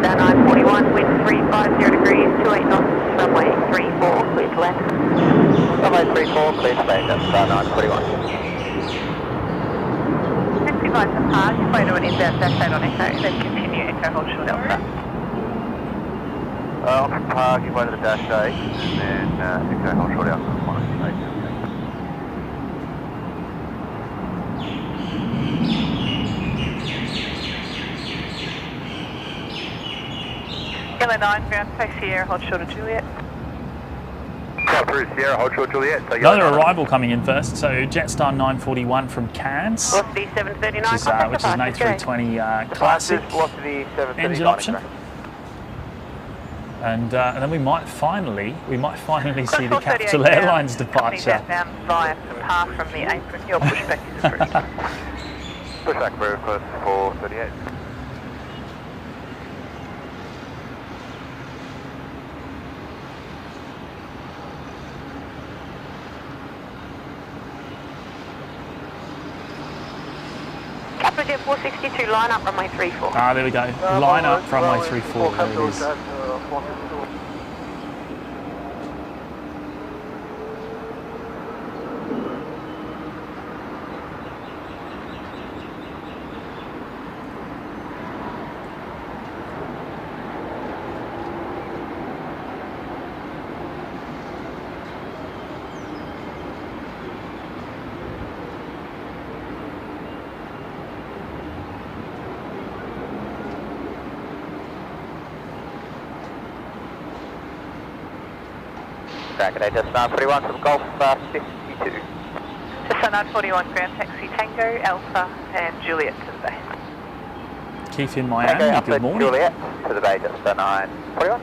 Star 941, wind 350 degrees, 28 knots, runway 34, clear to land. Runway 34, clear to land, Star 941. Taxi by the park, way to an inbound dash 8 on Echo, then continue Echo, hold short Alpha. On the park, you way to the dash 8, and then Echo, hold short out. Yellow 9, ground face Sierra, hold short of Juliet. Through Sierra, hold short Juliet. So Another arrival coming in first. So Jetstar 941 from Cairns, Velocity 739, which is an A320 classic Velocity 739. engine option. And then we might finally see the Capital Airlines departure. Via path from the apron. Your pushback is approved. Pushback for 438. Capital Jet 462, line up runway 34. Ah, there we go. Line up runway 34. There it is. Dragonade, just 941 from Golf 52. Just 941, ground taxi Tango, Alpha and Juliet to the bay. Keith in Miami, good morning. Juliet to the bay, just 941.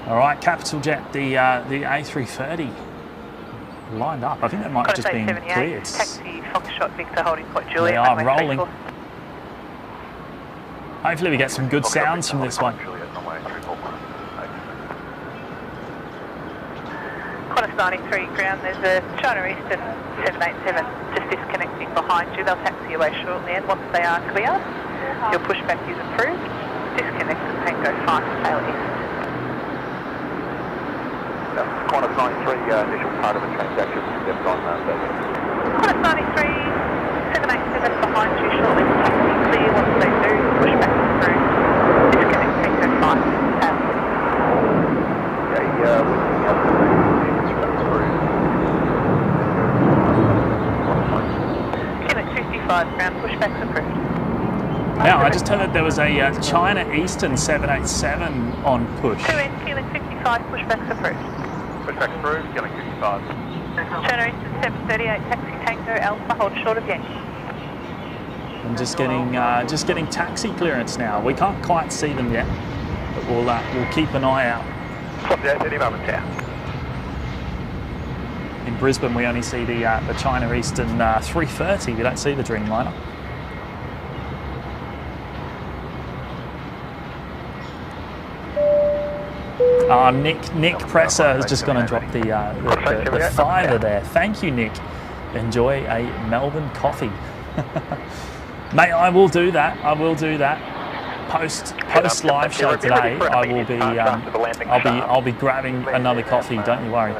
All right, Capital Jet, the A330 lined up. I think that might have just been cleared. Taxi Foxtrot Victor holding point Juliet. They are rolling. Hopefully we get some good sounds from this one. Qantas 93 ground, there's a China Eastern 787 just disconnecting behind you. They'll taxi away shortly, and once they are cleared, your pushback is approved. Disconnect and Tango 5 tail east. Qantas 93, initial part of the transaction stepped on Thursday. Qantas 93, 787 behind you shortly, taxi clear. Once they do, pushback is approved. Disconnect Tango 5 tail east. Ground pushbacks approved. Now, I just heard that there was a China Eastern 787 on push. 2N, Keeling 55, pushbacks approved. Pushback approved, Keeling 55. China Eastern 738, taxi Tango, Alpha, hold short of Yankee. I'm just getting taxi clearance now. We can't quite see them yet, but we'll keep an eye out. In Brisbane, we only see the China Eastern 330. We don't see the Dreamliner. Nick Presser has just gone and dropped the fiver there. Thank you, Nick. Enjoy a Melbourne coffee. Mate, I will do that. I will do that. Post live show today, I will be I'll be grabbing another coffee. Don't you worry.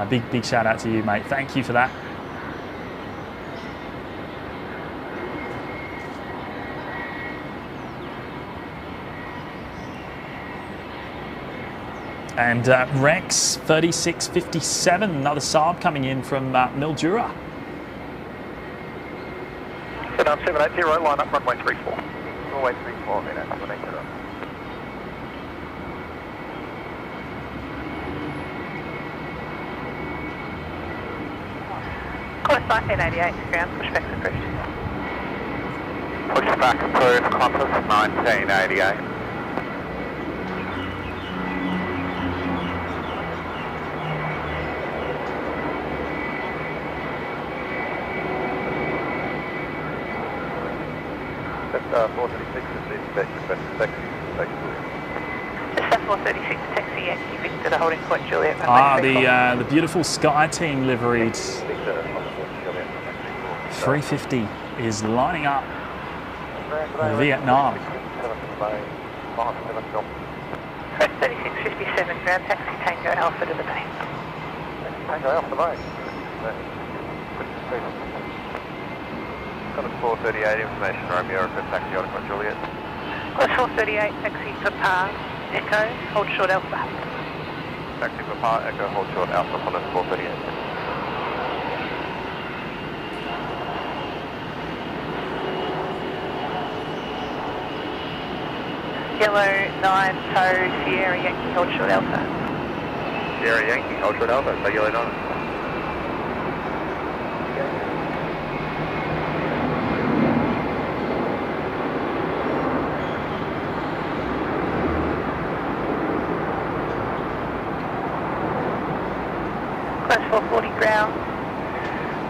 Big shout out to you, mate. Thank you for that. And Rex 3657, another Saab coming in from Mildura. 780, line up runway 34. Runway 34, then that's connected up. Qantas 1988, ground pushback approved. Pushback approved, Qantas 1988. That's 436 is the expected, but taxi. Just 436, taxi Yankee Victor to holding point Juliet. The beautiful Sky Team liveried 350 is lining up. Vietnam. Press 3657, ground taxi Tango Alpha to the bay. Tango Alpha bay. Got a 438 information, Romeo, for taxi Ottawa Juliet. Got 438, taxi for PAR, Echo, hold short Alpha. Taxi for PAR, Echo, hold short Alpha, Honda 438. Yellow 9, tow, Sierra Yankee, hold short Alpha. Sierra Yankee, hold short Alpha, so yellow 9. Close 440 ground.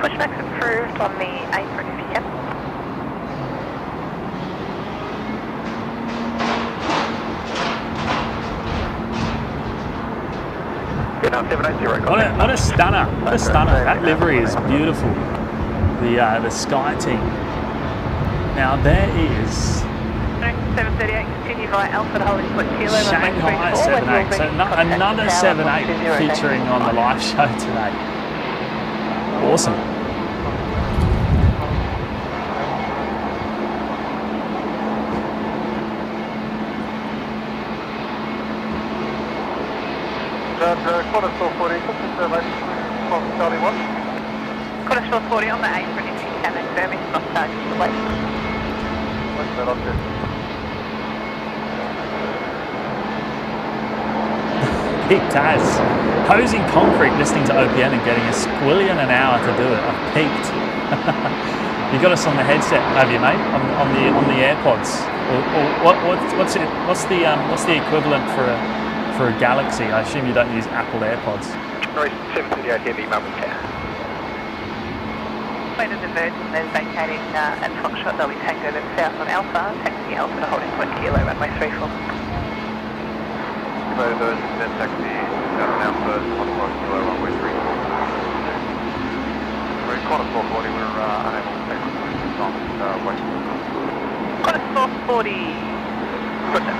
Pushback's approved on the apron if you can. What a stunner! What a stunner! That livery is beautiful. The Sky Team. Now there is 738, continue via Alpha to holding foot kilo. Shanghai 78. So another 78 featuring on the live show today. Awesome. Quarter 440, Charlie 1. Quarter 440 on the apron if you can, and confirm it's not charged the way. What's that object? Big Taz. Hosing concrete, listening to OPN and getting a squillion an hour to do it. I've peaked. You got us on the headset, have you, mate? On the AirPods. What's the equivalent for a Galaxy? I assume you don't use Apple AirPods. 738 heavy, Melbourne Tower. Plane of the Virgin, they're vacating at Foxtrot, they'll be Tango then south on Alpha, taxi Alpha to holding point kilo, runway 34. Plane of the Virgin, then taxi south on Alpha, Honda 5 kilo, runway 34. We're in quarter 440, we're unable to take on west. Quarter 440, roger.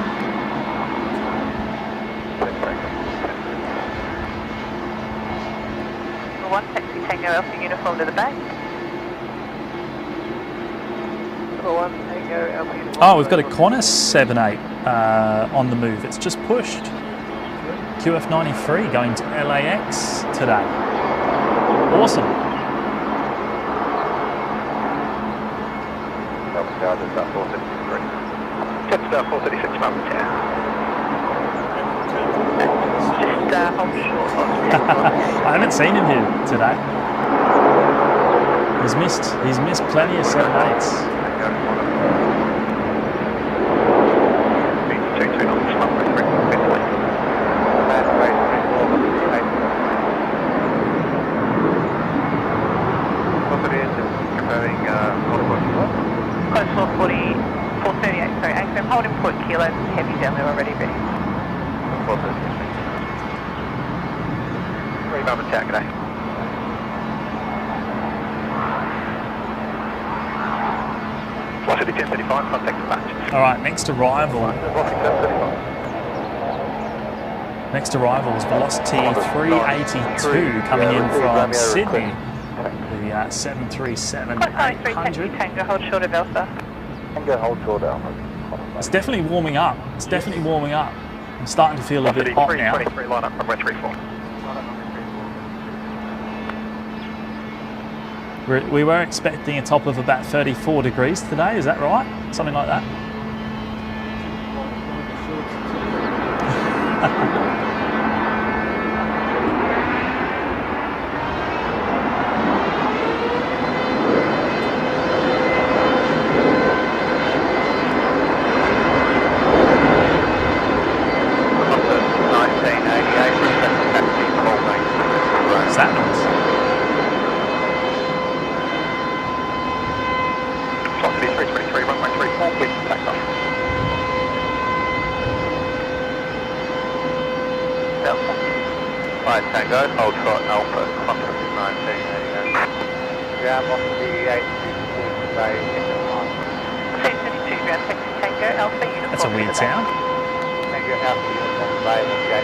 One taxi Tango Alpha uniform to the bay. One Tango Alpha uniform. Oh, we've got a Qantas 78 on the move. It's just pushed. QF93 going to LAX today. Awesome. Melbourne Tower, just 433. Jetstar 436, Melbourne Tower. Hold short. I haven't seen him here today. He's missed plenty of 78s. Close 440, 438, sorry, I'm holding point kilo, heavy down there already, ready. 436. Melbourne Tower, g'day. Flight City 1035, contact departure. All right, next arrival is Velocity 382 coming in from Sydney. The 737-800. Tango, hold short of Alpha. Tango, hold short Alpha. It's definitely warming up. I'm starting to feel a bit hot now. 323, line up, runway 34. We were expecting a top of about 34 degrees today, is that right? Something like that? What's that noise? Flight Tango, hold short Alpha, Qantas 1988. Ground off the 862 bay, C32 ground taxi Tango Alpha. That's a weird sound. Tango Alpha, uniform available, gate.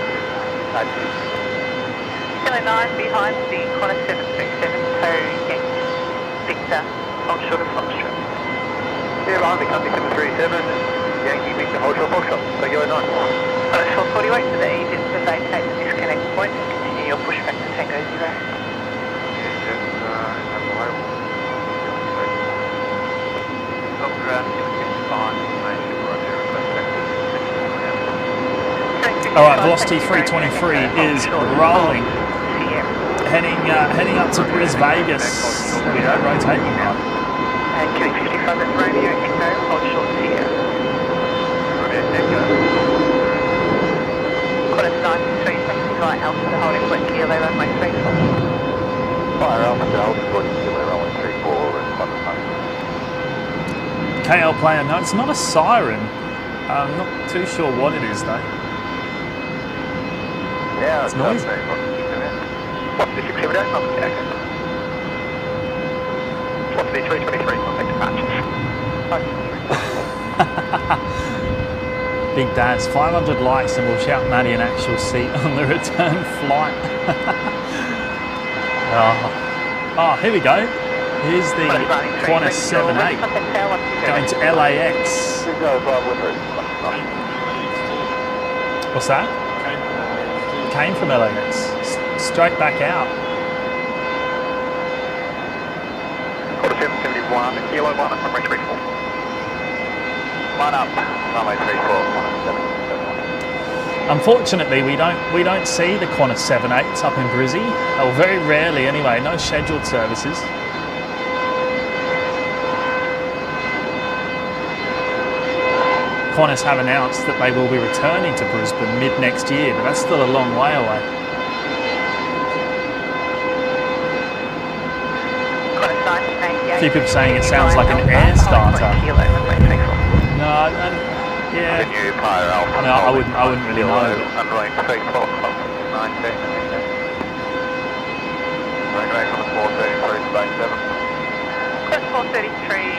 Kilo 9 behind the corner 737, toe Yankee Victor, hold short of Foxtrot. Yeah, behind the company 737, Yankee Victor, hold short Foxtrot. Tango 9. Corner 440, wait for the agent to vacate the disconnect point and continue your pushback to Tango 0. All right, velocity 323 is rolling. Heading up to Bris Vegas. There we go, rotating now. And Kelly 55, that's Romeo Echo, hold short Sierra. Romeo Echo. Corner 93, taxi via Alpha to holding point Kilo runway 34. Fire Alpha to hold point Kilo runway 34 and London KL player, no, it's not a siren. I'm not too sure what it is though. Yeah, it's noisy. What's the 678? Okay. What's the 323? Contact departures. Big Dad's 500 likes and we'll shout Maddie an actual seat on the return flight. Oh, here we go. Here's the Qantas 78 going to LAX. What's that? Came from LAX. Straight back out. Quarter 771, Kilo 1 up, runway 34. 1 up, runway 34, Unfortunately, we don't see the Qantas 78s up in Brizzy, or very rarely anyway. No scheduled services. Qantas have announced that they will be returning to Brisbane mid next year, but that's still a long way away. A few people saying it sounds like an air starter. No, yeah. I wouldn't really know. Underlying 34, 19. Going back on the 433, space 7. Quest 433,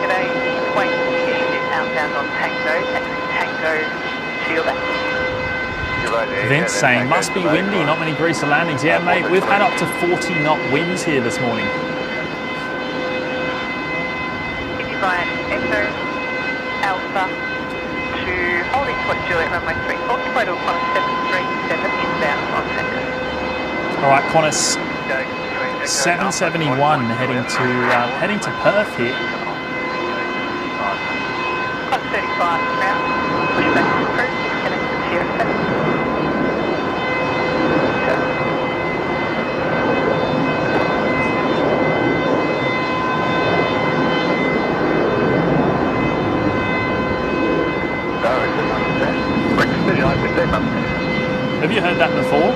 today, wait to get you outbound on Tango, taxi Tango to your left. Vince saying, must be windy, not many greaser landings. Yeah, mate, we've had up to 40 knot winds here this morning. Via Echo Alpha to holding point Juliet runway 34, total Qantas 737 inbound on Tango. All right, Qantas 771 heading to Perth here. Qantas 35 ground, pushback approved, disconnect to Sierra 7. Have you heard that before?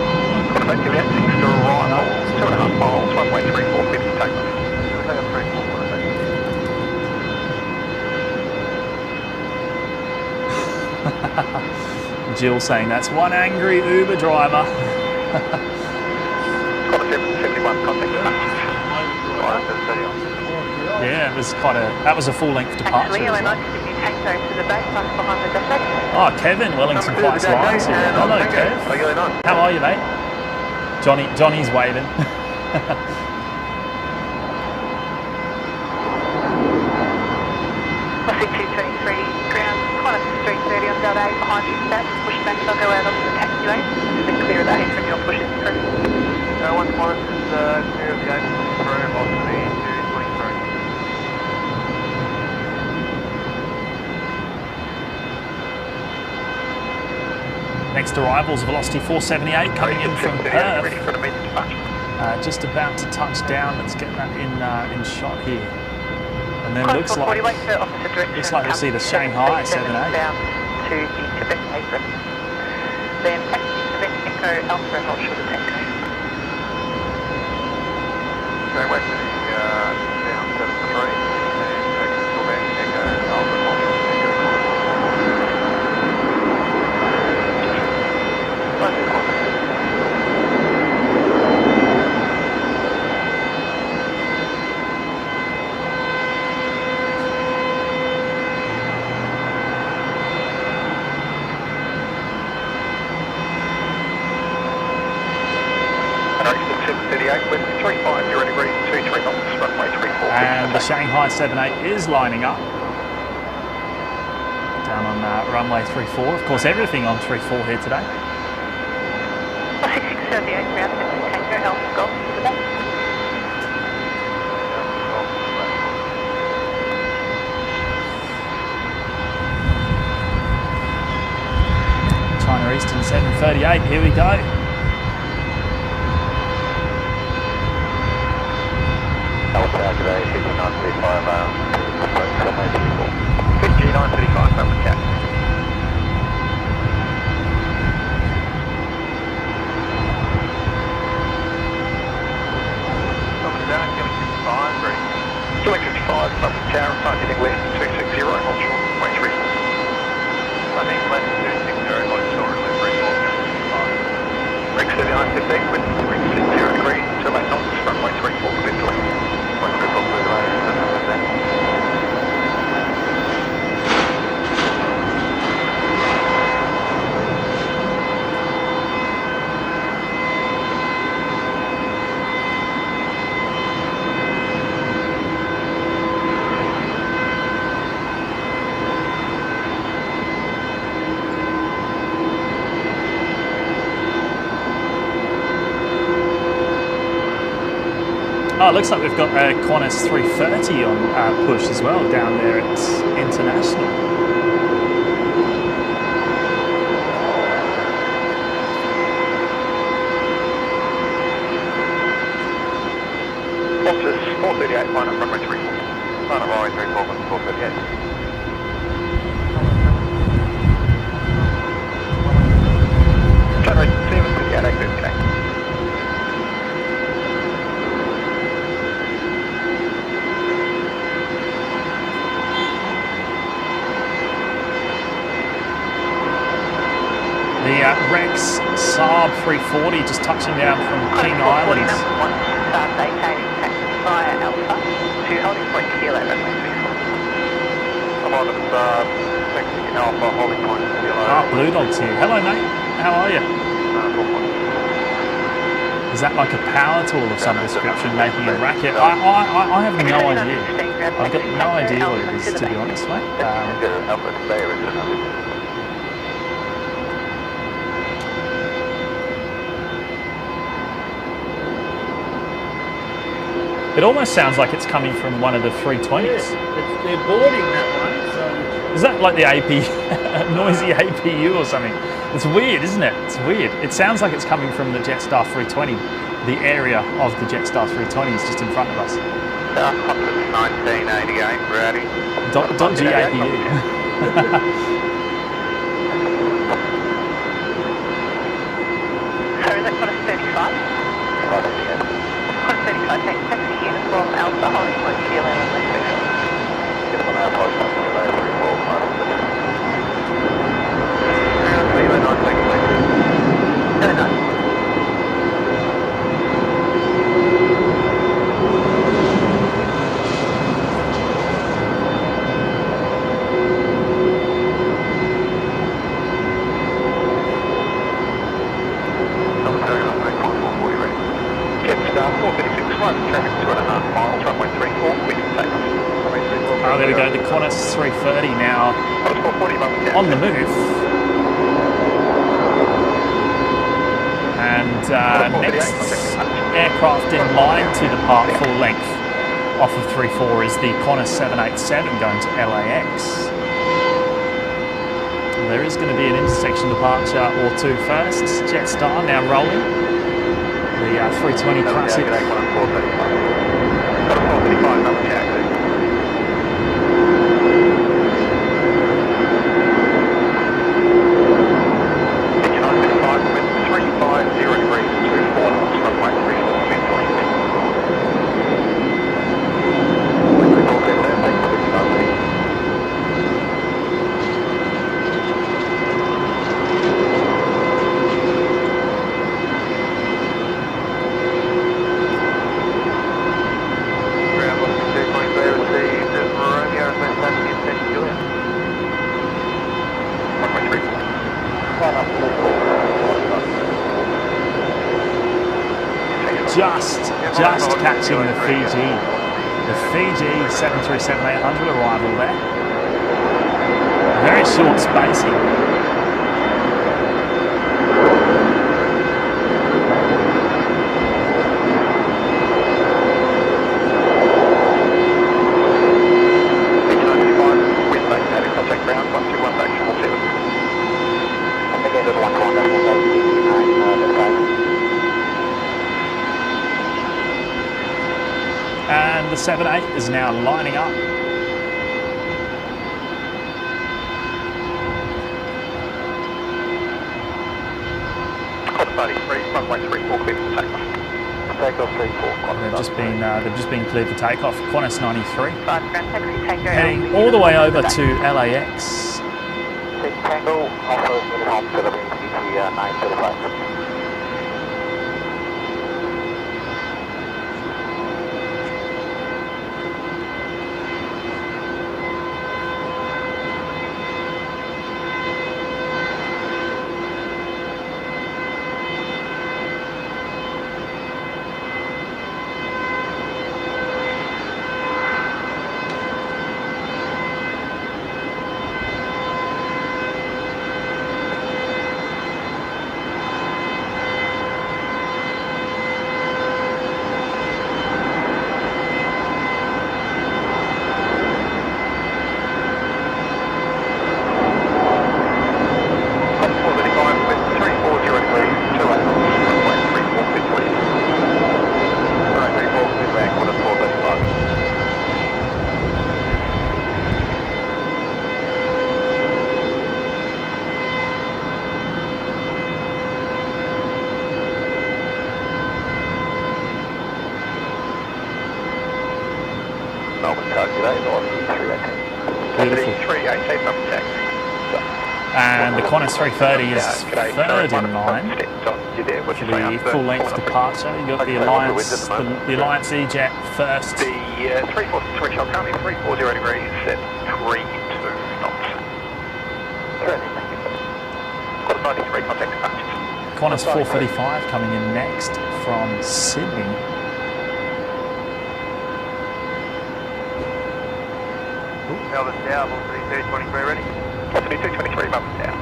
Jill saying that's one angry Uber driver. Yeah, it was that was a full length departure. Actually, I like to give you Tango to the back behind the Diverted. Oh, Kevin, Wellington Flights Lines here. Hello, Kev. How are you, mate? Johnny's waving. Crossing 223 ground, Qantas 330 on Delta 8 behind you, stats, push back, they'll go out onto the taxi lane, and then clear of the apron, your push is through. One Qantas is clear of the apron, through, velocity 223. Next arrivals, velocity 478 coming in from Perth. Just about to touch down. Let's get that in shot here. And then looks like we'll see the Shanghai 78. Down to the Quebec apron. Then taxi Quebec Echo Alpha and offshore to Tango. Going west to the down 73 and taxi Quebec Echo Alpha and offshore to Tango. the Shanghai 78 is lining up. Down on runway 34. Of course, everything on 34 here today. 6678 ground, Tango Alpha Golf to the back. China Eastern 738, here we go. Alpha today, 5935, runway 34. Good G935, Melbourne Cat. Melbourne Tower, Gilling 55, ready. Gilling 55, Melbourne Tower, sign heading left 260, hold short, way 34. Sign heading left 260, hold short, left 34, Rex 3915, wind 360 degrees, 28 knots, runway 34, clear to left. Oh, it looks like we've got a Qantas 330 on push as well down there at International. Qantas 438, line up runway 34. Line up runway 34, 438. Runway 738, okay. The Rex Saab 340 just touching down from King Island. Start vacating taxi via Alpha to holding point Kilo runway 34. I'm on taxi Alpha, holding point Kilo. Ah, Blue Dog's here. Hello, mate. How are you? Is that like a power tool of some description making a racket? I have no idea. I've got no idea what it is, to be honest, mate. Alpha today, or is it another? It almost sounds like it's coming from one of the 320s. Yeah, they're boarding that one, so... Is that like the AP, noisy APU or something? It's weird, isn't it? It's weird. It sounds like it's coming from the Jetstar 320. The area of the Jetstar 320 is just in front of us. Qantas 1988, ready. Dodgy APU. Sorry, is that Qantas 35? Qantas 35, thanks. Taxi uniform Alpha, holding point Kilo runway 34. Oh, there we go. The Qantas 330 now on the move. And next aircraft in line to depart full length off of 34 is the Qantas 787 going to LAX. And there is going to be an intersection departure or two first. Jetstar now rolling. The 320 Classic. Just catching the Fiji 737-800 arrival there. Very short spacing. And the 78 is now lining up. Runway 34 clear for takeoff. Takeoff 34. They've just been cleared for takeoff. Qantas 93. Ground taxi Tango. Heading all the way over to LAX. Tango, also home to the BCT 935. Melbourne today, North 318. Beautiful. 318 from taxi. And the Qantas 330 is third in line What's for the full-length departure. You've got the Alliance EJet first. The 346 switch up currently 340 degrees at 32 knots. Thank you. Qantas 93 contact departures. Qantas 435 coming in next from Sydney. Melbourne Tower, 43223 ready. 43223, Melbourne Tower.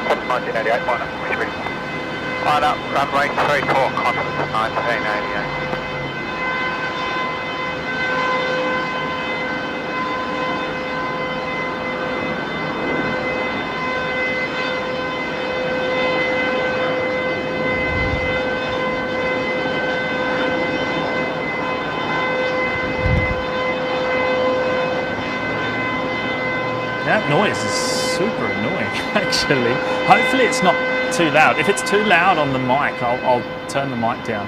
Qantas 1988, line up, which ready? Line up, runway 34, Qantas 1988. That noise is super annoying, actually. Hopefully it's not too loud. If it's too loud on the mic, I'll turn the mic down.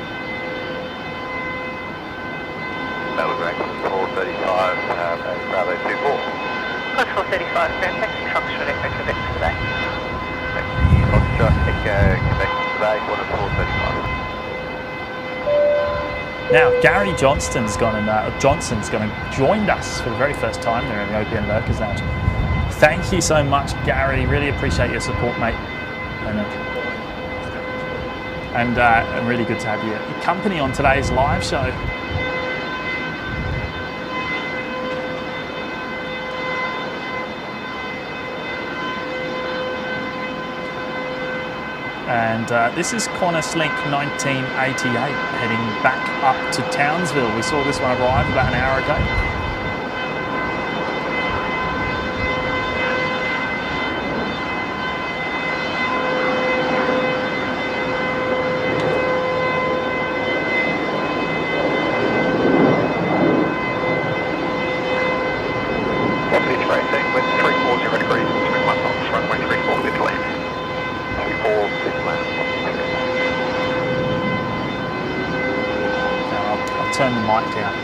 Melbourne 435, Bravo 24. Qantas 435, ground taxi Foxtrot Echo Quebec today. Taxi Foxtrot Echo Quebec today, Qantas 435. Now, Gary Johnston's gone and Johnson's going to join us for the very first time there in the OPN Lurkers Lounge. Thank you so much, Gary. Really appreciate your support, mate. And really good to have your company on today's live show. And this is Qantas Link 1988 heading back up to Townsville. We saw this one arrive about an hour ago. Turn the mic down.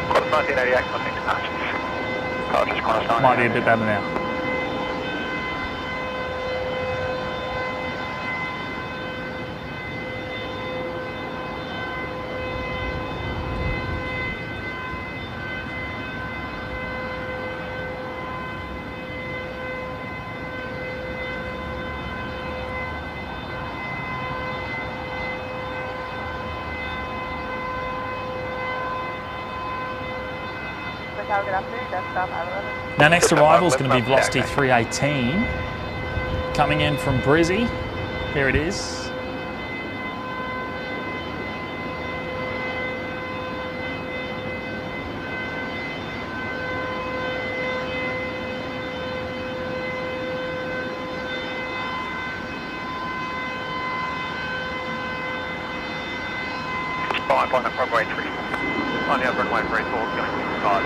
Qantas 1988, contact departures. Departures, Qantas 1988. Might be a bit better now. Now next arrival is going to be velocity 318, coming in from Brizzy. Here it is. Line up runway 34. Line up runway 34, going to 5.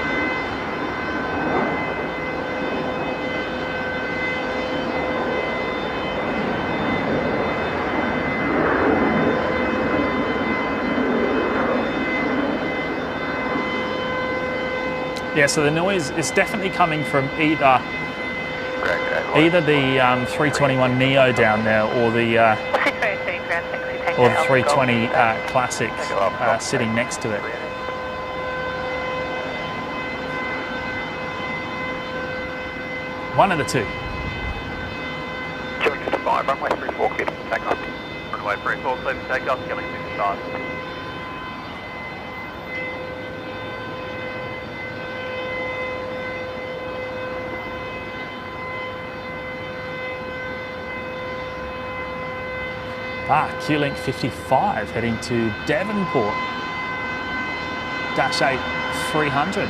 Yeah, so the noise is definitely coming from either the 321 Neo down there or the 320 Classic sitting next to it. One of the two. Killing 65, runway 34, clear for takeoff. Runway 34, clear for takeoff, killing 65. Q-Link 55 heading to Devonport. Dash 8 300.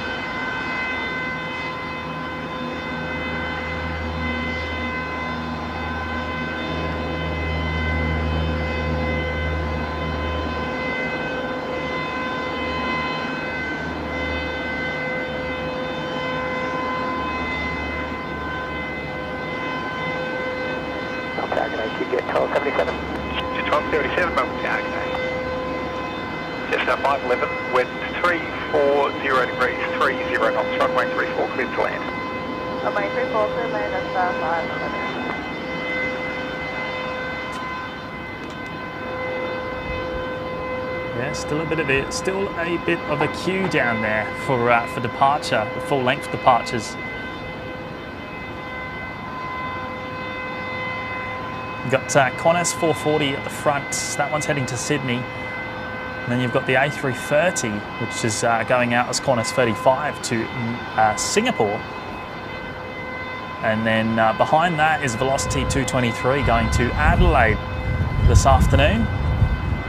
Should get 1277. 1277, Melbourne International Airport. Cessna 511, wind 340 degrees, 30 knots, runway 34, clear to land. Runway 34, clear to land, that's 511. Yeah, still a bit of a queue down there for departure, the full length departures. You've got Qantas 440 at the front, that one's heading to Sydney. And then you've got the A330, which is going out as Qantas 35 to Singapore. And then behind that is Velocity 223 going to Adelaide this afternoon.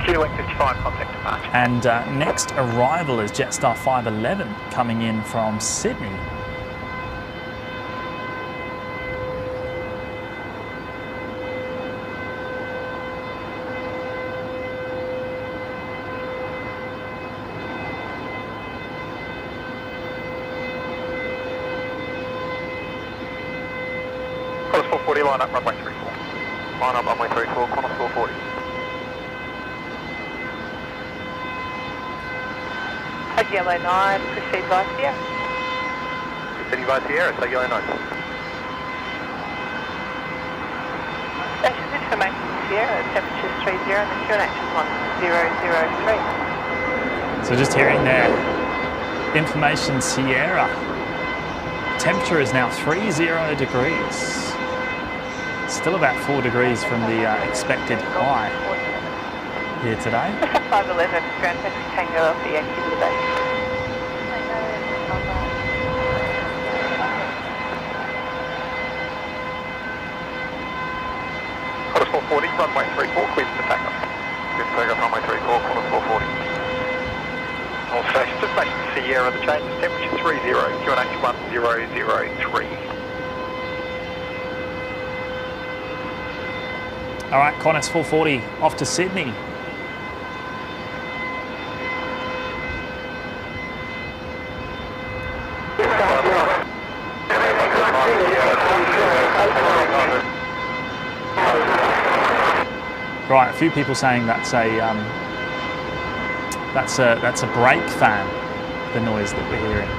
Q-Link 55, contact departure. And next arrival is Jetstar 511 coming in from Sydney. Qantas 440, line up runway 34. Line up runway 34, Qantas 440. At yellow 9, proceed by Sierra. Proceeding by Sierra, so yellow 9. Station's information Sierra, temperature's 30 and the QNH is 1003. So just hearing there, information Sierra. Temperature is now 30 degrees. Still about 4 degrees from the expected high here today. 511, Grand Taxi Tango Alpha Yankee to the base. Qantas 440, runway 34, clear for takeoff. Clear for takeoff, runway 34, Qantas 440. All stations, information Sierra, the change is temperature 30, QNH 1003. All right, Qantas 440 off to Sydney. Right, a few people saying that's a brake fan, the noise that we're hearing.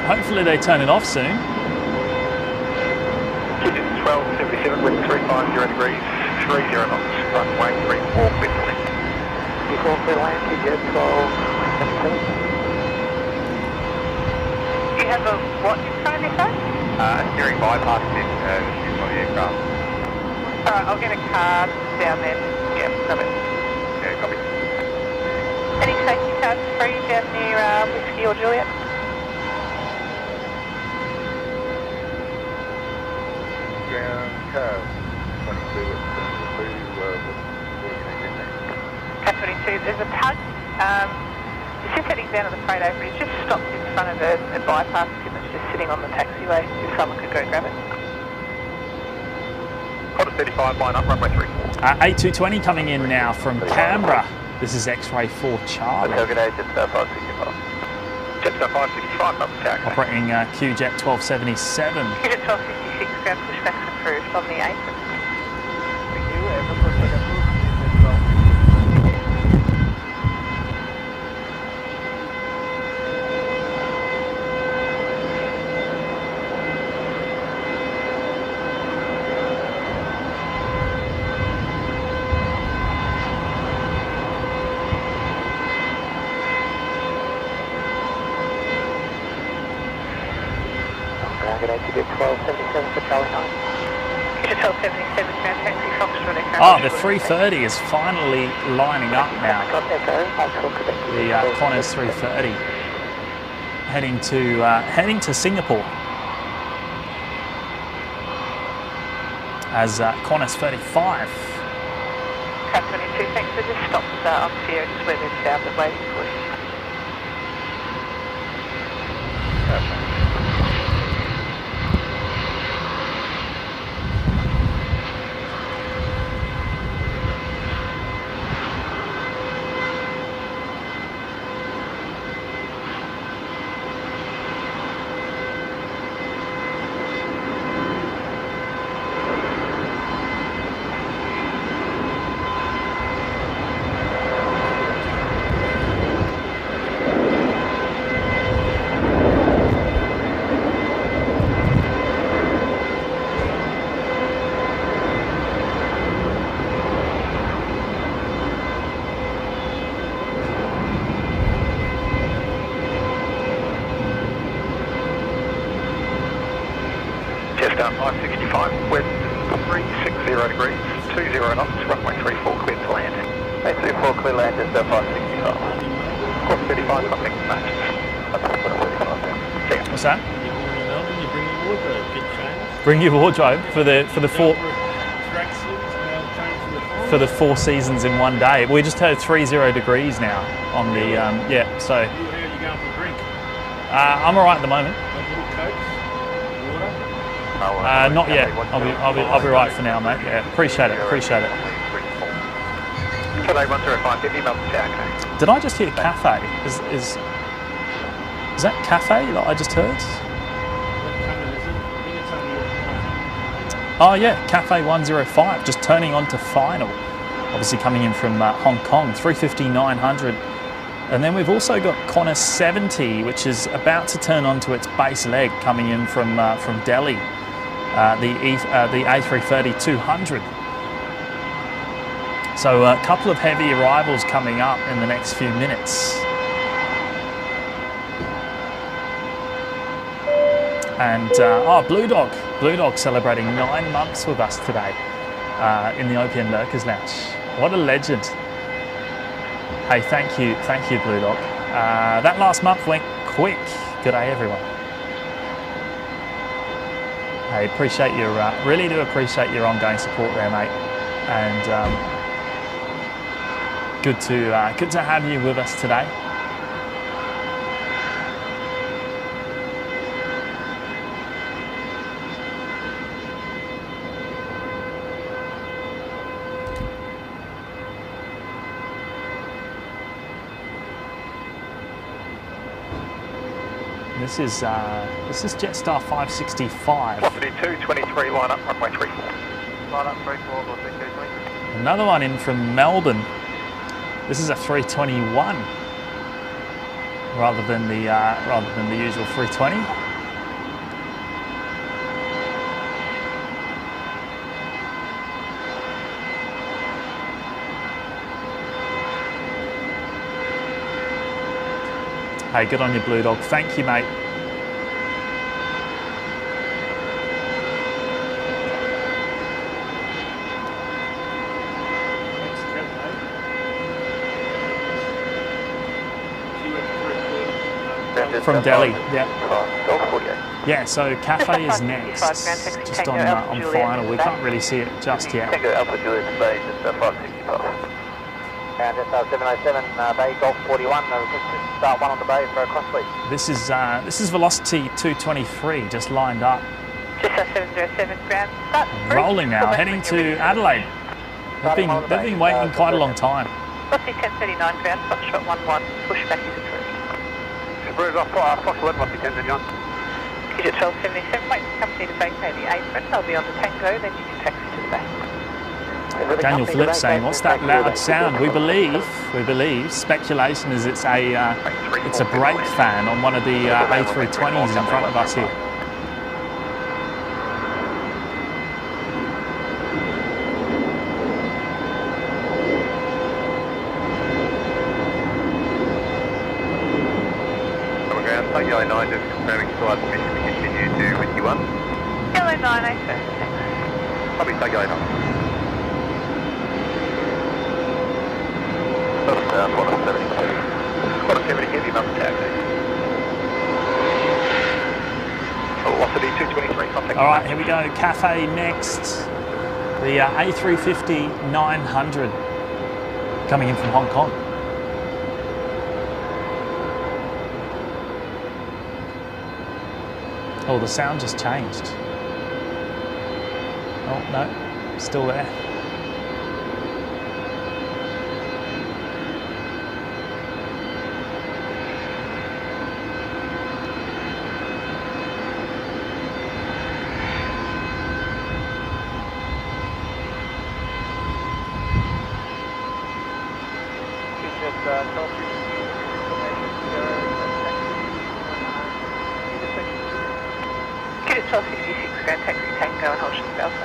Hopefully they turn it off soon. 1277, wind 350 degrees, 30 knots, runway 34, clear to land. Before clear land, TJ 1277. You have a what in front of your phone? Steering bypass is used on the aircraft. Alright, I'll get a card down there. Yeah, grab it. Yeah, copy. taxi charge free down near Whiskey or Juliet. Ground car 22 at 2, what do you need in there? Cat 22, there's a tug. It's just heading down to the freight overbridge. Just stopped in front of a bypass and it's just sitting on the taxiway. If someone could go grab it. Qantas 35, line up, runway 34. 8220 coming in now from Canberra. This is X-ray 4 Charlie. Hotel, good day, Jetstar 565. Jetstar 565, up the taxi. Operating QJet 1277. QJet 1256, ground pushbacks approved on the 8th. Thank you, and the first second approved is 12. Good day, QJet 1277 for Charlie 9. QJet 1277, ground taxi Foxtrot aircraft. Oh, the 330 is finally lining up now. Got Echo, I'll Quebec. The Qantas 330 heading to Singapore as Qantas 35. Cat 22, thanks. So just stopped on Sierra, just where they're down and waiting for you. Jetstar 565, wind 360 degrees, 20 knots, runway 34, cleared to land. 824, clear land, Jetstar 565. Qantas 35, something matches. See ya. What's that? You go to Melbourne, you bring your wardrobe, get changed. Bring your wardrobe for the four Tracksuits, now change for the phone. for the 4 seasons in one day. We just heard 30 degrees now on the yeah. So How are you going for a drink? I'm all right at the moment. Like little cokes, water. Not yet. I'll be right for now, mate. Yeah, appreciate it. Appreciate it. Today 105, get email to Jack. Did I just hear cafe? Is that cafe that I just heard? What coming is it? I think it's only at Oh yeah, Cafe 105, just turning on to final. Obviously coming in from Hong Kong, 350-900. And then we've also got Qantas 70, which is about to turn on to its base leg, coming in from Delhi, the A330-200. So a couple of heavy arrivals coming up in the next few minutes. And Blue Dog celebrating 9 months with us today in the OPN Lurkers Lounge. What a legend. Hey, thank you, Blue Dog. That last month went quick. Good day, everyone. Hey, appreciate your, really do appreciate your ongoing support there, mate. And good to have you with us today. This is Jetstar 565. 132, line up, runway 34. Line up 34, go 620. Another one in from Melbourne. This is a 321 rather than the usual 320. Hey, good on you, Blue Dog. Thank you, mate. From Delhi, yeah. Golf 48. Yeah, so Cafe is next, just on final. We can't really see it just yet. Tango Alpha Juliet Bay, just 560 past. And just 707, Bay Golf 41, just start one on the bay for a cross sweep. This is Velocity 223, just lined up. Just 707 ground start. Rolling now, heading to Adelaide. They've been waiting quite a long time. Velocity 1039 ground, Foxtrot 11, pushback is approved. Approved off Fox 11, Velocity 1039. Digit 1277, wait for the company to vacate the apron. They'll be on the Tango, then you can taxi to the bay. Daniel Phillips saying, "What's that loud sound?" We believe. Speculation is it's a brake fan on one of the A320s in front of us here. Yellow 9 just confirming still has permission to continue to Whiskey 1. Yellow 9, A sir, thanks. Copy, take Yellow 9. That's 170. 170 heavy, number taxi. Velocity 223, contact. All right, here we go. Cafe next. The A350 900 coming in from Hong Kong. Oh, the sound just changed. Oh, no, still there. Digit 1266 ground, taxi Tango and hold short Alpha.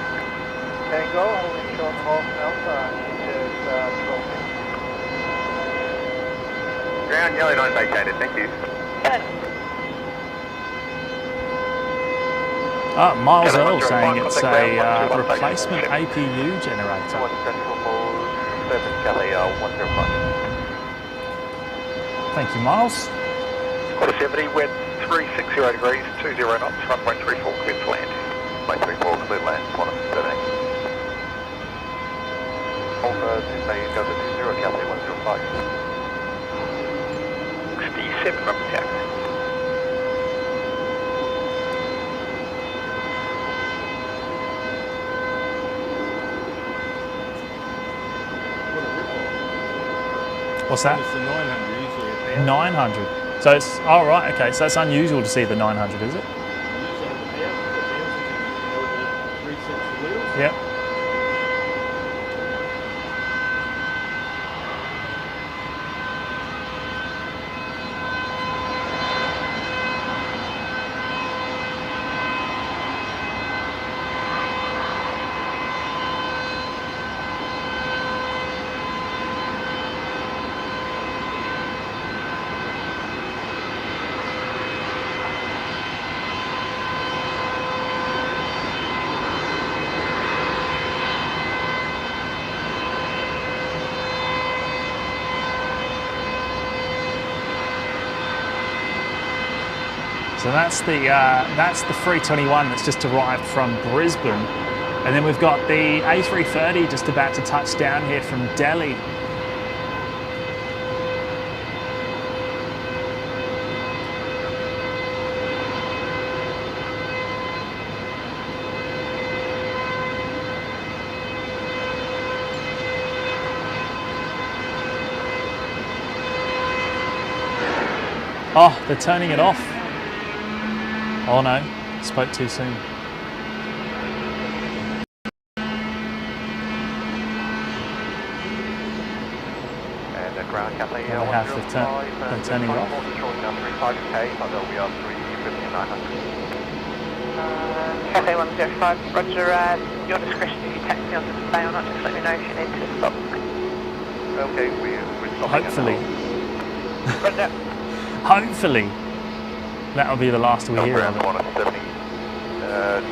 Tango, holding short half Alpha, inches 12. Ground Yellow 9 vacated, thank you. Miles Earl saying it's a replacement APU generator. 1 central hold, 7 Kelly, 105. Thank you, Miles. Quarter 70, wind 360 degrees, 20 knots, runway 34, clear to land. Runway 34, clear to land, 170. Alpha, Midday, Delta 20, Cathay 105. 67, number taxi. What's that? It's the 900 usually a pound. 900. So it's, oh right, okay, so it's unusual to see the 900, is it? Usually a pound, over 3 cents a wheel. Yep. So that's the 321 that's just arrived from Brisbane, and then we've got the A330 just about to touch down here from Delhi. Oh, they're turning it off. Oh no, spoke too soon. And the ground Cathay Well, they have, they're turning it off. Controlling 35K, so there'll be 350-900. Cathay 105, roger, your discretion if you taxi onto the bay or not, just let me know if you need to stop. Okay, we're stopping. Hopefully. Roger. Hopefully. That'll be the last we hear of it. 170,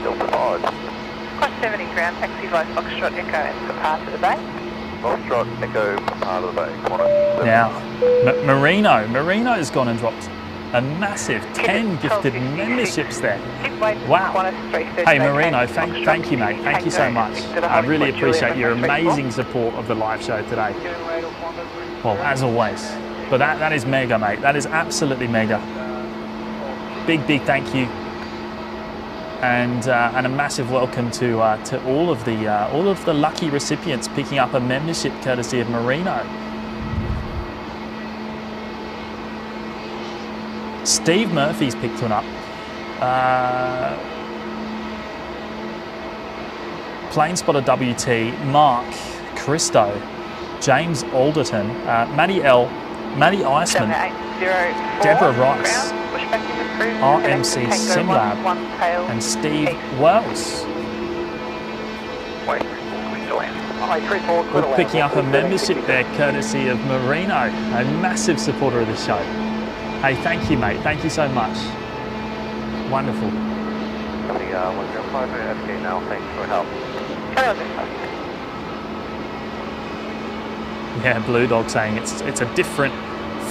Delta 5. Cross 70 ground, taxi by Foxtrot Echo and Papa to the bay. Foxtrot, Echo, part of the bay, 170. Now, Marino's gone and dropped A massive 10 gifted memberships there. Wow. Wow. Hey Marino, thank you mate, thank you so much. I really appreciate your amazing support of the live show today. Well, as always. But that is mega, mate. That is absolutely mega. Big thank you. And a massive welcome to all of the lucky recipients picking up a membership courtesy of Marino. Steve Murphy's picked one up. Planespotter WT, Mark, Christo, James Alderton, Maddie L, Maddie Iceman, Deborah Rice, RMC Simlab, and Steve Wells. We're picking up a membership there courtesy of Marino, a massive supporter of the show. Hey, thank you, mate. Thank you so much. Wonderful. Now, thanks for help. Yeah, Blue Dog saying it's a different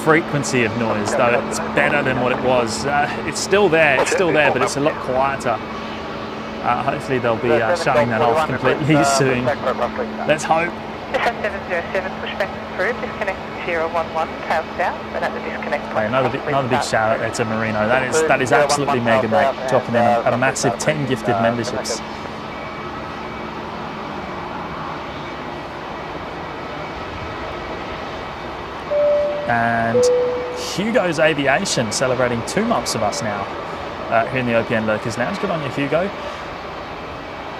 frequency of noise, though it's better than what it was. It's still there, but it's a lot quieter. Hopefully they'll be shutting that off completely soon. Let's hope. 707, pushback approved, disconnect 011, tail south, and at the disconnect point. Another big shout out there to Marino. That is absolutely mega, mate. Dropping in a massive 10 gifted memberships. And Hugo's Aviation celebrating 2 months of us now here in the OPN Lurkers Lounge. Good on you, Hugo.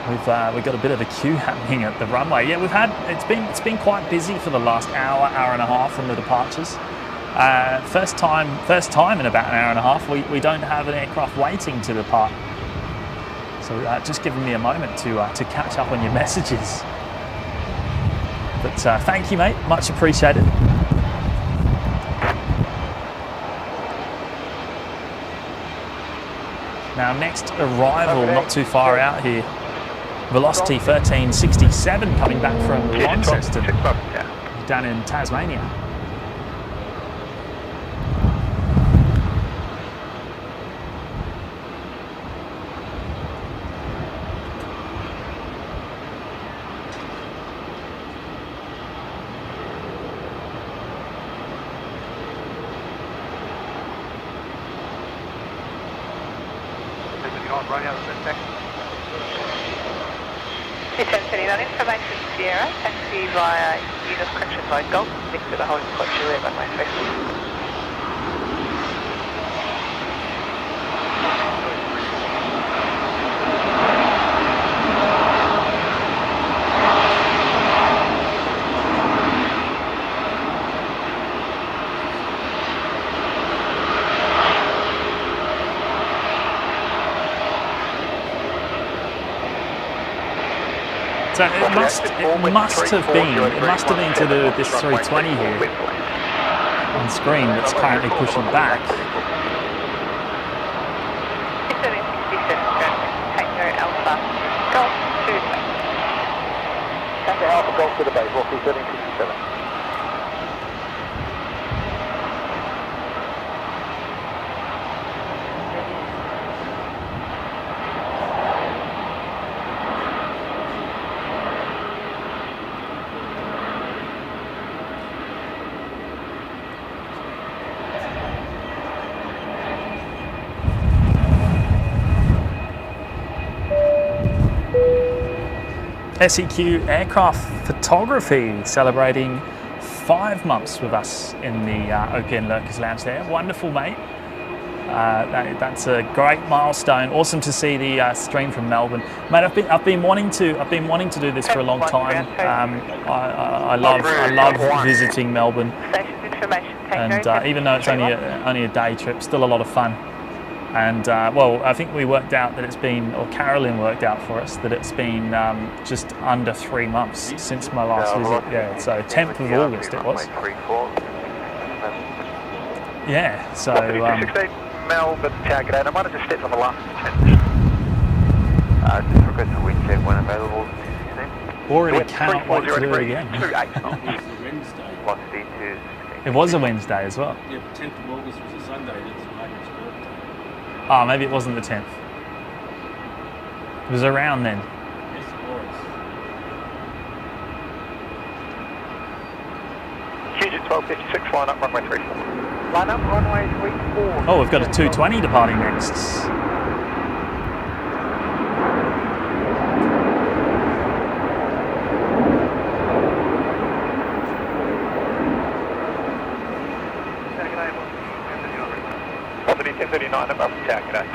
We've got a bit of a queue happening at the runway. Yeah, it's been quite busy for the last hour and a half from the departures. First time in about an hour and a half we don't have an aircraft waiting to depart. So just giving me a moment to catch up on your messages. But thank you, mate. Much appreciated. Now next arrival, not too far out here. Velocity 1367 coming back from Launceston down in Tasmania. Information Sierra, taxi via unit correction by Golf, next to the holding point Juliet runway 3. So it must have been to do with this 320 here on screen that's currently pushing back. Alpha Golf to the base, Rocky 1367. SEQ Aircraft Photography celebrating 5 months with us in the OPN Lurkers Lounge there. Wonderful, mate. That's a great milestone. Awesome to see the stream from Melbourne, mate. I've been wanting to do this for a long time. I love visiting Melbourne, and even though it's only a day trip, still a lot of fun. And well, I think we worked out that it's been, or Carolyn worked out for us, that it's been just under 3 months since my last visit. Yeah, so 10th of August it was. Yeah, so. Melbourne target, and I might have just stepped on the last attention. Just request a wind check when available. Already cannot wait to do it again. It was a Wednesday as well. Yeah, but 10th of August was a Sunday. That's right. Oh, maybe it wasn't the 10th. It was around then. Yes, it was. QJ 1256, line up runway 34. Line up runway 34. Oh, we've got a 220 departing next. Positive 1039 above the tower, g'day.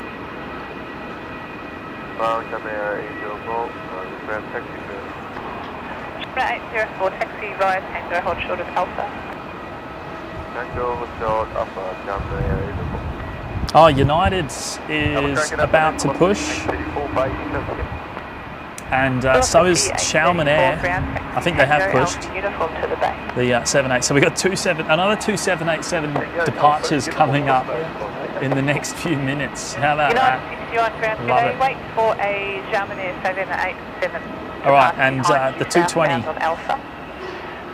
Right, 804, taxi via Tango, hold short of Alpha. Oh, United is about to push, and so is Shalman Air. I think they have pushed Uniform to the bay. the 78. So we've got another two 787 departures coming up in the next few minutes. How about that? United 61 ground, Love g'day. it. Wait for a Shalman Air 787. All right, and the 220. On Alpha.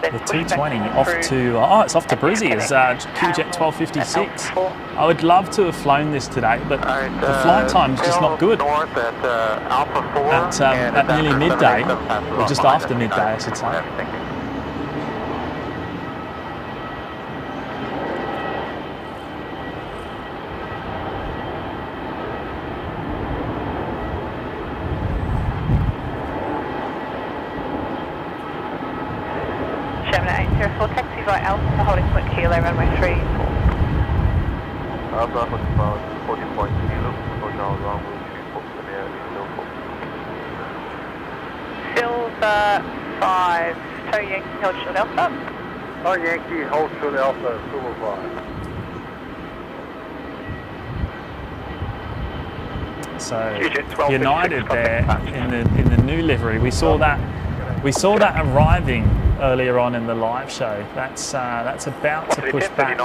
The 220 off to, it's off to Brizzy. It's QJet 1256. I would love to have flown this today, but the flight time's just not good. At nearly midday, or just after midday, I should say. Shalman 804, taxi via Alpha, holding point Kilo, runway 34. Silver 5, tow Yankee, hold short Alpha. Oh, Yankee, hold short Alpha, Silver 5. So United there in the new livery. We saw that arriving earlier on in the live show. That's about to push back.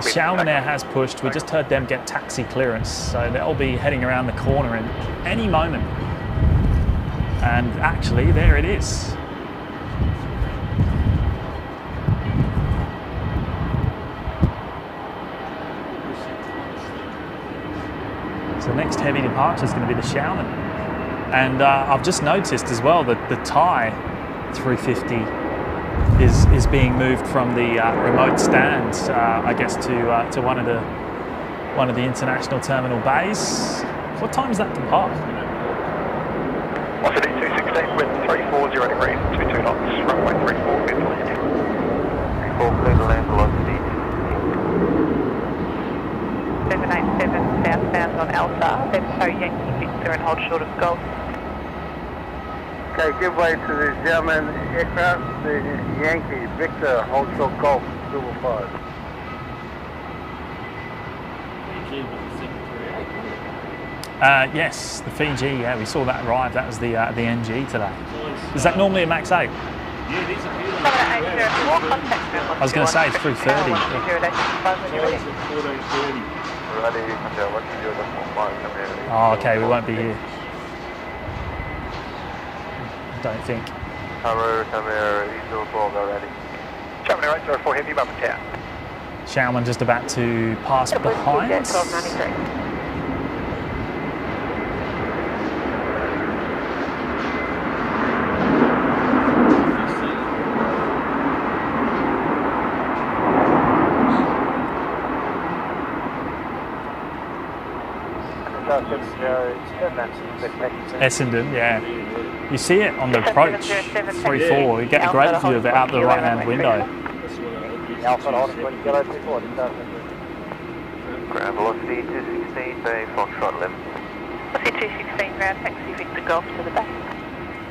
Shalman Air has pushed. We just heard them get taxi clearance, so they'll be heading around the corner in any moment. And actually, there it is. So the next heavy departure is going to be the Shalman. And I've just noticed as well that the Thai 350 is being moved from the remote stand, I guess, to one of the international terminal bays. What time is that depart? Positive 216, wind 340 degrees, 22 knots, runway 34, clear to land. 34, clear to land velocity. 787 southbound on Alpha, then tow Yankee Victor and hold short of Golf. Okay, give way to the German aircraft, the Yankee Victor, hold short Golf, Silver 5. Yes, the Fiji. Yeah, we saw that arrive. That was the NG today. Is that normally a Max 8? Yeah, these are beautiful. I was going to say it's 330. Oh, okay, we won't be here. Don't think. Shalman Air 804, heavy above the tower. Shalman just about to pass behind. 1293. Essendon, yeah. You see it on the approach, 3-4. You get a great view of it out the right-hand window. Ground velocity 216, Bay Foxtrot 11. Velocity 216, ground taxi Victor Golf to the bay.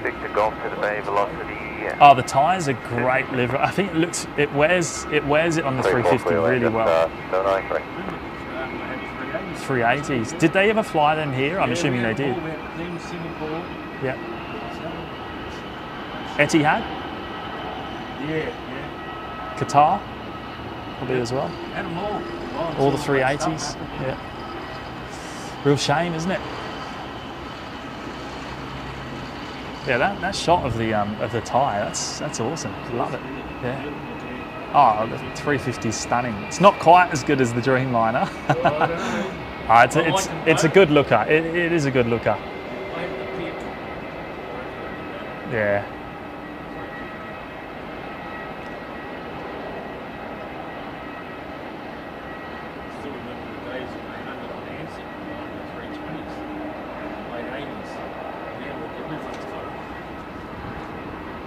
Victor Golf to the Bay, velocity. Oh, the tyres are great livery. I think it wears it on the 350 really well. 380s. Did they ever fly them here? I'm assuming they did. Singapore. Yeah. Etihad? Yeah. Qatar? Probably as well. Had them all. All the 380s. Yeah. Real shame, isn't it? Yeah, that shot of the Thai, that's awesome. Love it. Yeah. Oh, the 350 is stunning. It's not quite as good as the Dreamliner. It's a good looker. It is a good looker. Yeah. Still remember the days when they landed on Ansett on the 320s, late 80s. Now look, everyone's got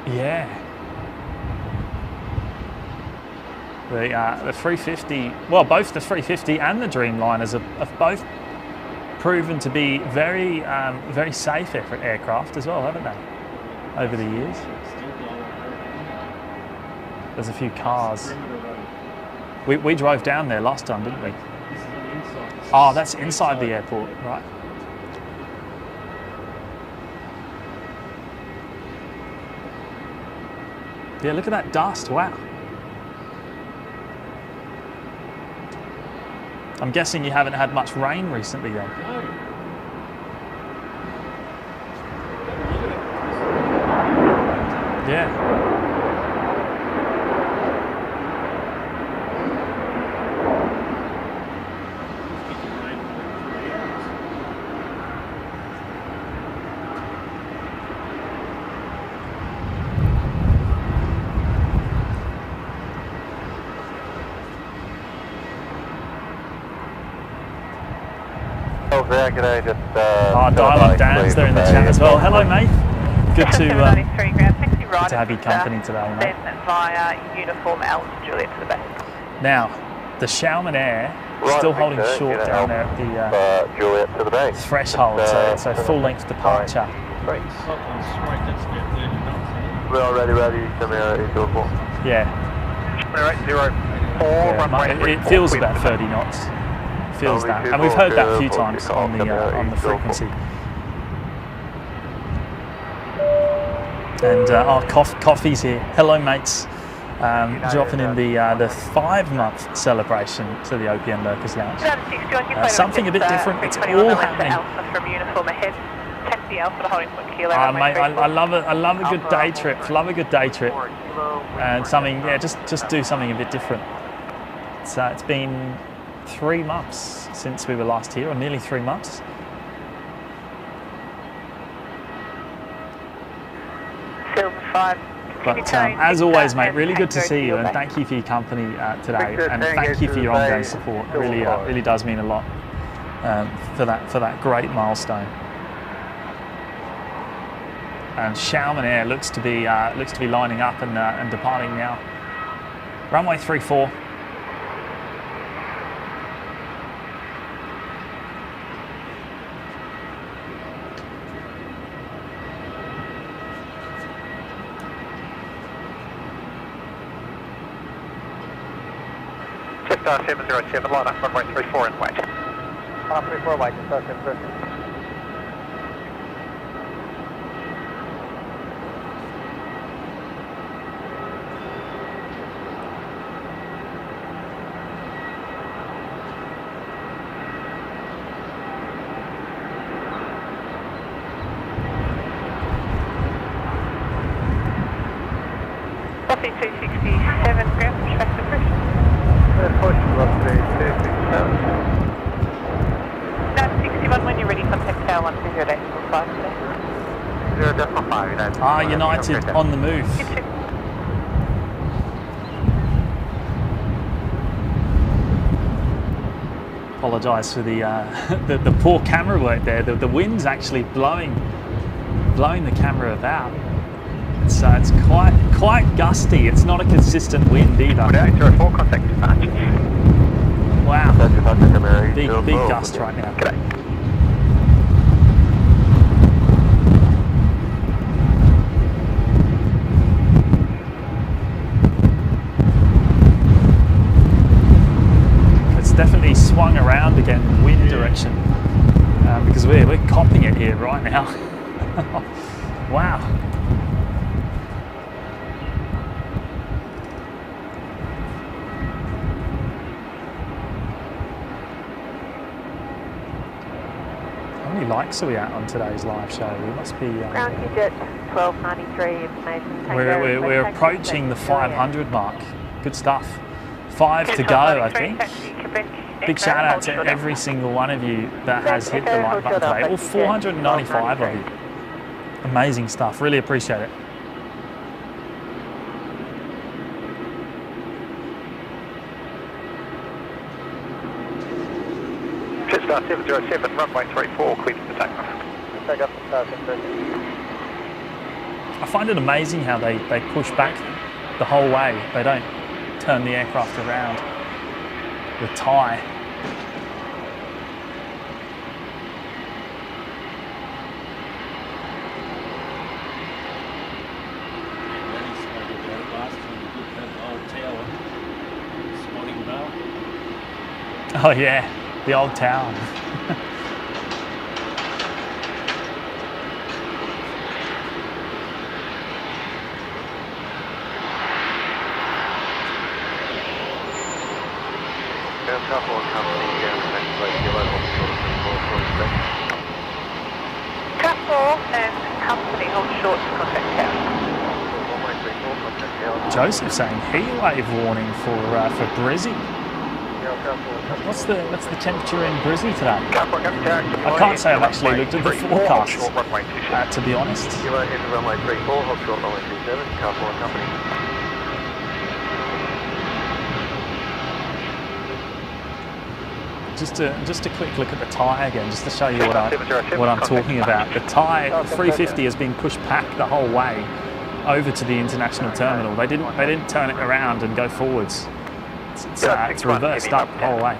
it. Yeah. The 350, well, both the 350 and the Dreamliners have both proven to be very, very safe aircraft as well, haven't they? Over the years. There's a few cars. We drove down there last time, didn't we? Oh, that's inside the airport, right? Yeah, look at that dust, wow. I'm guessing you haven't had much rain recently then? Yeah. Dial-up Dan's there in the chat as well. Hello, mate. Good to have your company today, mate. Via uniform Alpha Juliet to the base. Now, the Shalman Air still holding short down there at the Juliet to the base. threshold, so full-length departure. We're already ready. Yeah. It feels about 30 knots. Feels that, and we've heard that a few times on the frequency. And Coffee's here. Hello, mates. Dropping in the 5-month celebration to the OPN Lurkers Lounge. Something a bit different. It's all happening. Mate, I love it. I love a good day trip. Love a good day trip. And something, yeah, just do something a bit different. So it's been 3 months since we were last here, or nearly 3 months. But as always, mate, really good to see you, and thank you for your company today, and thank you for your ongoing support. It really does mean a lot for that great milestone. And Shalman Air looks to be lining up and departing now. Runway 34. Star 707, line up runway 34 and wait. 34 wait, Star 707. Coffee 267, ground push back to pressure. Push velocity 267. Nav 61, when you're ready, contact tower 120.5 today. 0.5. United on the move. Apologise for the poor camera work there. The wind's actually blowing the camera about. So it's quite gusty. It's not a consistent wind either. Contact departure. Wow. Big gust right now. G'day. It's definitely swung around again, wind direction, because we're copping it here right now. Wow. How many likes are we at on today's live show? We must be. Ground digit 1293 information. We're approaching the 500 mark. Good stuff. 5 to go, I think. Taxi, Quebec, Big shout out to every single one of you that has hit the like button today. Well, 495 of you. Amazing stuff. Really appreciate it. Jetstar 707, runway 34, cleared for takeoff. Take up the Star 713. I find it amazing how they push back the whole way. They don't turn the aircraft around. The tie. Lenny spoke about it last time. You did have the old tower spotting Mel. Oh yeah, the old tower. Couple and company, next place, yellow, Cut 4 and company hold short to contact tower. runway 34, contact tower. Joseph saying heat wave warning for Brizzy. What's the temperature in Brizzy today? I can't say I've actually looked at the forecast, to be honest. Kilo into runway 34, hold short runway 27, car 4 and company. Just a quick look at the tyre again, just to show you what I'm talking about. The tyre, the 350 has been pushed back the whole way over to the international terminal. They didn't turn it around and go forwards. It's reversed up the whole way.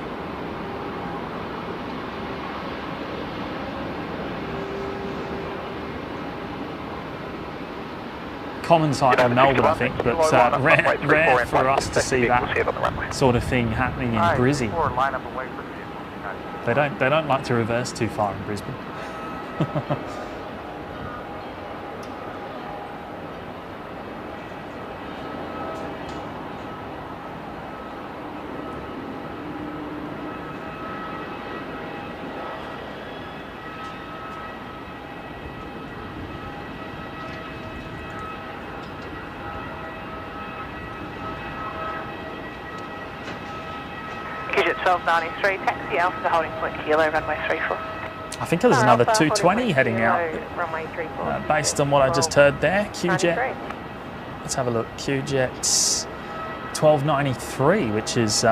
Common sight in Melbourne, I think, but rare for us to see that sort of thing happening in Brizzy. They don't like to reverse too far in Brisbane. Gidget 1293, taxi Alpha holding point Kilo, runway 34. I think there's another 220 heading out, runway 34. based on what I just heard there. QJet. Let's have a look. QJet's 1293, which is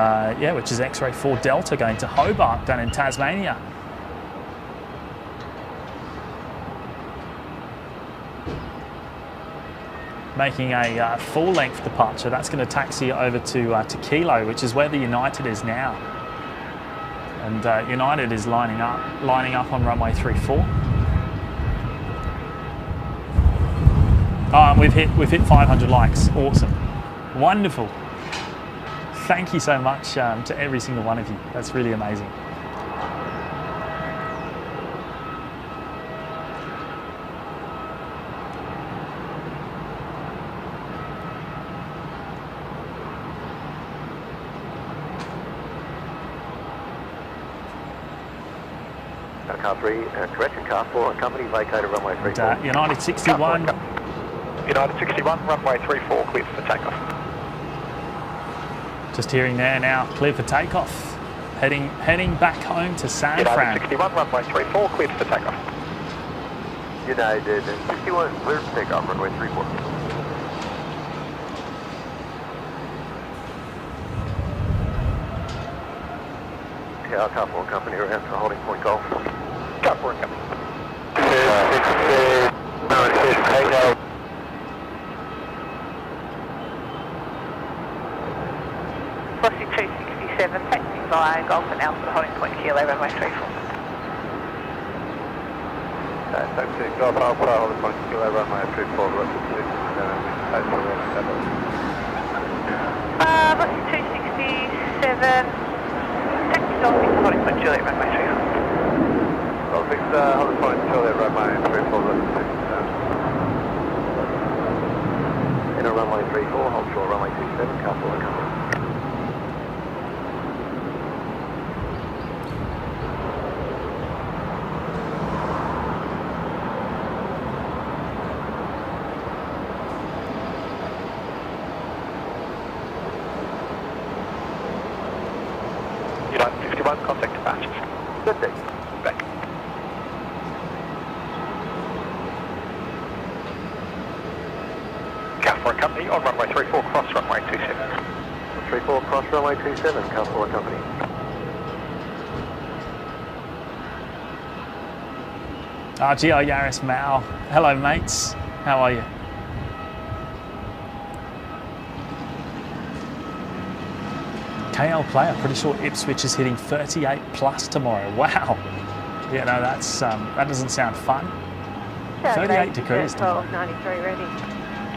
X-ray 4 Delta going to Hobart down in Tasmania. Making a full-length departure. That's going to taxi over to Kilo, which is where the United is now. And United is lining up on runway 34. And we've hit 500 likes. Awesome, wonderful. Thank you so much to every single one of you. That's really amazing. Car 3, correction, car 4 and company vacated runway 34. And, United 61. United 61, runway 34, cleared for takeoff. Just hearing there now, clear for takeoff. Heading back home to San United Fran. 61, runway 34, cleared for takeoff. United 61, cleared for takeoff, runway 34. Car 4 and company around to holding point Golf. Car 4 and company. Velocity 267, taxi via Golf and Alpha holding point Kilo, runway 34. Taxi Golf Alpha holding point Kilo, runway 34. Velocity 267, taxi Golf 6 holding point Juliet, runway 34. Golf 6 holding point Juliet, runway 34. In a runway 34, hold short runway 27, car 4 and company. 5, contact departures. Midday. Back. Car 4 company on runway 34, cross runway 27. 34 cross runway 27, car 4 company. RGR Yaris Mal. Hello, mates. How are you? KL player, pretty sure Ipswich is hitting 38 plus tomorrow. Wow. Yeah, no, that's that doesn't sound fun. 38 degrees tomorrow. 1293 ready.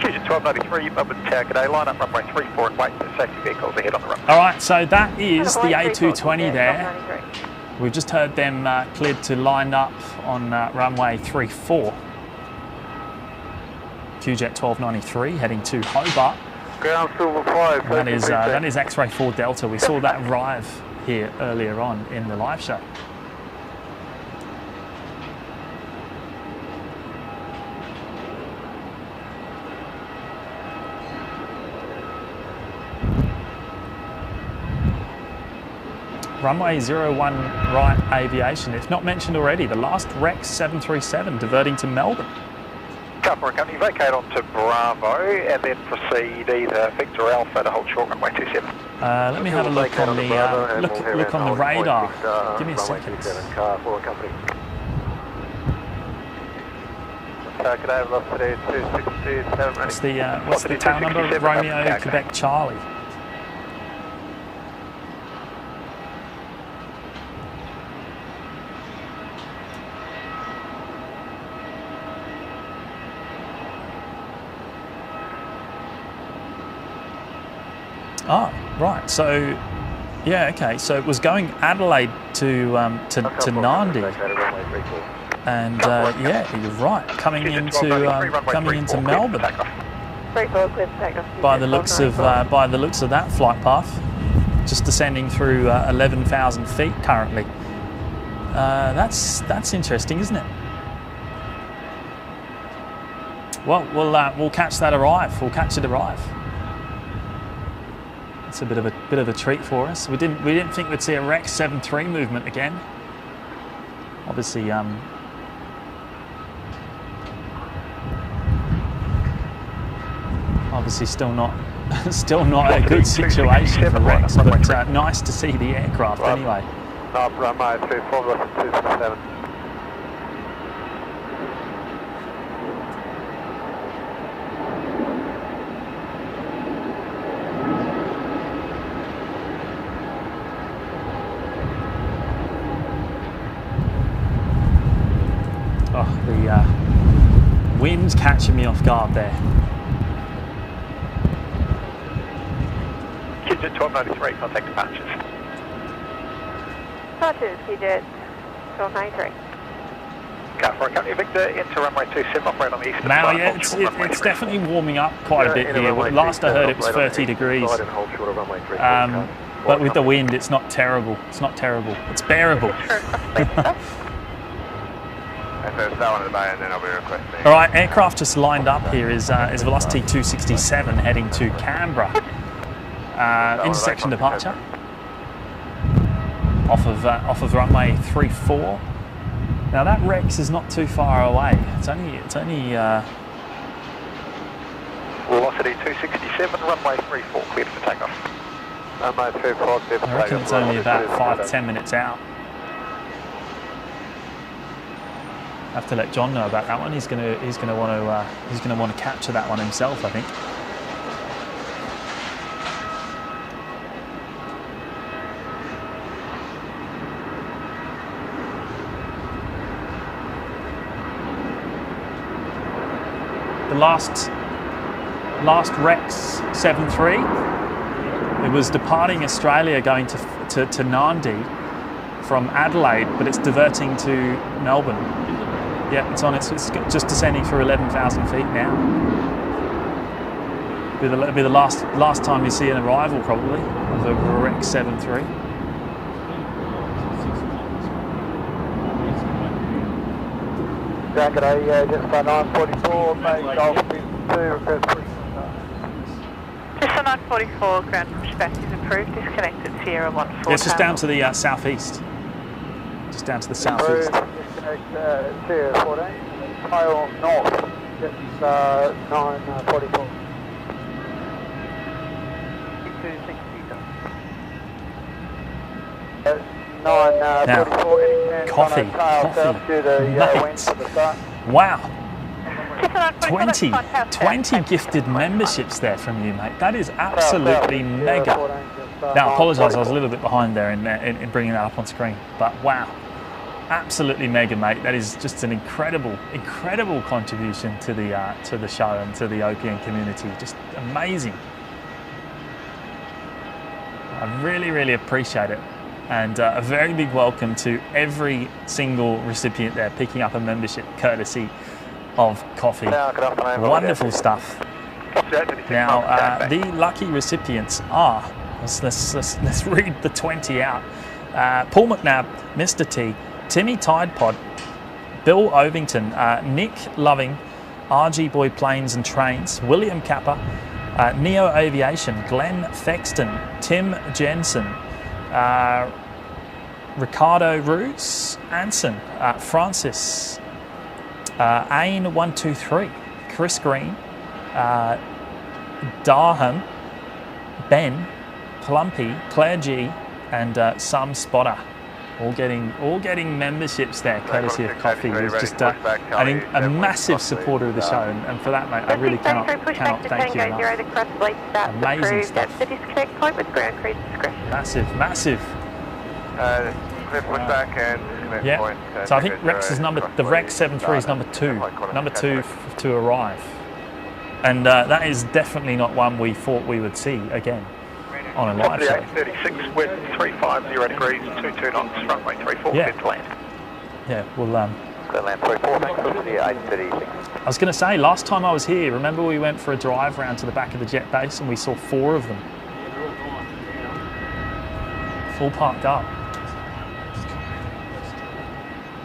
Fusion 1293, Melbourne Tower, g'day. Line up runway 34 and wait for safety vehicles ahead on the runway. All right, so that is the A220 there. 1293. We've just heard them cleared to line up on runway 34. QJet 1293 heading to Hobart. Ground Silver 5. That is X-Ray 4 Delta. We saw that arrive here earlier on in the live show. Runway 01 right aviation. If not mentioned already, the last Rex 737 diverting to Melbourne. Car 4 company, vacate onto Bravo and then proceed either Victor Alpha to hold short runway 27. Let me have a look on the look on the radar. Give me a second. Car 4 company. G'day, velocity 267. What's the tail number? Romeo Quebec Charlie. Oh, right. So, yeah, okay. So it was going Adelaide to Nandi, and yeah, you're right. Coming into Melbourne. 34 clear for takeoff. By the looks of that flight path, just descending through 11,000 feet currently. That's interesting, isn't it? Well, we'll catch that arrive. We'll catch it arrive. It's a bit of a treat for us. We didn't think we'd see a Rex 73 movement again. Obviously, still not a good situation for Rex, but nice to see the aircraft anyway. Runway 34, velocity 267. Wind's catching me off guard there. QJet 1293, contact departures. Departures, QJet 1293. Car 4 company, Victor, into runway 27, operate on the eastern Now, side. yeah, it's definitely warming up quite a bit here. Last I heard it was 30 degrees. But with the wind, it's not terrible. It's not terrible. It's bearable. All right, aircraft just lined up here is Velocity 267 heading to Canberra. Intersection departure off of runway 34. Now that Rex is not too far away. It's only Velocity 267, runway 34, cleared for takeoff. Runway 34, cleared for I reckon it's only about 5 to 10 minutes out. I have to let John know about that one. He's gonna want to capture that one himself, I think. The last Rex 73, it was departing Australia going to Nandi from Adelaide, but it's diverting to Melbourne. Yeah, it's just descending through 11,000 feet now. It'll be the last time you see an arrival probably of a Rex 73. Jacket A, just by 944, mate, Golf 2, request push. Just a 944 ground pushback is approved. Disconnect at Sierra 14. Yeah, it's just down to the southeast. Just down to the southeast. Disconnect Sierra 14. Tail north. It's 944. 944. Coffee. Wow. 20 gifted memberships there from you, mate. That is absolutely mega. Now, I apologise, I was a little bit behind there in bringing that up on screen. But wow, absolutely mega, mate. That is just an incredible contribution to the show and to the OPN community. Just amazing. I really appreciate it. And a very big welcome to every single recipient there picking up a membership courtesy of Coffee. Wonderful stuff. Now, the lucky recipients are, let's read the 20 out. Paul McNabb, Mr. T, Timmy Tidepod, Bill Ovington, Nick Loving, RG Boy Planes and Trains, William Kappa, Neo Aviation, Glenn Thexton, Tim Jensen, Ricardo Roos, Anson, Francis, Ain123, Chris Green, Darham, Ben, Plumpy, Claire G, and Some Spotter, all getting memberships there, courtesy of Coffee. Who's just a massive supporter of the show, and for that, mate, I really cannot thank you enough. Amazing stuff. The disconnect point with ground crew discretion. Massive. Clear pushback and disconnect point. So I think the Rex 73 is number two to arrive, and that is definitely not one we thought we would see again on a live show. 36 with 350 degrees, 22 knots, runway 34, yeah. clear to land. Yeah, well, Clear land 34, thanks for the 836. I was going to say, last time I was here, remember we went for a drive round to the back of the jet base and we saw 4 of them, full parked up.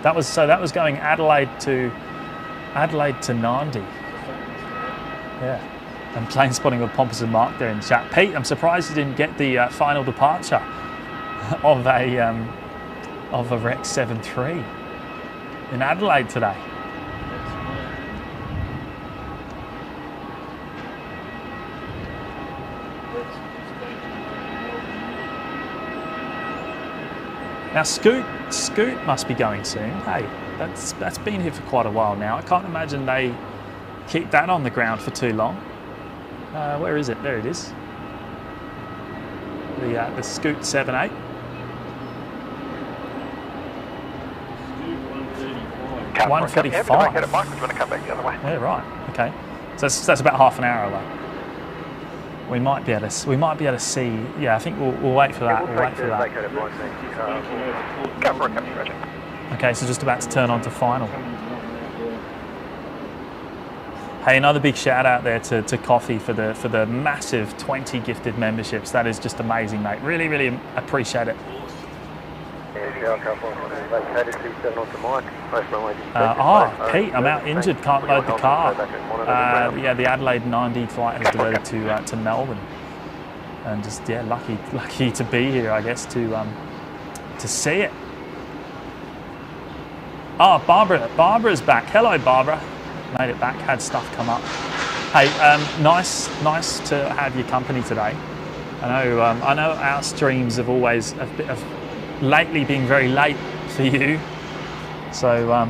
That was going Adelaide to Nandi. Yeah. And plane spotting with Pompous and Mark there in the chat. Pete, I'm surprised you didn't get the final departure of a Rex 73 in Adelaide today. Now Scoot must be going soon. Hey, that's been here for quite a while now. I can't imagine they keep that on the ground for too long. Where is it? There it is. The Scoot 78. 135. Yeah, right. Okay. So that's about half an hour away. We might be able to see. Yeah, I think we'll wait for that. We'll wait for that. Okay, so just about to turn on to final. Hey, another big shout out there to Coffee for the massive 20 gifted memberships. That is just amazing, mate. Really appreciate it. Pete, I'm out injured, can't load the car. Yeah, the Adelaide 90 flight has diverted to Melbourne, and just lucky to be here, I guess, to see it. Oh, Barbara's back. Hello, Barbara. Made it back. Had stuff come up. Hey, nice to have your company today. I know our streams have always lately been very late for you, so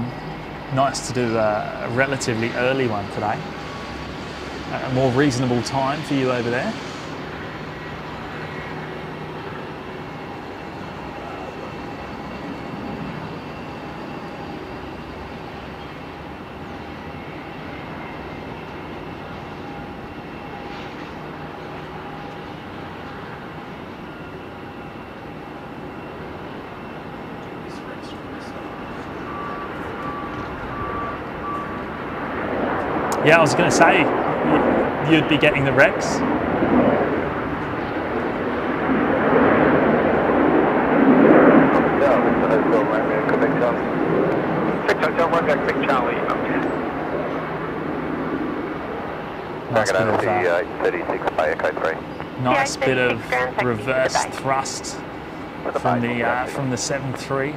nice to do a relatively early one today, at a more reasonable time for you over there. Yeah, I was going to say, you'd be getting the Rex. Nice bit of 36 by Echo 3. Nice bit of 36 ground taxi to the reverse bay. thrust from the 7.3.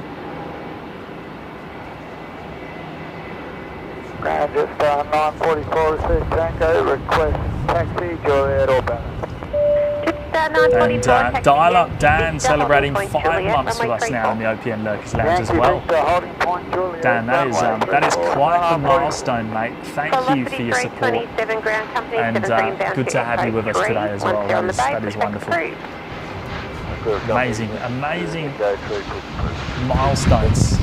Ground just 944 received Tango, request taxi, Juliet or Banner. Just 944 And taxi dial again. up Dan, Vista celebrating holding 5 point, Juliet, months with runway us now in 34. the OPM Lurkers Lounge as Yankee well. Victor, holding point, Juliet, Dan, that is runway quite the 34. milestone, mate. Thank you for Velocity your support. 327 ground company And 17 bound good to have you with us today as well. On the bay, That is pushback wonderful. approved. Amazing milestones.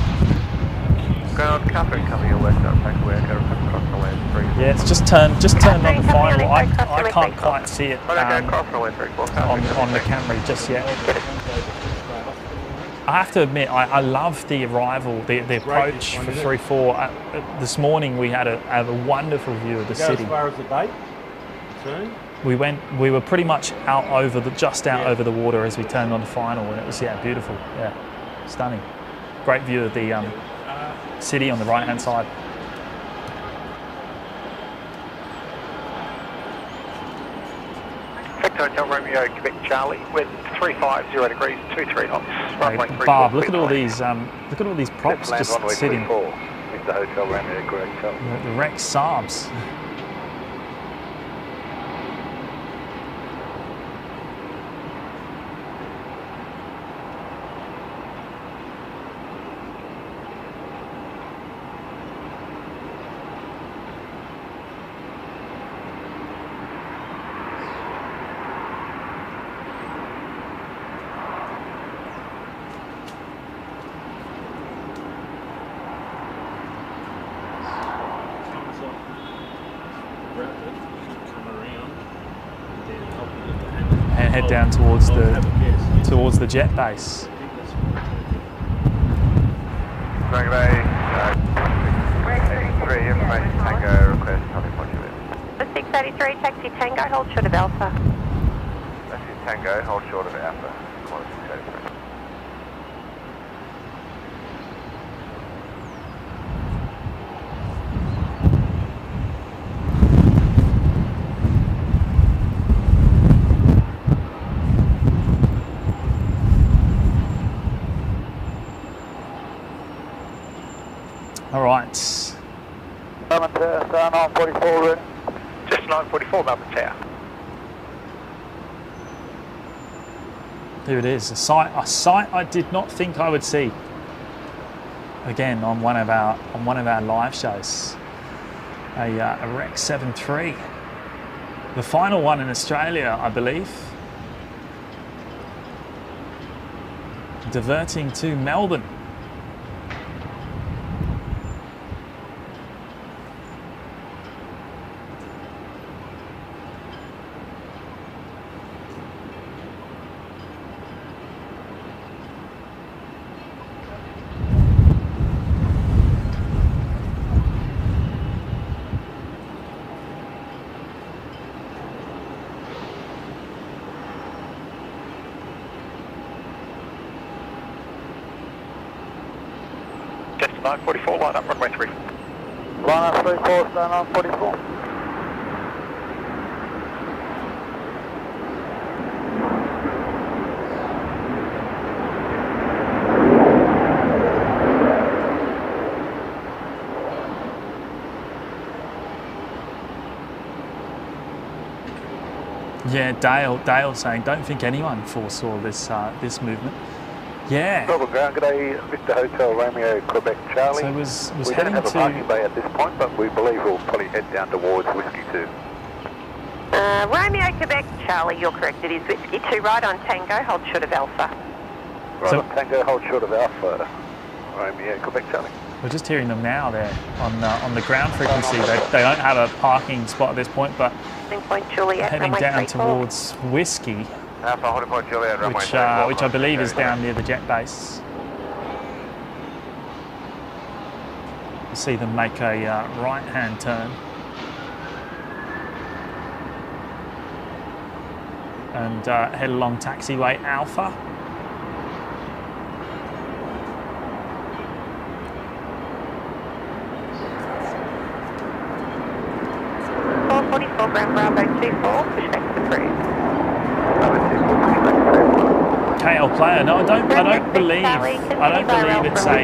Ground Catherine coming your west up, take away, go across the way 3. Yeah, it's just turned on the Catherine, final. I coming on can't in, quite see it Go across the way 3, on the camera just yet. I have to admit, I love the arrival, the approach for 3-4. This morning we had a wonderful view of the Go city. as far as the bay. Turn. We were pretty much out over the water as we turned on the final, and it was beautiful, stunning. Great view of the city on the right hand side. Victor Hotel Romeo, Quebec Charlie, wind 350 degrees, 23 knots, runway 34. Barb, look at all these props Land just runway sitting. 34, Victor Hotel Romeo, Quebec Charlie. The Rex Saabs. Comes up, grab it, come around, and then help you lift the handle. And head down towards Have a guess. towards the jet base. I think that's what Runway Bay, 83, information Tango, request holding point Juliet. The 683 taxi Tango, hold short of Alpha. That's in Tango, hold short of Alpha, corner 683. All right. Melbourne Tower, star 944 ready. Just 944 Melbourne Tower. Here it is. A sight I did not think I would see. Again on one of our live shows. A Rex 7.3. The final one in Australia, I believe. Diverting to Melbourne. Just 944, line up, runway 3. Line up 34, star 944. Yeah, Dale saying, don't think anyone foresaw this movement. Yeah. Double ground, g'day, Victor Hotel Romeo, Quebec Charlie. So it was we don't heading have a to parking bay at this point, but we believe we'll probably head down towards Whiskey 2. Romeo, Quebec Charlie, you're correct. It is Whiskey 2, right on Tango, hold short of Alpha. Right So- on Tango, hold short of Alpha, Romeo, Quebec Charlie. We're just hearing them now there on the ground frequency. They don't have a parking spot at this point, but Point Juliet, heading runway down 34. towards Whiskey, Alpha, holding point Juliet, runway which 34. I believe is down near the jet base. You see them make a right-hand turn. And head along taxiway Alpha. Ground Bravo 24, pushback approved. KL player. No, I don't believe it's a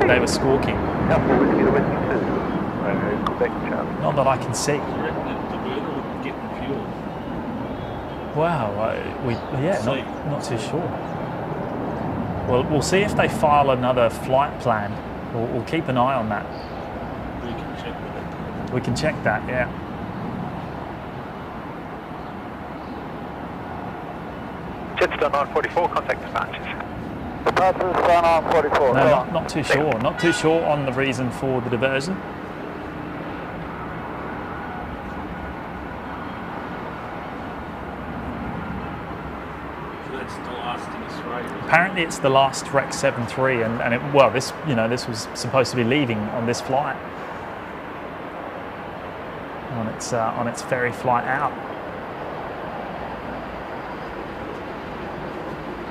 they were squawking. Alpha Whiskey to Whiskey 2. Quebec Charlie. Not that I can see. You reckon that the burner would get fuel? Wow, not too sure. Well, we'll see if they file another flight plan. We'll keep an eye on that. We can check with it. We can check that, yeah. Jetstar 944, contact dispatches. Departures Star 944. No, not too sure. Not too sure on the reason for the diversion. That's the last in Australia. Apparently, it's the last Rex 73, and this was supposed to be leaving on this flight, on its ferry flight out.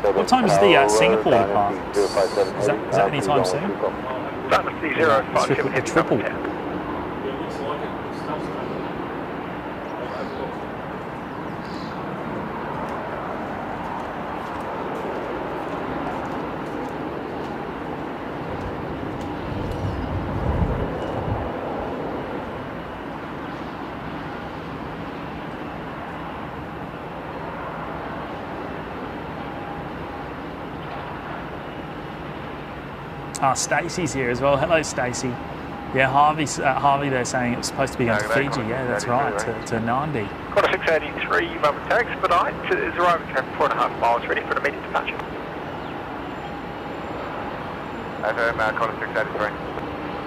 What time is the Singapore depart? Is that any time soon? Dynasty 057. A triple. Yeah, it looks like it. The stuff's done. Stacey's here as well. Hello, Stacey. Yeah, Harvey, they're saying it was supposed to be going to Fiji. Yeah, that's right, to Nandi. Quarter 683, moment to expedite. Is arriving at 4.5 miles, ready for an immediate departure. Over, quarter 683.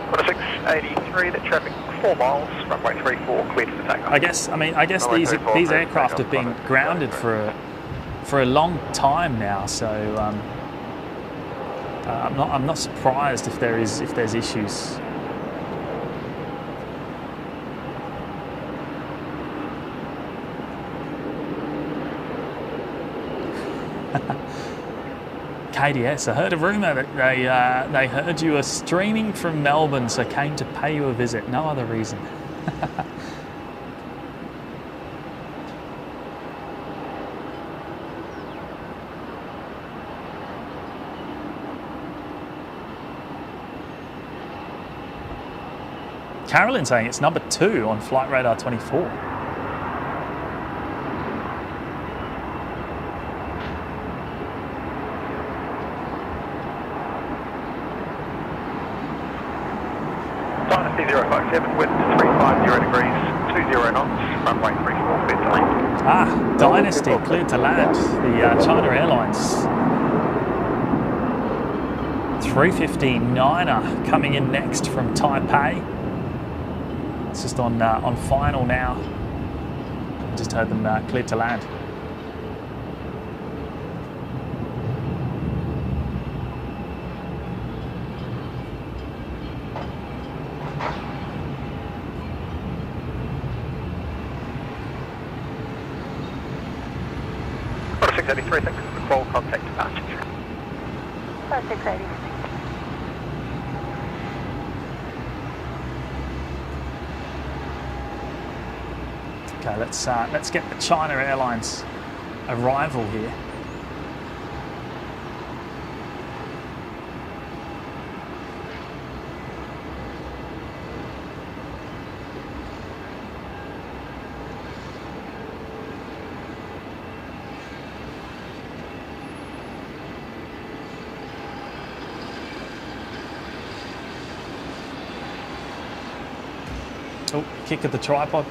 Quarter 683, the traffic 4 miles, runway 34, cleared for takeoff. I guess these aircraft have been grounded for a long time now, so I'm not surprised if there's issues. KDS, I heard a rumour that they heard you were streaming from Melbourne, so came to pay you a visit. No other reason. Carolyn saying it's number 2 on Flight Radar 24. Dynasty 057, wind 350 degrees, 20 knots, runway 34, cleared to land. Dynasty cleared to land. The China Airlines 359er coming in next from Taipei. It's just on final now. Just heard them cleared to land. Quarter 683, thanks for the call, contact departure. 680. Okay, let's get the China Airlines arrival here. Oh, kick at the tripod.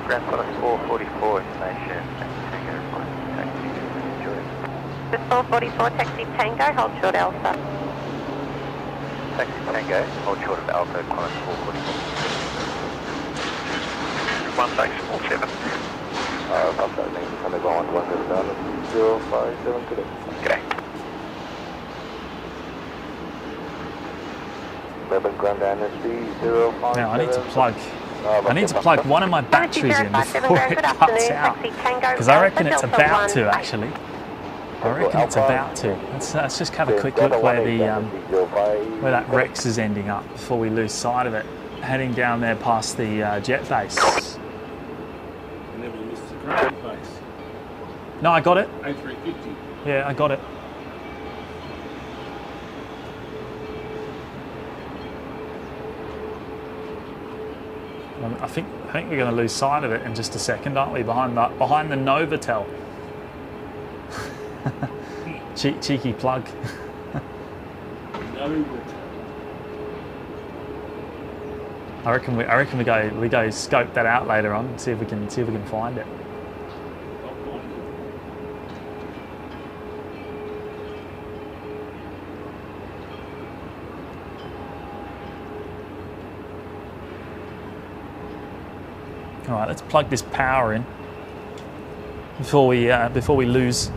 Ground Quarter 444 information. Tango, taxi, enjoy. The 444 taxi Tango, hold short Alpha. Taxi Tango, hold short of Alpha, Quarter 444. 1647. Alpha, name is Honda Ground 107 today. G'day. Melbourne Grand Dynasty 057. Now I need to plug I need to plug one of my batteries in before it cuts out, because I reckon it's about to actually. I reckon it's about to. Let's just have a quick look where that Rex is ending up before we lose sight of it. Heading down there past the jet base. And then we missed the ground base. No, I got it. A350. Yeah, I got it. I think we're going to lose sight of it in just a second, aren't we? Behind the Novotel. Cheeky plug. I reckon we go scope that out later on and see if we can find it. All right, let's plug this power in before we lose.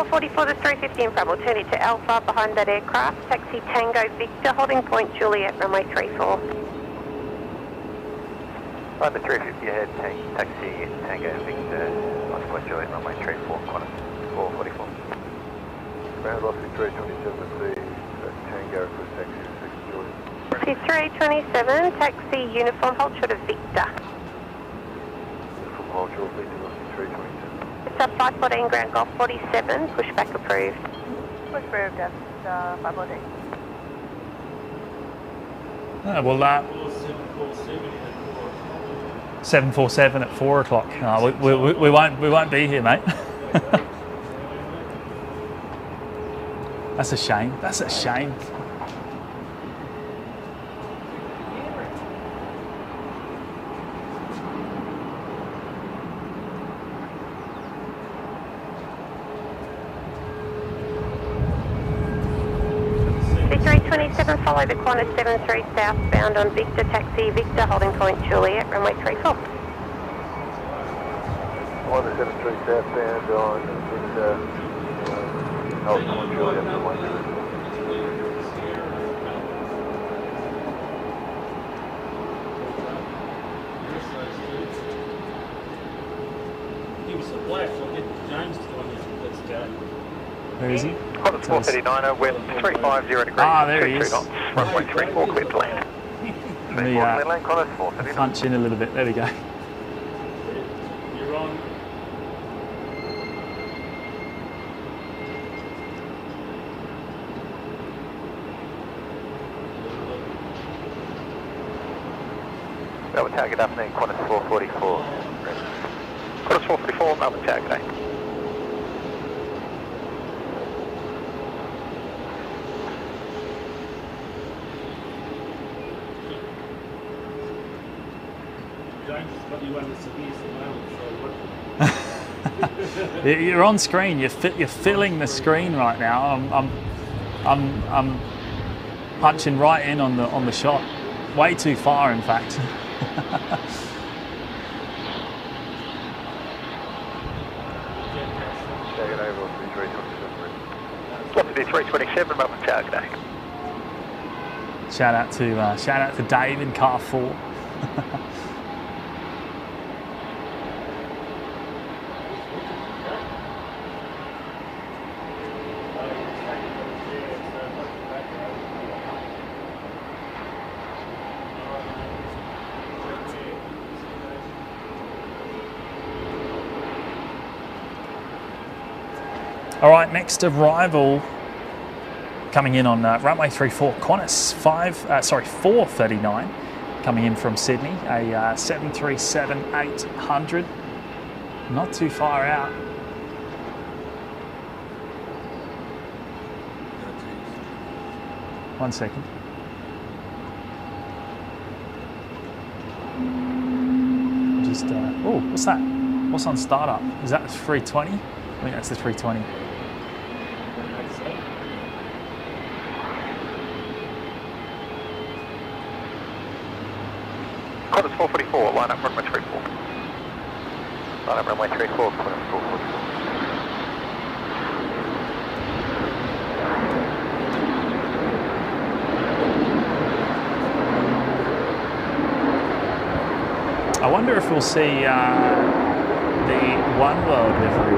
Singapore 44 to 350 in front. We'll turn it to Alpha behind that aircraft. Taxi Tango Victor, holding point Juliet, runway 34. Runway 350 ahead, taxi Tango Victor, holding point Juliet, runway 34, Qantas 444. Ground velocity 327, Tango for taxi 6 Juliet. 327, taxi uniform, hold short of Victor. From hold short, Victor, velocity 327. Sub 514, ground golf 47, pushback approved. Push approved at 514. Well, 747 at 4 o'clock. No, we won't be here, mate. That's a shame. That's a shame. C327, follow the Qantas 73 southbound on Victor, taxi Victor, holding point Juliet, runway 34. Qantas 73 southbound on Victor, holding point Juliet, runway 34. Give us a flash, I'll get James to join us. Let's go. Where is he? Qantas 439, wind 350 degrees. Ah, there he is. Knots, runway 34, clear to land. Let me Clear land, Qantas 439. punch in a little bit. There we go. You're on. Melbourne target afternoon, Qantas 444. Qantas 444, Melbourne target. James has got you under severe surveillance, so what? You're on screen. You're filling the screen right now. I'm punching right in on the shot. Way too far, in fact. Taking over on 327. What's the 327, Melbourne target? Shout out to Dave in car 4. All right, next arrival coming in on runway 34, Qantas 439, coming in from Sydney, a 737-800, not too far out. One second. Just, oh, what's that? What's on startup? Is that the 320? I think that's the 320. Qantas 444, line up runway 34. Line up runway 34, Qantas 444. I wonder if we'll see the One World livery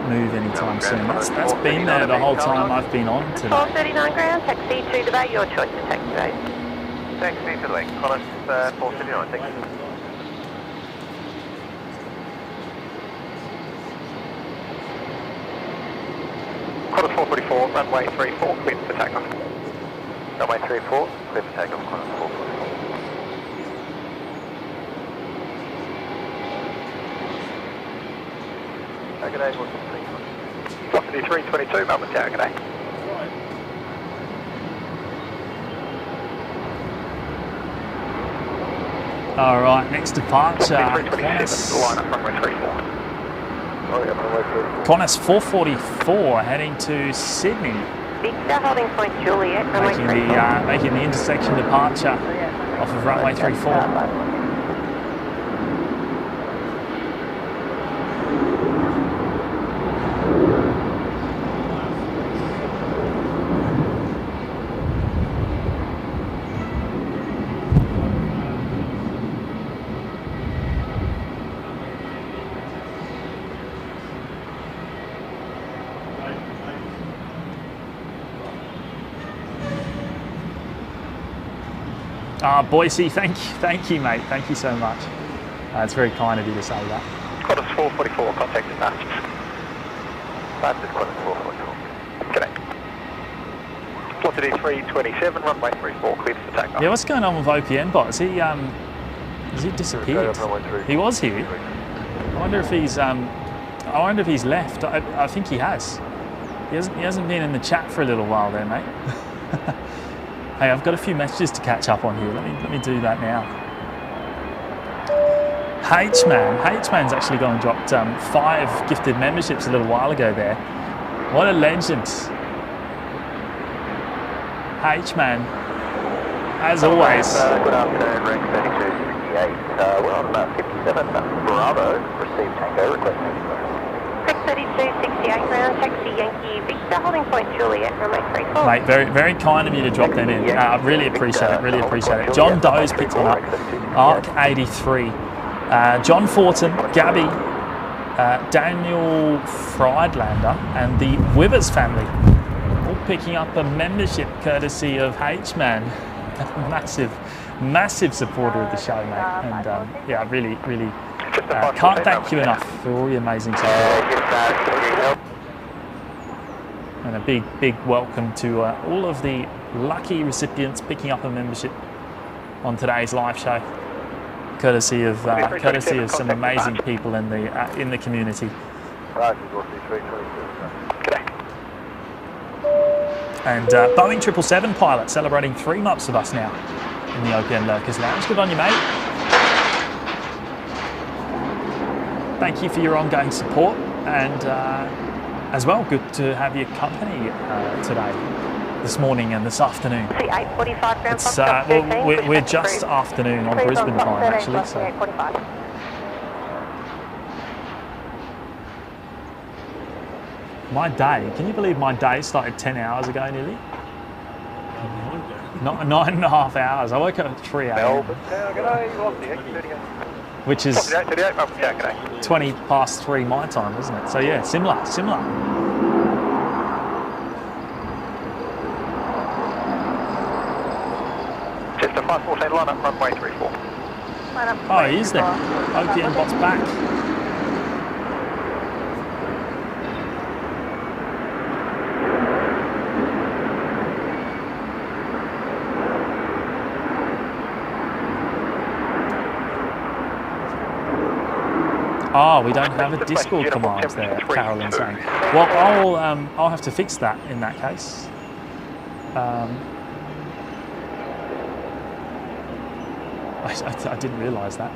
move anytime soon. That's been there the whole time I've been on today. 439 ground, taxi to the bay, your choice of taxi bay. Taxi to the bay, Qantas 439, thank you. Qantas 444, runway 34, clear for takeoff. Runway 34, clear for takeoff, Qantas 444. G'day, what's the thing? 322, Melbourne Tower, g'day. All right, next departure, 327, line up runway 34. Qantas 444 heading to Sydney, Victor, holding point Juliet, runway 34. making the intersection departure off of runway 34. Boise, thank you, mate. Thank you so much. It's very kind of you to say that. Qantas 444, contact departures. Departures Qantas 444. G'day. Quantity 327, runway 34, cleared for takeoff. Yeah, what's going on with OPN bot? Has he disappeared? He was here. I wonder if he's left. I think he has. He hasn't been in the chat for a little while there, mate. Hey, I've got a few messages to catch up on here. Let me do that now. H-Man's actually gone and dropped 5 gifted memberships a little while ago there. What a legend. H-Man, as always. Good afternoon, ring 3268. We're on about 57, Bravo, received Tango, requesting express. 3268 ground, taxi Yankee Victor, holding point Juliet, runway 34. Mate, very kind of you to drop them in. I really appreciate it, John Doe's picked one up. Arc 83. John Fortin, Gabby, Daniel Friedlander, and the Withers family, all picking up a membership courtesy of H-Man. Massive supporter of the show, mate. And yeah, really can't thank you enough for all the amazing support. And a big welcome to all of the lucky recipients picking up a membership on today's live show, courtesy of some amazing people in the community. And Boeing 777 pilot celebrating 3 months with us now in the OPN Lurkers Lounge. Good on you, mate. Thank you for your ongoing support, and as well, good to have your company today, this morning and this afternoon. It's, we're just afternoon on Brisbane time, actually. So. My day, can you believe my day started 10 hours ago nearly? 9.5 hours. I woke up at 3 a.m. Which is 20 past 3 my time, isn't it? So yeah, similar. Just a 514 line up, runway 34. Oh, he is there. OPN bot's back. Oh, we don't have a Discord command there, Carolyn's saying. Well, I'll have to fix that in that case. I didn't realise that.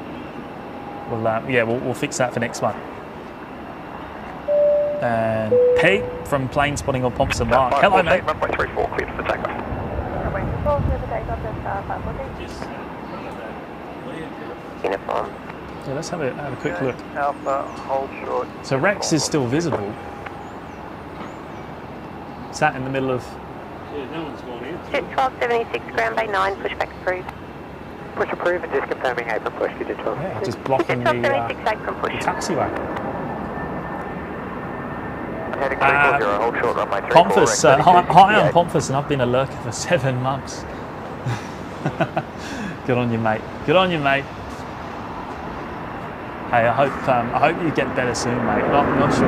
Well, yeah, we'll fix that for next one. And Pete from Plane Spotting or Pompson Mark. Hello, mate. Runway 34, cleared for takeoff. Uniform. Yeah, let's have a quick look. Alpha, hold short. So Rex is still visible. Sat in the middle of... Yeah, no one's gone in. Jet 1276, ground bay 9, pushback approved. Push approve and just confirming apron push, digital. Yeah, just blocking the taxiway. Heading 340, hold short runway 34. Pomphus, hi, I'm Pomphus, and I've been a lurker for 7 months. Good on you, mate. Good on you, mate. Hey, I hope you get better soon, mate. Not sure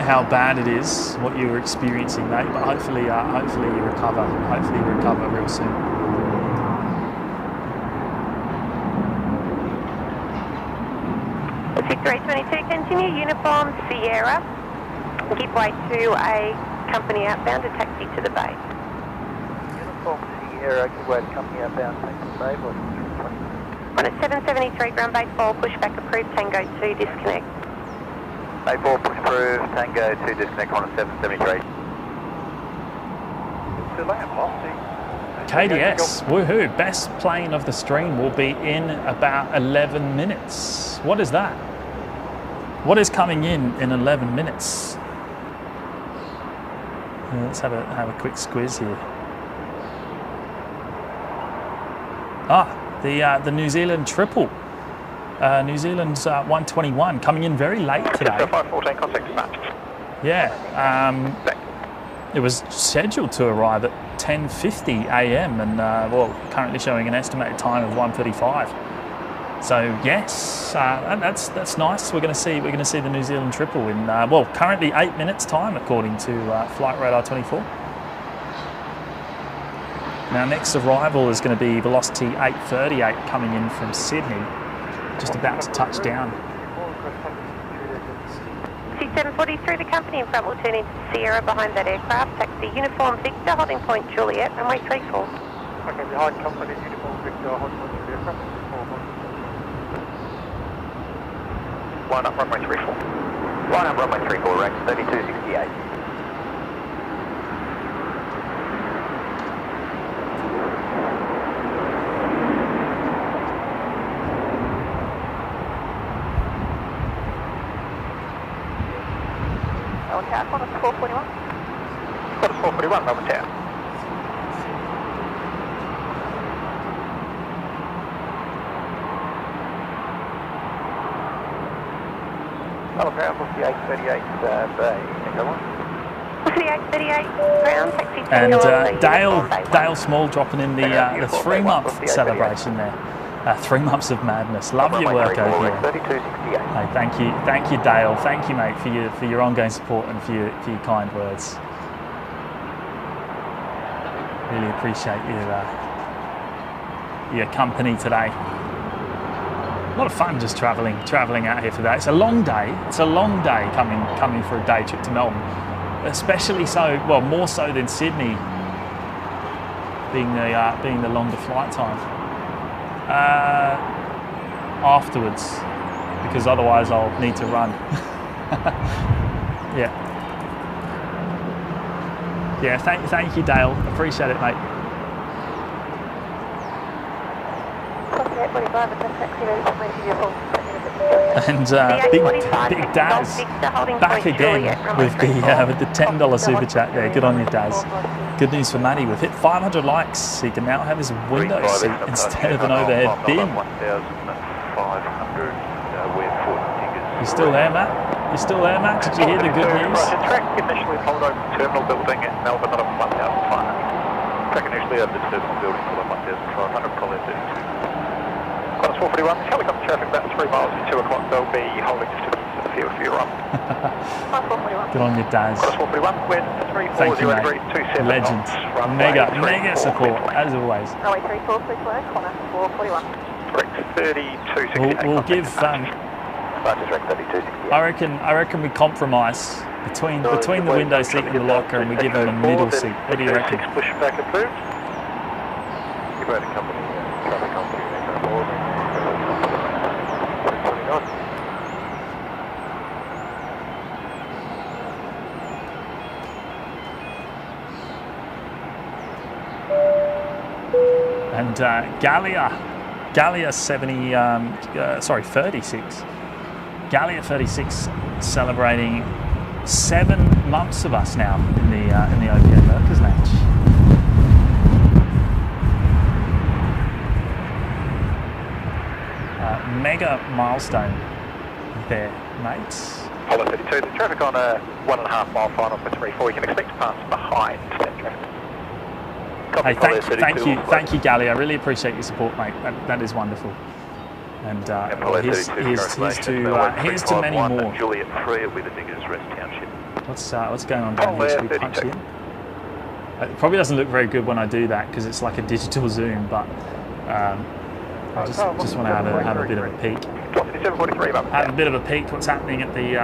how bad it is, what you were experiencing, mate, but hopefully you recover. Hopefully you recover real soon. Six 322, continue uniform Sierra. Give way to a company outbound to taxi to the bay. Uniform Sierra, give way to company outbound, taxi to the bay. On at 773 ground base 4, pushback approved, Tango 2, disconnect. Bay 4, push approved, Tango 2, disconnect on at 773. To land, KDS, woohoo, best plane of the stream will be in about 11 minutes. What is that? What is coming in 11 minutes? Let's have a quick squiz here. The New Zealand triple. New Zealand's 121 coming in very late today. 514, contact matched. Yeah, it was scheduled to arrive at 10:50 a.m. and currently showing an estimated time of 1:35. So yes, that's nice. We're going to see the New Zealand triple in currently 8 minutes time according to Flight Radar 24. Now next arrival is going to be Velocity 838 coming in from Sydney, just about to touch down. C743, the company in front will turn into Sierra behind that aircraft. Taxi uniform Victor, holding point Juliet, runway 34. Okay, behind company uniform Victor, holding point Juliet, line up runway 34. Line up runway 34, range 3268. On a 441. Got a 441, Melbourne Tower. Melbourne Tower, book the 838 bay. Go on. Book the 838 ground, taxi And Dale Small dropping in the 3-month celebration there. 3 months of madness. Love your work over here. Hey, thank you, Dale. Thank you, mate, for your ongoing support and for your kind words. Really appreciate your company today. A lot of fun just travelling out here today. It's a long day. It's a long day coming for a day trip to Melbourne, especially so. Well, more so than Sydney, being the longer flight time. Afterwards, because otherwise I'll need to run. Yeah, thank you, Dale. Appreciate it, mate. And big Daz back again with the $10 super chat there. Good on you, Daz. Good news for Matty. We've hit 500 likes. He can now have his window seat instead of an overhead bin. You still there, Matt? You still there, Matt? Did you hear the good news? Track initially hold over the terminal building at Melbourne at 1,500. Track initially over the terminal building at 1,500, probably 32. Qantas 441, helicopter traffic about 3 miles at 2 o'clock. They'll be holding just to the field for your run. Good on you, Daz. Qantas 441, wind 340 27 Legend. Mega support, as always. Runway 34, please work. Qantas 441. Correct, 3268. We'll give. I reckon we compromise between the window seat and the locker, and we give him a middle seat. What do you reckon? Pushback approved. Give way to company, traffic company, And Gallia 36. Gallia 36 celebrating 7 months of us now in the OPA Workers match. mega milestone there, mates. Apollo 32, there's traffic on a 1.5 mile final for 3-4. You can expect to pass behind that traffic. Hey, thank you, Gally. I really appreciate your support, mate. That is wonderful. And here's to many more. Juliet 3 will be the biggest rest township. What's going on down here? Should we punch in? It probably doesn't look very good when I do that because it's like a digital zoom, but I just want to have a bit of a peek. Have a bit of a peek what's happening at the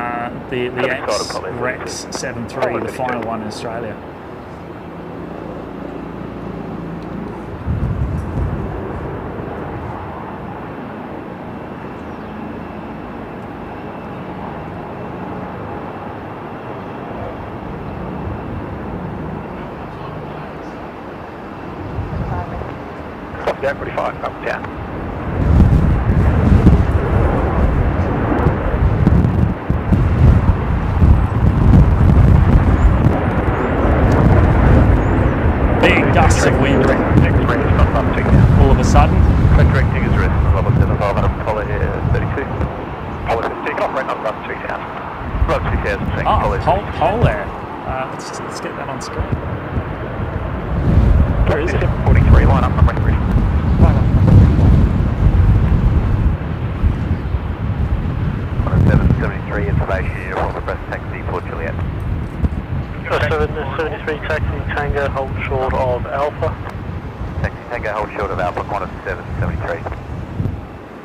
X-Rex 73, the final one in Australia. Yeah, 45, up down. Big gusts of wind. All of a sudden. Directing is rest, level 7500, Apollo 32. Apollo 50, takeoff, right on run 3000. Run 3000, thanks, Apollo pole there. Let's get that on screen. Where is it? 43, line up, runway 3. 773 information uniform request taxi for Juliet. 73 taxi Tango hold short of Alpha. Taxi Tango hold short of Alpha, Qantas 773.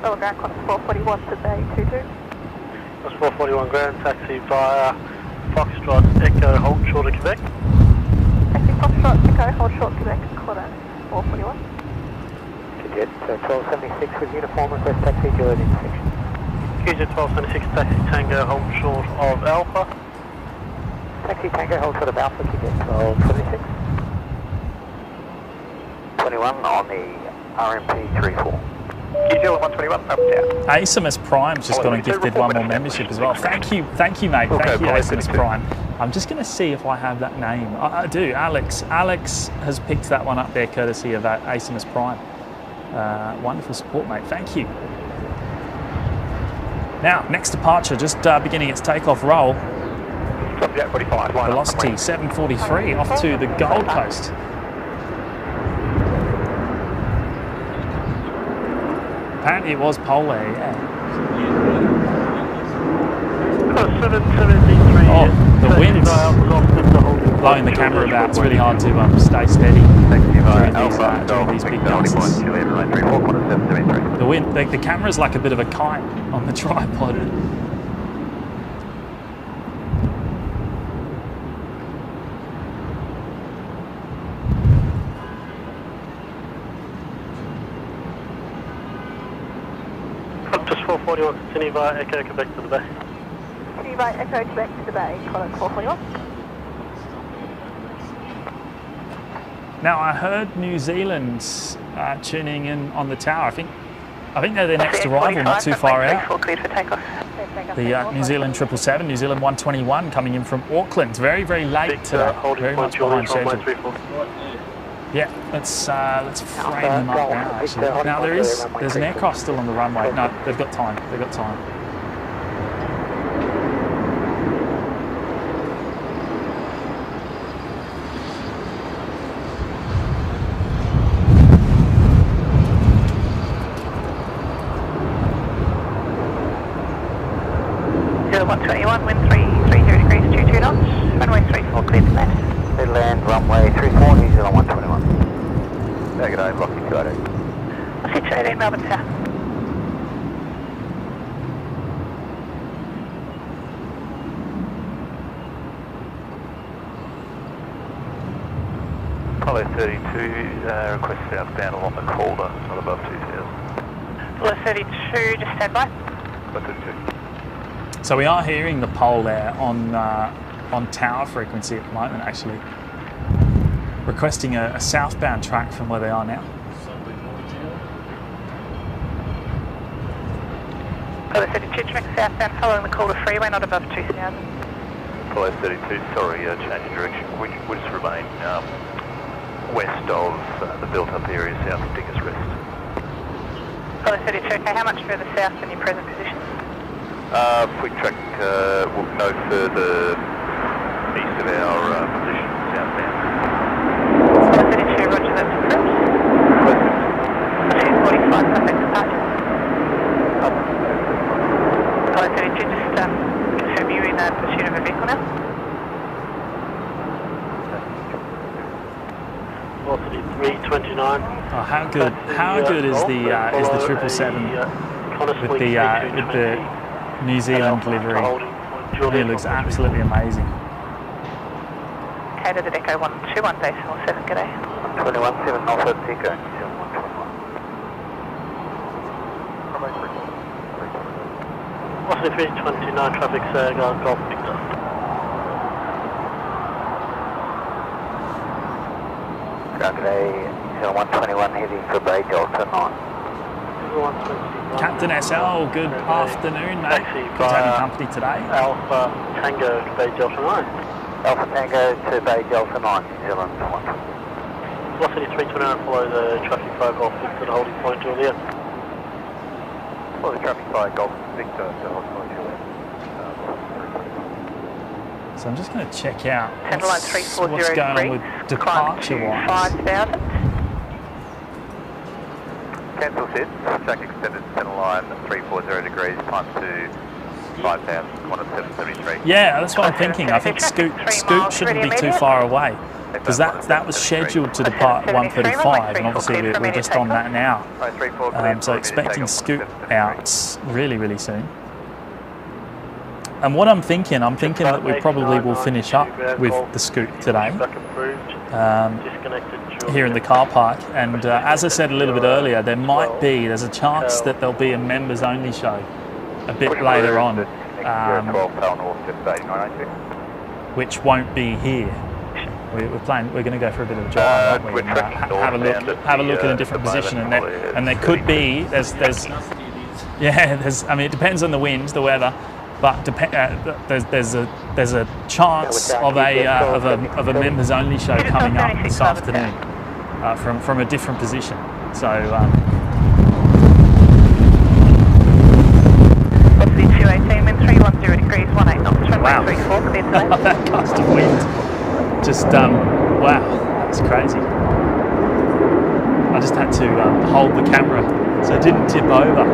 Melbourne ground Qantas 441 to Bay 22. That's 441 ground taxi via Foxtrot Echo hold short of Quebec. Taxi Foxtrot Echo hold short Quebec, Qantas 441. Jet 1276 with uniform request taxi Juliet intersection. QJ 1276 taxi Tango hold short of Alpha. Taxi Tango hold short of Alpha, QJ 1276. 21 on the RMP 34. QJ 121, up down. ASMS Prime's just got and gifted one more membership as well. Thank you, mate. Thank you, ASMS Prime. I'm just going to see if I have that name. I do, Alex. Alex has picked that one up there courtesy of ASMS Prime. Wonderful support, mate. Thank you. Now, next departure, just beginning its takeoff roll. Velocity 743 off to the Gold Coast. Apparently it was Pole Air, yeah. Oh, the wind's blowing the camera about. It's really hard to stay steady during these big gusts. The wind, the camera's like a bit of a kite on the tripod. Just 441, continue via Echo Quebec to the Bay. Continue via Echo Quebec to the Bay, Qantas 441. Now I heard New Zealand's tuning in on the tower. I think they're the next arrival, not too far out. Cleared for takeoff. The New Zealand 777, New Zealand 121 coming in from Auckland. Very, very late today. Very much behind schedule. Yeah, let's frame them up now. Actually, now there's an aircraft still on the runway. No, they've got time. They've got time. Yeah, 121, wind 330 degrees, 22 knots. Runway 34 cleared to land. Clear land, runway 34, New Zealand 121. Good day, Rocky 280. I'll see you today in Melbourne Tower. Apollo 32, request southbound along the Calder, not above 2000. Apollo 32, just stand by. Apollo 32. So we are hearing the pole there on tower frequency at the moment, actually. Requesting a southbound track from where they are now. Apollo 32, check southbound following the Calder freeway, not above 2000. Apollo 32, sorry, change of direction. We just remain west of the built-up area south of Diggers Rest. Apollo 32, okay, how much further south than your present position? If we track no further east of our position, southbound. Apollo 32, roger, that's approved. 245, perfect departure. Apollo 32, just confirm you're in pursuit of a vehicle now. Velocity 329. Oh, how good is the 777 with the New Zealand livery? It looks absolutely amazing. Okay, to the Deco 121, decimal 7, g'day. 21-7 Alpha Tico. Velocity 329, traffic Golf Victor. G'day, 121 heading for Bay Delta 9. Captain SL, good afternoon, mate. Good to have your company today. Alpha Tango to Bay Delta 9. Alpha Tango to Bay Delta 9, New Zealand 1. Velocity 329, follow the traffic fire Golf Victor to holding point Juliet. Follow the traffic fire Golf Victor to holding point Juliet. So I'm just going to check out what's what's going on with departure-wise. 5,000. Cancel SID, track extended center line 340 degrees, climb to 5,000, quantum 773. Yeah, that's what I'm thinking. I think Scoot shouldn't be too far away because that was scheduled to depart at 1:35, and obviously we're just on that now. So expecting Scoot out really soon. And what I'm thinking that we probably will finish up with the Scoot today here in the car park. And as I said a little bit earlier, there's a chance that there'll be a members only show a bit later on, which won't be here. We're going to go for a bit of a drive, aren't we? And, have a look at a different position, and there could be I mean, it depends on the wind, the weather. But there's a chance of a members only show coming up this afternoon from a different position. So. Velocity 218, wind 310 degrees, 18 knots, runway 34, clear today. That gust of wind, just wow, that's crazy. I just had to hold the camera so it didn't tip over.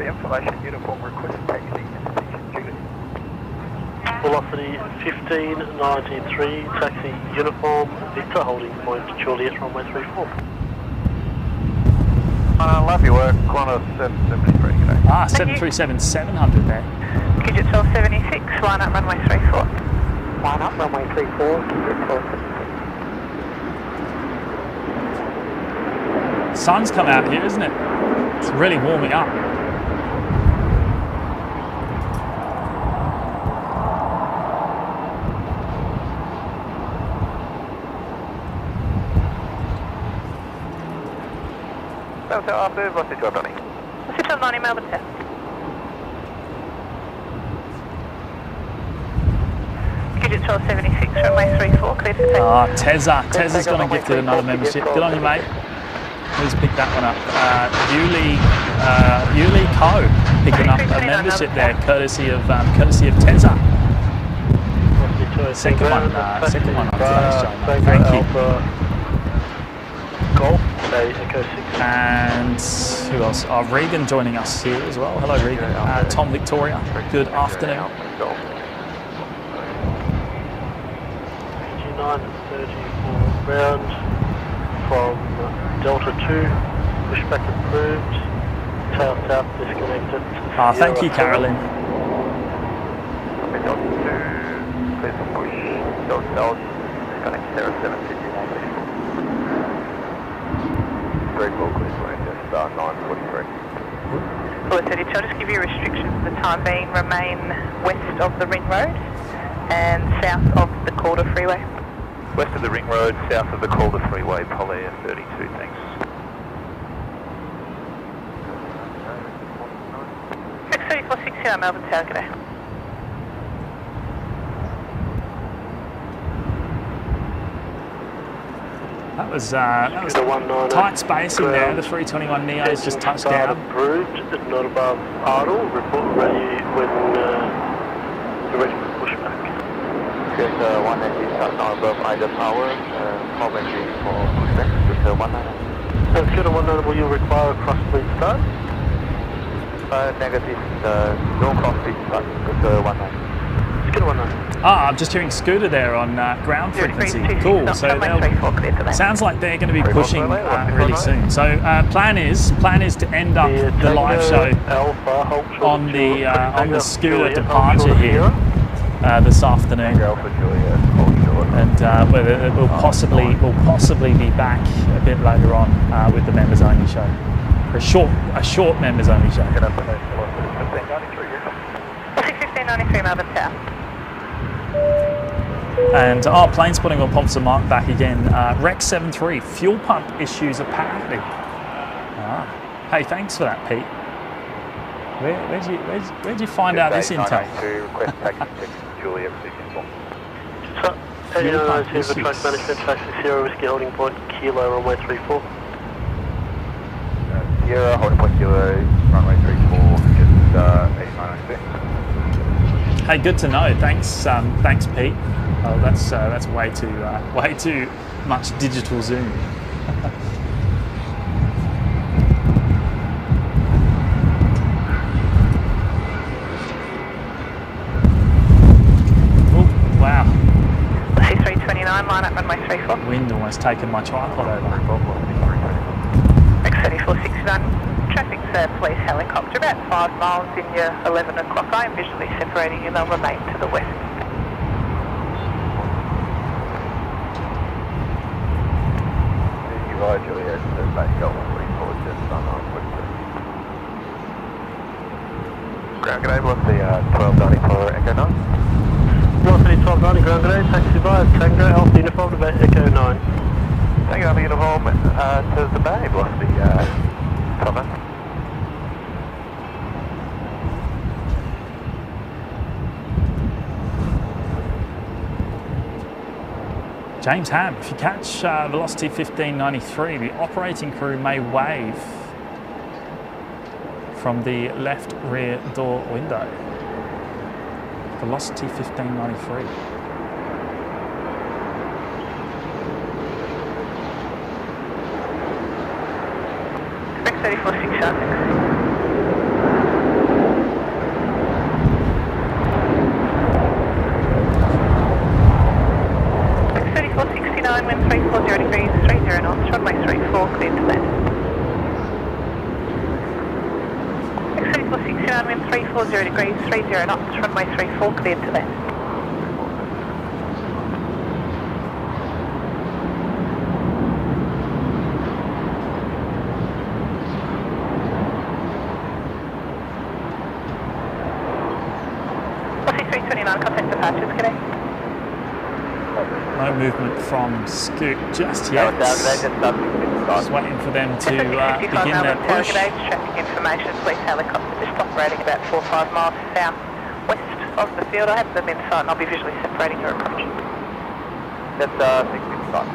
Information uniform request taxi intersection Julie. Velocity 1593, taxi uniform Victor holding point Juliet runway 34. Love your work, Qantas 773, g'day. 737-700 there. Gidget 1276, line up runway 34. Line up runway 34, Gidget 1276. Sun's come out here, isn't it? It's really warming up. Delta after, what's the job running? What's your 90 Melbourne test? Gidget 1276, runway 34, clear for takeoff. Tezza's gone and gifted another membership. Good on you, mate. Who's picked that one up? Yuli Co picking up a membership there, courtesy of Tezza. Second one on today's show. Thank you. And who else? Regan joining us here as well. Hello, Regan. Tom Victoria. Good afternoon. 89.34 ground from Delta 2. Pushback approved. Tail south disconnected. Thank you, Carolyn. Delta 2, clear for push. Delta south, disconnect 0759. Very well, clear for just 943. Well, I'll just give you restrictions for the time being. Remain west of the ring road and south of the Calder freeway. West of the ring road, south of the Calder freeway, Polly 32, thanks. 3469 Melbourne Tower, g'day. That was tight spacing there. The 321 Neo's just touched down. Approved, not above idle. Report ready when you're ready for pushback. Check 190 start now above idle power. Coventry for pushback. Just 190. Let's go to 190. Will you require a cross speed start? Negative. No cross speed start. Just 190. Let's go to 190. Ah, I'm just hearing Scooter there on ground frequency. Cool. So sounds like they're going to be pushing really soon. So plan is to end up the live show on the Scooter departure here this afternoon, and whether we'll possibly be back a bit later on with the members only show, a short members only show. 1593 Melbourne Tower. And plane spotting on Pops and Mark back again. Rex 73, fuel pump issues apparently. Hey, thanks for that, Pete. Where'd you find out this intake? Julia, So, 8902 for track management, taxi Sierra, whiskey holding point, kilo, runway 34. Sierra, holding point kilo, runway 34, just 8906. Hey, good to know. Thanks, Pete. Oh, that's way too much digital zoom. Oh, wow. C329, line up runway 34. Wind almost taken my tripod over. X3469, traffic's police helicopter, about 5 miles in your 11 o'clock. I am visually separating you, they'll remain to the west. Juliet, back go report just on ground g'day, velocity 1290 for Echo 9. Velocity 1290, ground g'day, taxi via Tango, Alpha Uniform to Echo 9. Tango Alpha Uniform to the bay, velocity 1290. James Ham, if you catch velocity 1593, the operating crew may wave from the left rear door window. Velocity 1593. X3469. Wind 340 degrees, 30 knots, runway 34, clear to land. X3469, wind 340 degrees, 30 knots, runway 34, clear to land. C329, contact departures, g'day. No movement from Scoot just yet. Just waiting for them to begin their push. Traffic information, police helicopter just operating about 4 or 5 miles south west of the field. I have them in sight and I'll be visually separating your approach. That's 655.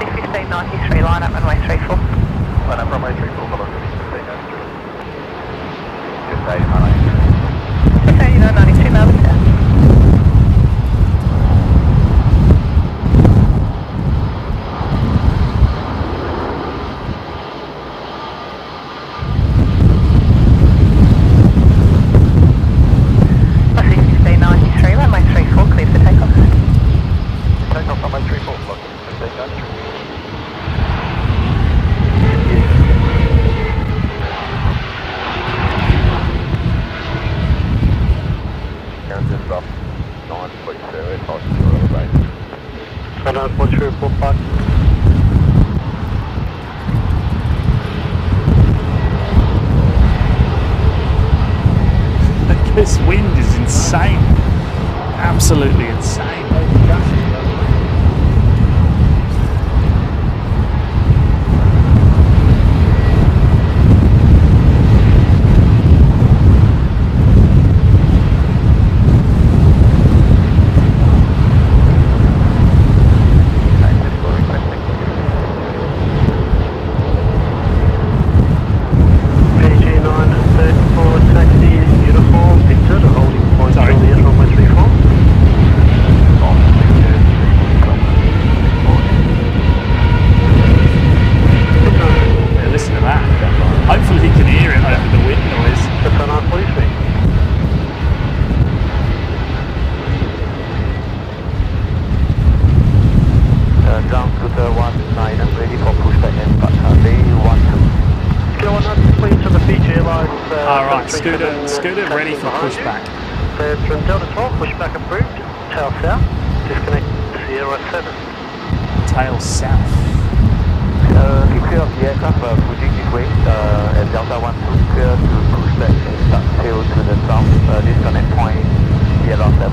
C1593, line up runway 34. Line up runway 34, velocity 1593. Just 8992. 8992 Melbourne Tower. C1593, runway 34, clear for takeoff. Takeoff runway 34, velocity 1593. Just up 9.2, it's hot to the base. This wind is insane. Absolutely insane. Scooter ready for pushback. From Delta 12, pushback approved. Tail south, disconnect Sierra 7. Tail south. Clear of the aircraft, pushing this way, at Delta 12, clear to push back and start tail to the south, disconnect point Sierra 7.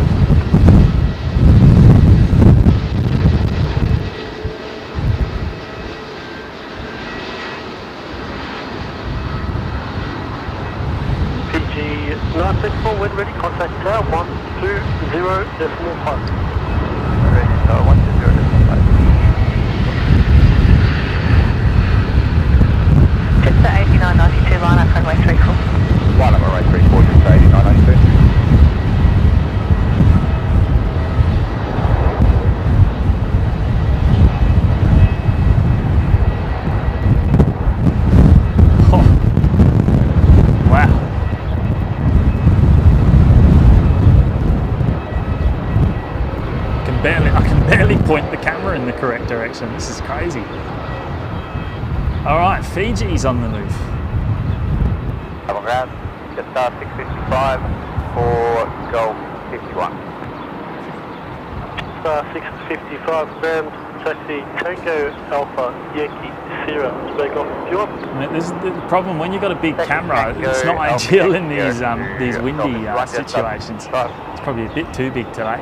Wind ready, contact tail 120.5. Ready, 120.5. Just the 8992 line up runway 34. Line up runway 34, just 8992. Point the camera in the correct direction. This is crazy. All right, Fiji's on the move. Avant-garde, Jetstar 655 for Golf 51. Star 655 ground, taxi Tango Alpha Yankee Sierra, takeoff if you want. This is the problem when you've got a big camera. It's not ideal in these windy situations. It's probably a bit too big today.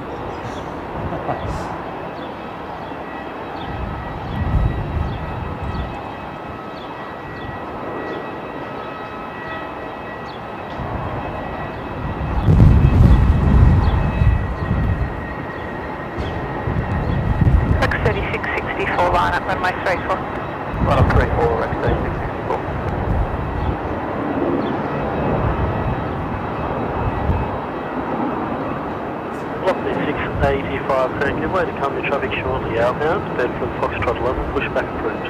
Line up runway 34. Line up 34, Rex 3664. Lovely 685, thank you. Way to come to traffic shortly outbound. Bedford Foxtrot 11, pushback approved.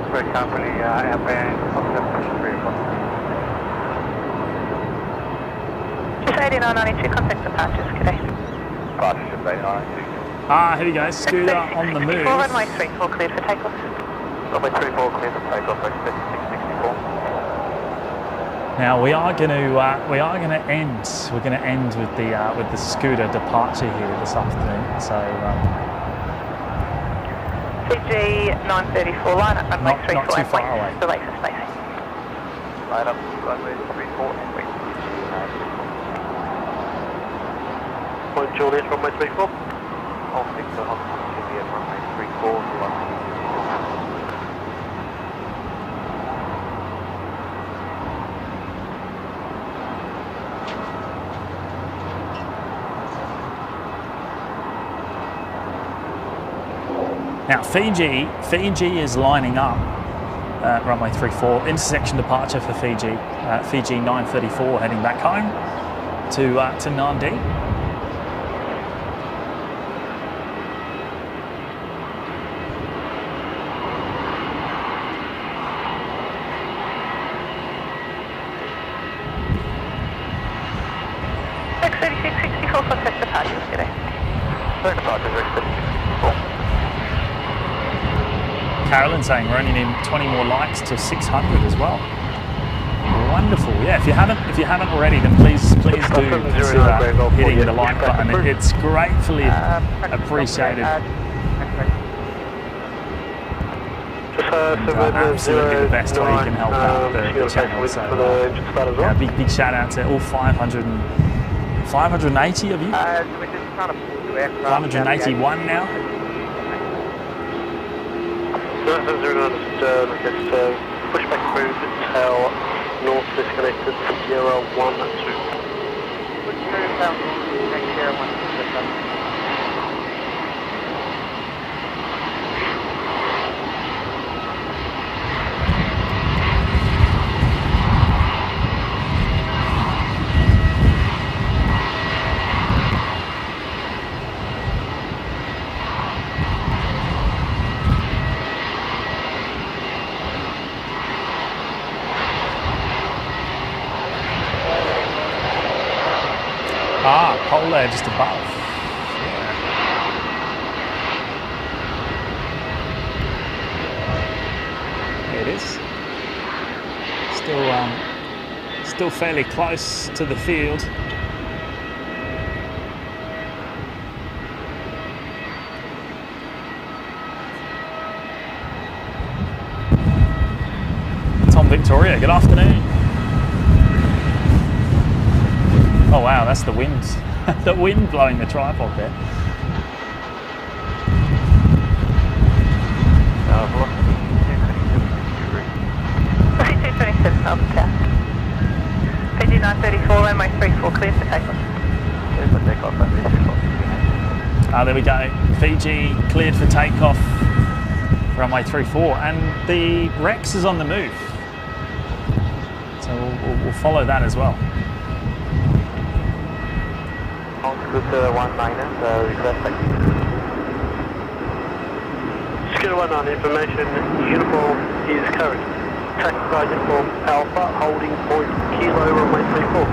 Red company outbound, Foxtrot push 3 o'clock. Just 8992, contact departures, today. Departure 8992. Here we go, Scooter on the move. Runway 34 cleared for takeoff. Runway 34 cleared for takeoff, Rex 3664. Now we are going to end. We're going to end with the Scooter departure here this afternoon. So CG 934 line up runway 34 not too far away. Delay for spacing. Line up runway 34 and wait. Point Juliet, runway 34. All 6 to Juliet, runway 34 to 1. now Fiji is lining up runway 34, intersection departure for Fiji. Fiji 934 heading back home to Nandi. X3664 contact departures, today. Departure, Rex 3664. Carolyn saying we're only need 20 more likes to 600 as well. Wonderful. Yeah, if you haven't already, then please do consider hitting the like button. It's gratefully appreciated. Absolutely the best way you can help out the channel. So big shout out to all 500 580 of you? So we're just trying to pull two aircraft. 581 now? No, 709, just push back through the tail north disconnected 012. Push through tail north, next 012. Ah, pole there just above. There it is. Still fairly close to the field. Tom Victoria, good afternoon. Oh wow, that's the wind. The wind blowing the tripod there. Velocity 227 south of town. PG 934, runway 34, clear for takeoff. Clear for takeoff, runway 34. There we go. Fiji cleared for takeoff, runway 34, and the Rex is on the move. So we'll follow that as well. Scooter 19, request taxi. Scooter 19, information, uniform is current. Taxi uniform Alpha, holding point Kilo, runway 34.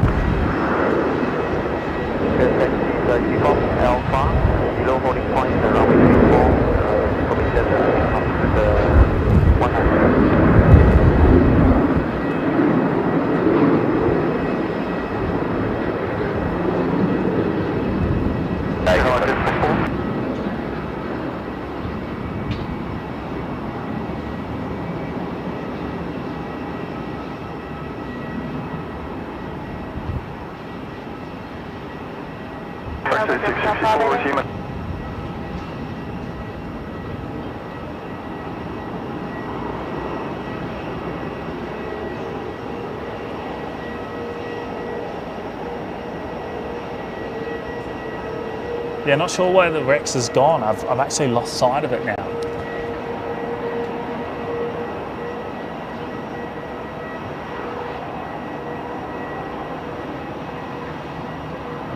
Taxi uniform Alpha, Kilo, holding point runway 34. Copy that, Scooter 19. Yeah, not sure where the Rex has gone. I've actually lost sight of it now.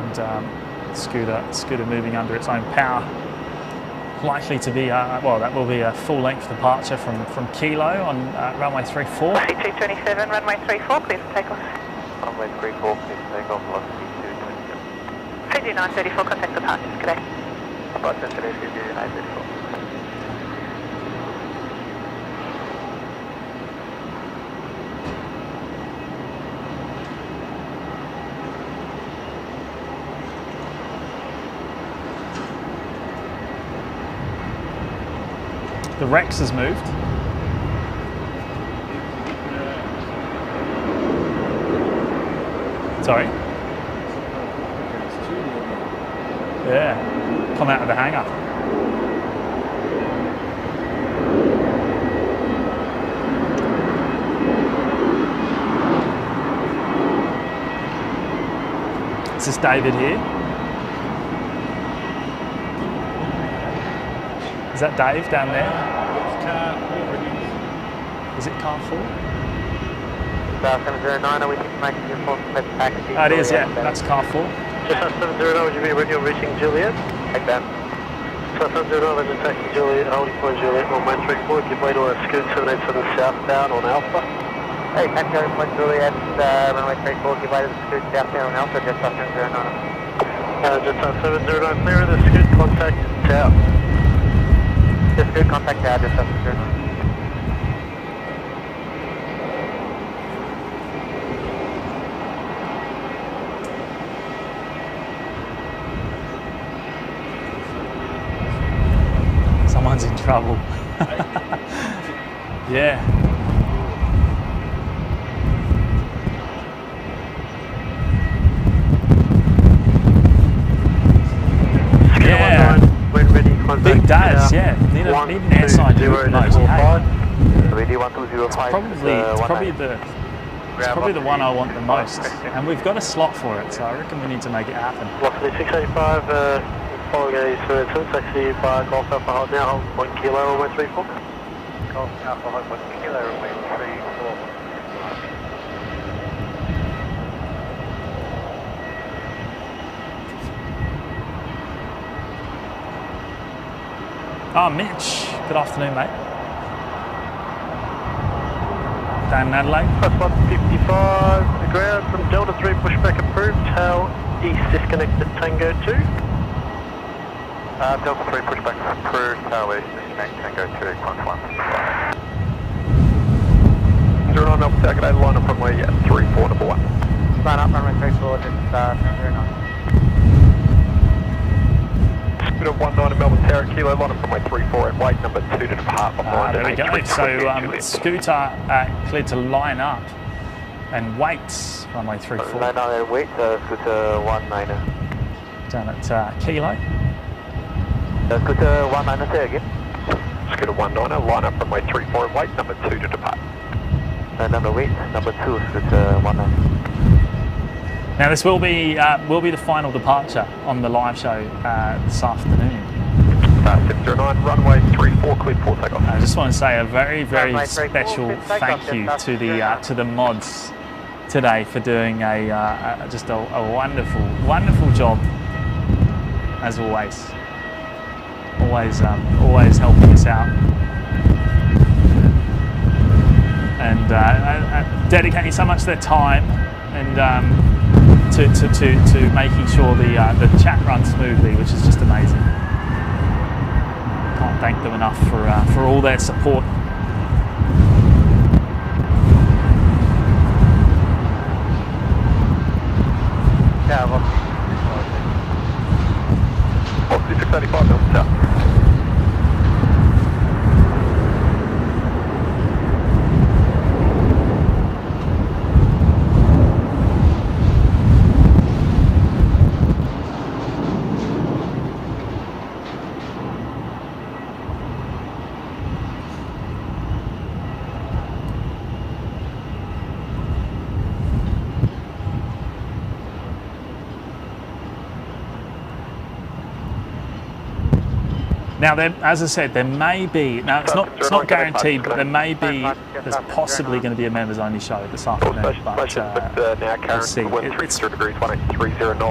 And scooter moving under its own power. Likely to be, well, that will be a full-length departure from Kilo on runway 34. Velocity 227, runway 34, clear for takeoff. Runway 34, please take off, velocity 227. PG 934, contact departures, good day. Departure today, PG 934. The Rex has moved. Sorry? Yeah, come out of the hangar. Is this David here? Is that Dave down there? It's car 4. Is it car 4? 709, are we making your phone with taxi? Oh, it is, yeah, that's car 4. Just 709, would you be ready on reaching Juliet? Take that. So 709, legend taxi Juliet, holding point Juliet, 1134, give way to a Scoot 787 southbound on Alpha. Hey, taxi holding point Juliet, runway 34, give way to the Scoot southbound on Alpha, just 709. Just 709, clear of the Scoot, contact tower. Just Scoot, contact tower, just 709. Someone's in trouble. Yeah. does, yeah. Need an airside emoji, hey. It's probably the one I want the most, and we've got a slot for it, so I reckon we need to make it happen. Velocity 685, following a taxi by Golf Alpha hold now, hold point kilo, runway 34. Golf Alpha, hold point kilo, runway 34. Oh, Mitch. Good afternoon, mate. Dan Adelaide. Plus 155, the ground from Delta 3, pushback approved, tail east disconnected Tango 2. Delta 3 pushback approved, tail east disconnect Tango 2, Quant 1. 09 Alpha Target line up runway 34, number 1. Line up runway 34, this is 09. Bit of 19 Melbourne Tower, kilo, line up runway 34 and weight number 2 to depart behind. There we go. So Scooter cleared to line up and waits runway 34. Line up and wait, Scooter 19. Down at Kilo. Scooter 19, say again. Scooter 19, line up runway 34 and weight number 2 to depart. Number weight, number 2, Scooter 19. Now this will be the final departure on the live show this afternoon. 609, runway 34, cleared for takeoff. I just want to say a very, very special thank you to the mods today for doing just a wonderful, wonderful job as always. Always helping us out and dedicating so much of their time and to making sure the chat runs smoothly, which is just amazing. Can't thank them enough for all their support. Yeah, well, 685 Melbourne Tower. Now, as I said, there may be. Now, it's not guaranteed, but there's possibly going to be a members only show this afternoon. But we'll see. It's going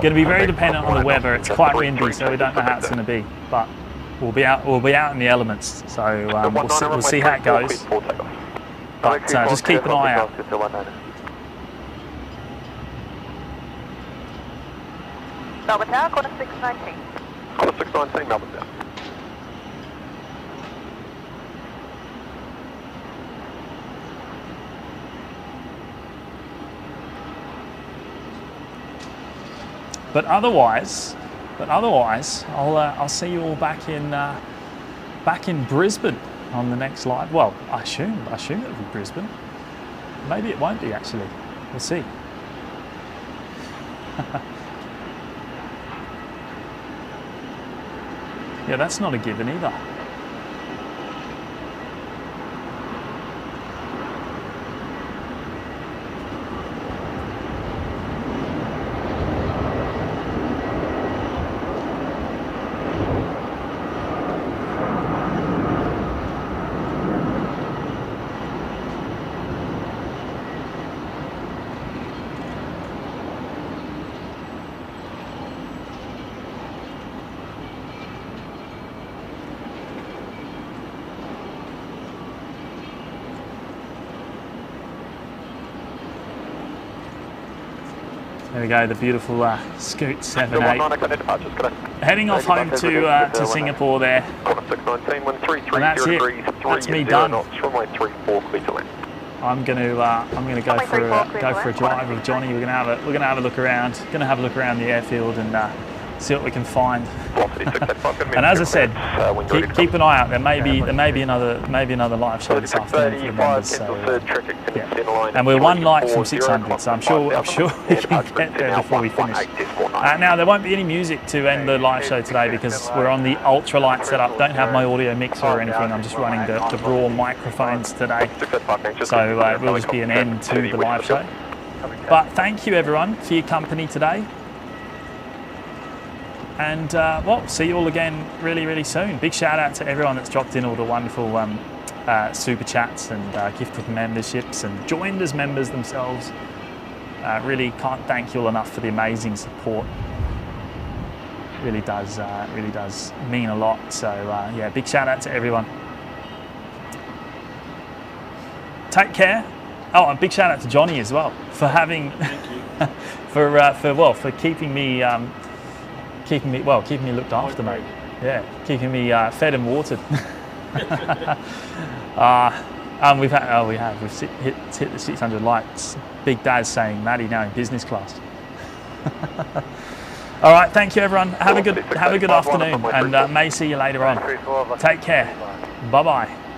to be very dependent on the weather. It's quite windy, so we don't know how it's going to be. But we'll be out in the elements, so we'll see how it goes. But just keep an eye out. Melbourne Tower, quarter 619. Quarter 619, Melbourne Tower. But otherwise, I'll see you all back in Brisbane on the next live. Well, I assume it'll be Brisbane. Maybe it won't be actually. We'll see. Yeah, that's not a given either. There we go, the beautiful Scoot 78. Heading off home to Singapore there. And that's it. That's me done. I'm gonna go for a drive with Johnny. We're gonna have a look around. Gonna have a look around the airfield and see what we can find. And as I said, keep an eye out. There may be another live show this afternoon for the members. So, yeah. And we're one night from 600, so I'm sure we can get there before we finish. Now there won't be any music to end the live show today because we're on the ultralight setup. Don't have my audio mixer or anything. I'm just running the raw microphones today. So it will just be an end to the live show. But thank you everyone for your company today. And well, see you all again really, really soon. Big shout out to everyone that's dropped in all the wonderful super chats and gifted memberships and joined as members themselves. Really can't thank you all enough for the amazing support. Really does mean a lot. So yeah, big shout out to everyone. Take care. Oh, and big shout out to Johnny as well for having, for keeping me looked after, mate. Yeah, keeping me fed and watered. We've hit the 600 likes. Big Daz saying Maddie now in business class. All right, thank you everyone. Have a good afternoon, and may see you later on. Take care. Bye bye.